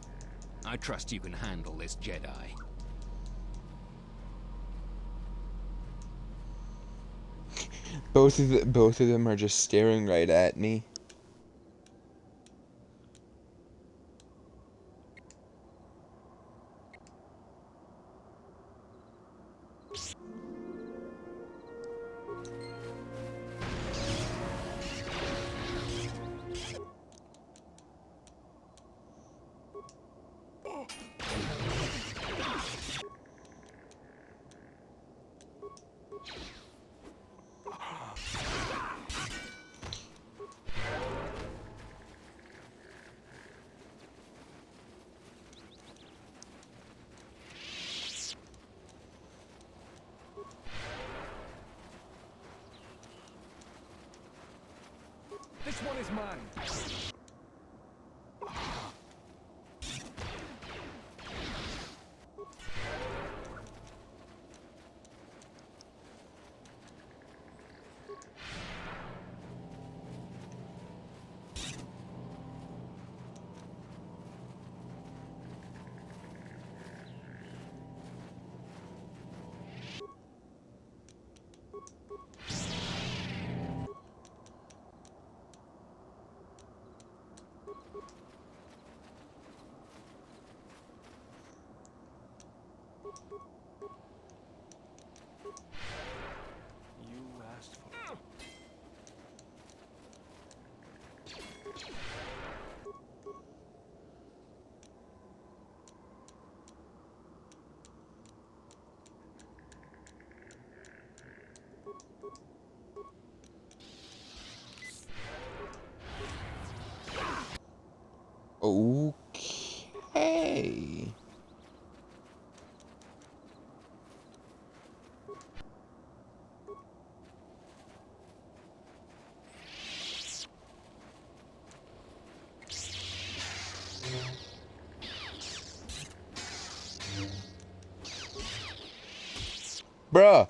I: I trust you can handle this Jedi.
A: Both of them are just staring right at me.
B: This one is mine.
J: You asked for it.
A: Okay. Bruh.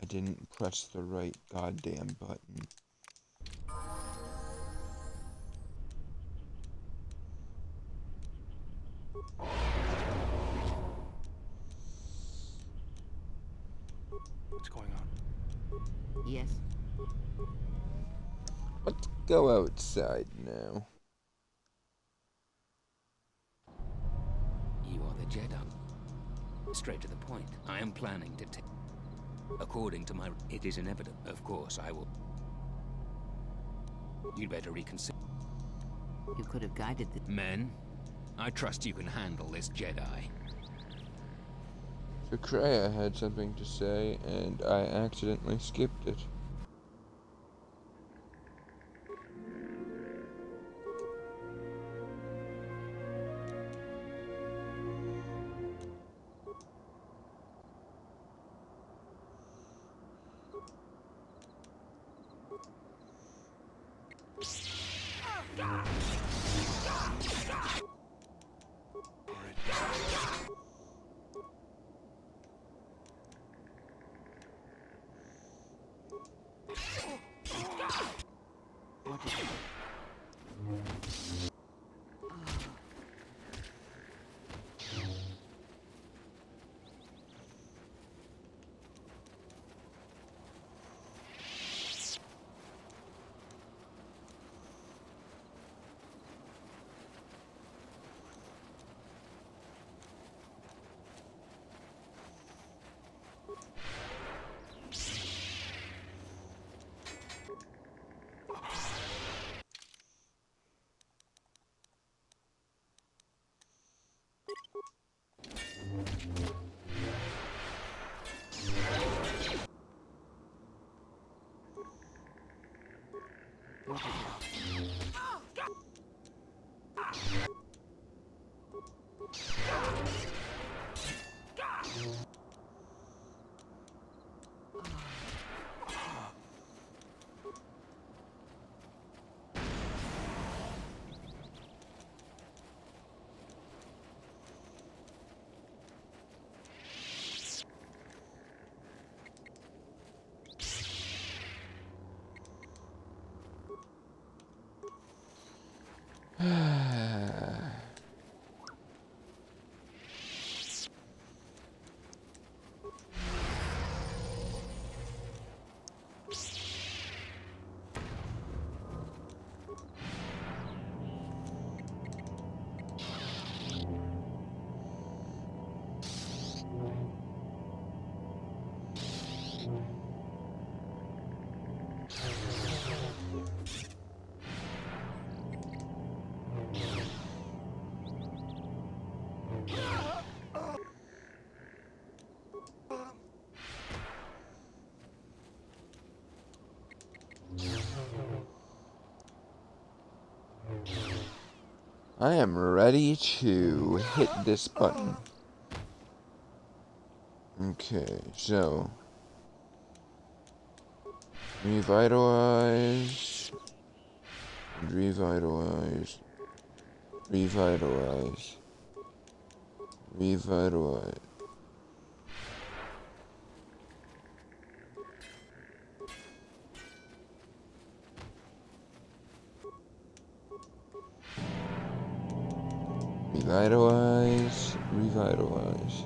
A: I didn't press the right goddamn button.
J: What's going on?
L: Yes.
A: Let's go outside now.
I: You are the Jedi. Straight to the point. I am planning to take... According to my... It is inevitable. Of course, I will... You'd better reconsider.
L: You could have guided the...
I: Men, I trust you can handle this Jedi.
A: Freya had something to say, and I accidentally skipped it. I am ready to hit this button. Okay, so revitalize, revitalize, revitalize, revitalize. Revitalize, revitalize.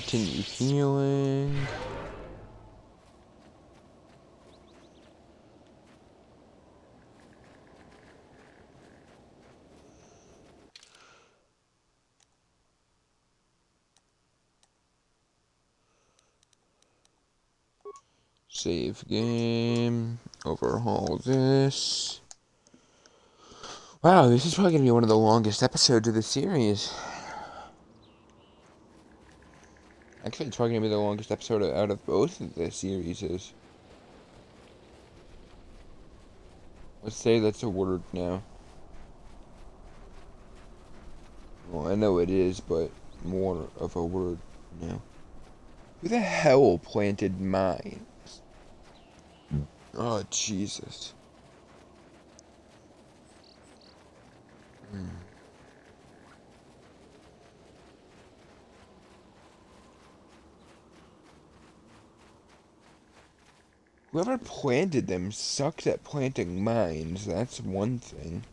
A: Continue healing. Save game. Overhaul this. Wow, this is probably going to be one of the longest episodes of the series. Actually, it's probably going to be the longest episode out of both of the series. Let's say that's a word now. Well, I know it is, but more of a word now. Who the hell planted mines? Oh, Jesus. Whoever planted them sucks at planting mines, that's one thing.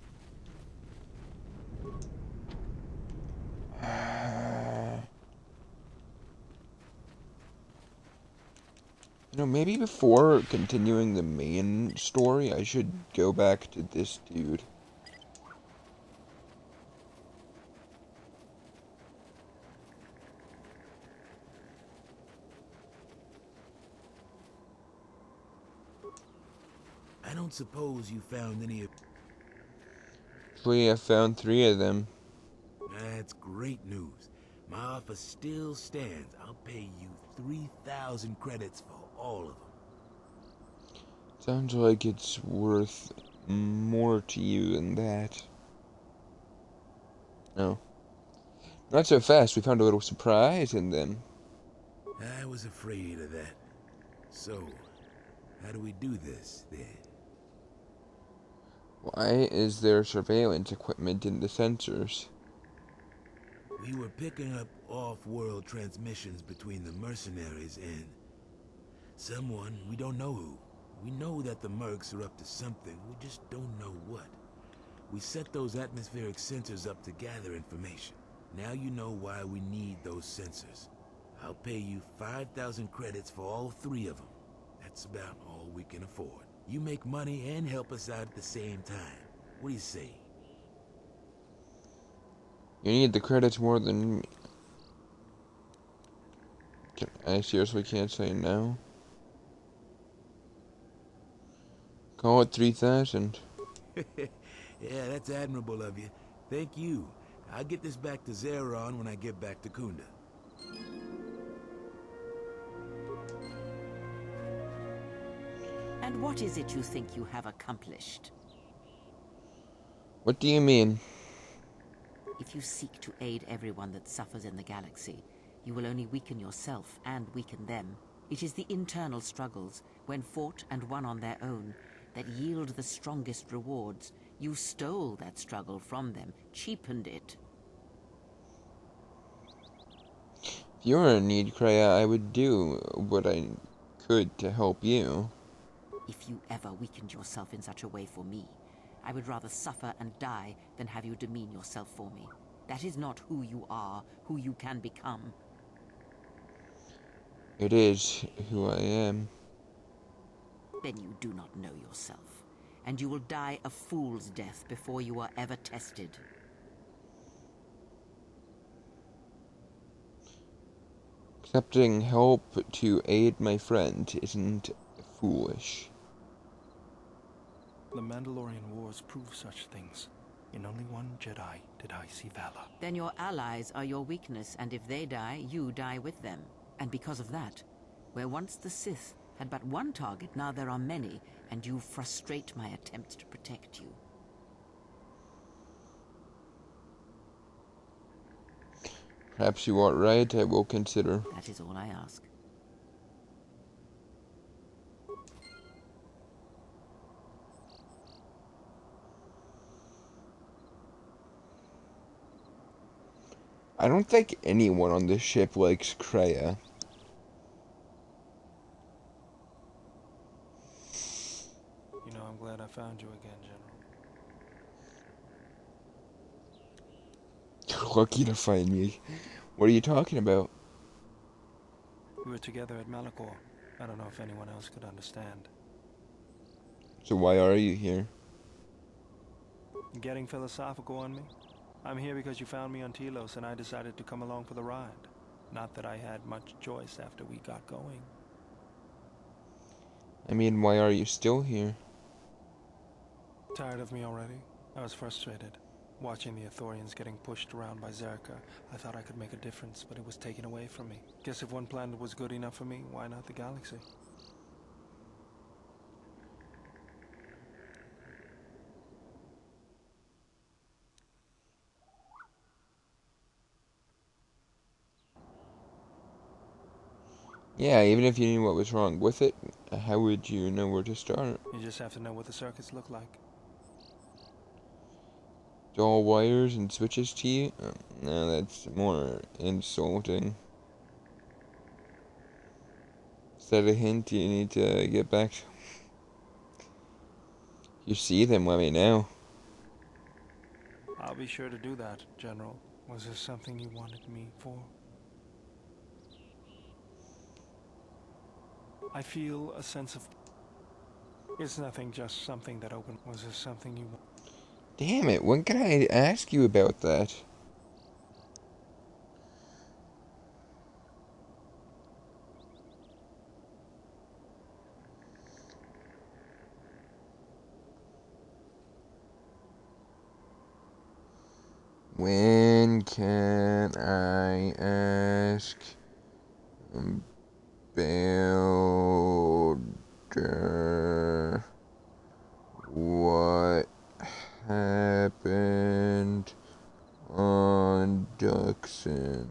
A: You know, maybe before continuing the main story, I should go back to this dude.
P: I don't suppose you found any of...
A: Actually, I found 3 of them.
P: That's great news. My offer still stands. I'll pay you 3,000 credits for all of them.
A: Sounds like it's worth more to you than that. No. Not so fast. We found a little surprise in them.
P: I was afraid of that. So, how do we do this, then?
A: Why is there surveillance equipment in the sensors?
P: We were picking up off-world transmissions between the mercenaries and someone, we don't know who. We know that the mercs are up to something, we just don't know what. We set those atmospheric sensors up to gather information. Now you know why we need those sensors. I'll pay you 5,000 credits for all 3 of them. That's about all we can afford. You make money and help us out at the same time. What do you say?
A: You need the credits more than me. I seriously can't say no. Call it 3,000.
P: Yeah, that's admirable of you. Thank you. I'll get this back to Zeron when I get back to Kunda.
C: And what is it you think you have accomplished?
A: What do you mean?
C: If you seek to aid everyone that suffers in the galaxy, you will only weaken yourself and weaken them. It is the internal struggles, when fought and won on their own, that yield the strongest rewards. You stole that struggle from them, cheapened it.
A: If you were in need, Kreia, I would do what I could to help you.
C: If you ever weakened yourself in such a way for me, I would rather suffer and die than have you demean yourself for me. That is not who you are, who you can become.
A: It is who I am.
C: Then you do not know yourself, and you will die a fool's death before you are ever tested.
A: Accepting help to aid my friend isn't foolish.
J: The Mandalorian Wars prove such things. In only one Jedi did I see valor.
C: Then your allies are your weakness, and if they die, you die with them. And because of that, where once the Sith had but one target, now there are many, and you frustrate my attempts to protect you.
A: Perhaps you are right, I will consider.
C: That is all I ask.
A: I don't think anyone on this ship likes Kreia.
J: You know, I'm glad I found you again, General.
A: You're lucky to find me. What are you talking about?
J: We were together at Malachor. I don't know if anyone else could understand.
A: So why are you here?
J: Getting philosophical on me? I'm here because you found me on Telos and I decided to come along for the ride. Not that I had much choice after we got going.
A: I mean, why are you still here?
J: Tired of me already? I was frustrated. Watching the Ithorians getting pushed around by Zerka, I thought I could make a difference, but it was taken away from me. Guess if one planet was good enough for me, why not the galaxy?
A: Yeah, even if you knew what was wrong with it, how would you know where to start?
J: You just have to know what the circuits look like.
A: Dull wires and switches to you? No, that's more insulting. Is that a hint you need to get back to? You see them, let me know.
J: I'll be sure to do that, General. Was there something you wanted me for? I feel a sense of... It's nothing, just something that opened. Was there something you want?
A: Damn it, when can I ask you about that? When can I ask about what happened on Duxon?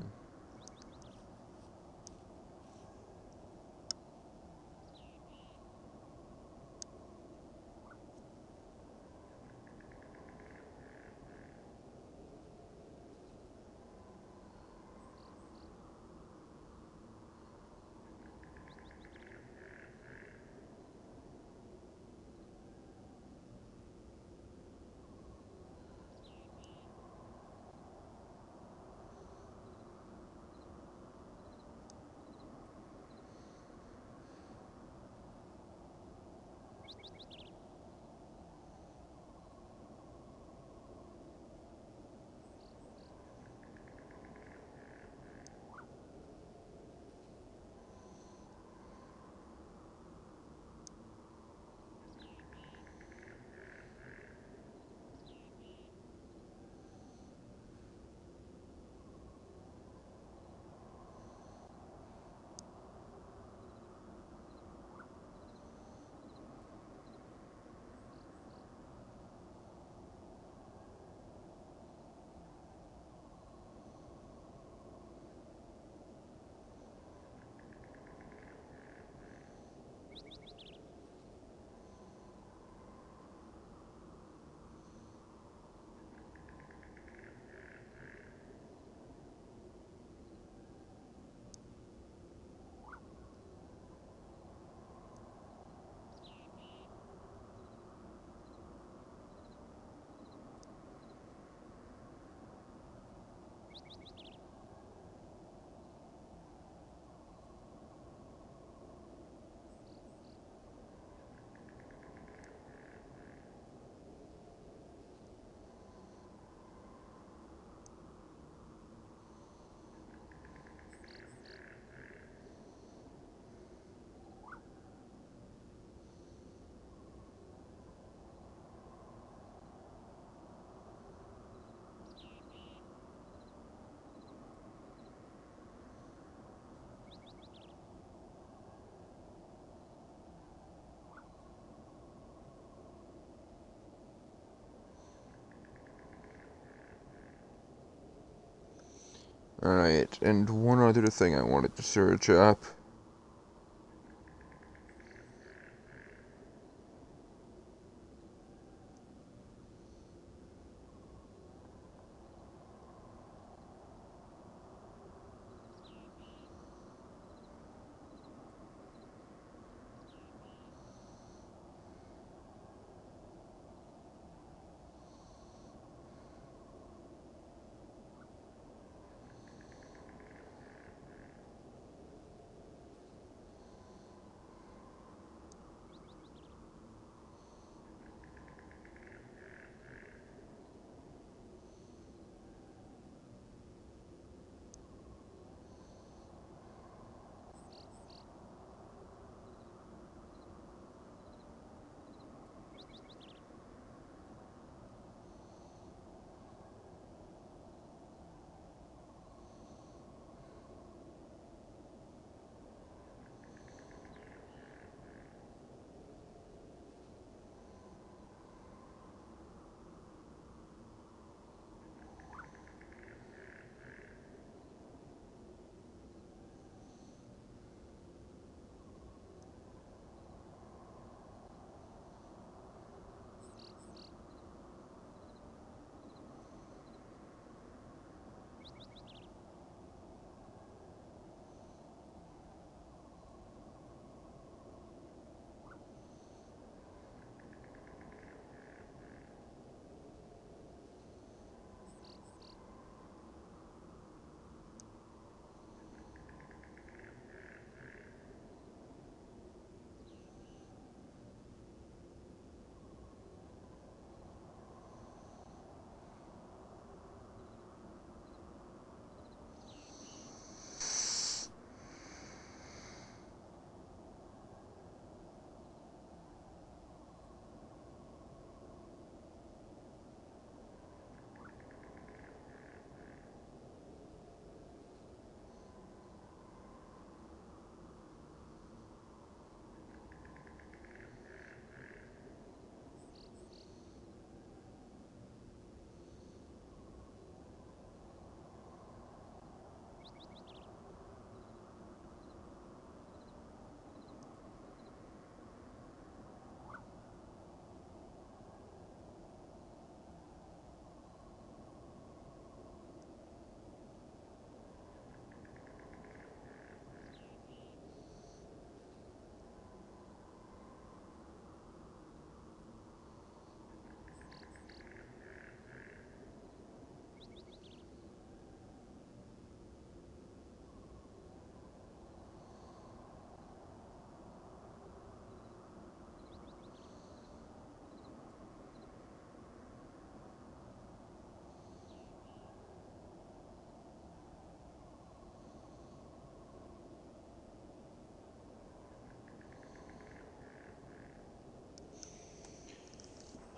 A: Alright, and one other thing I wanted to search up.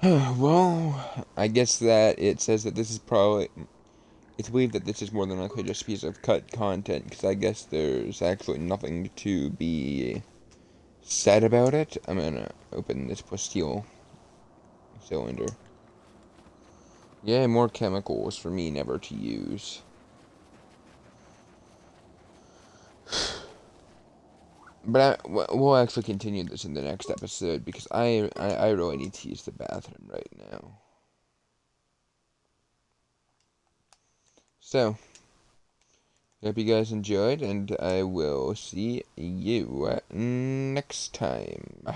A: Well, I guess that it says that this is probably... It's believed that this is more than likely just a piece of cut content, because I guess there's actually nothing to be said about it. I'm gonna open this steel cylinder. Yay, more chemicals for me never to use. But we'll actually continue this in the next episode, because I really need to use the bathroom right now. So, hope you guys enjoyed, and I will see you next time.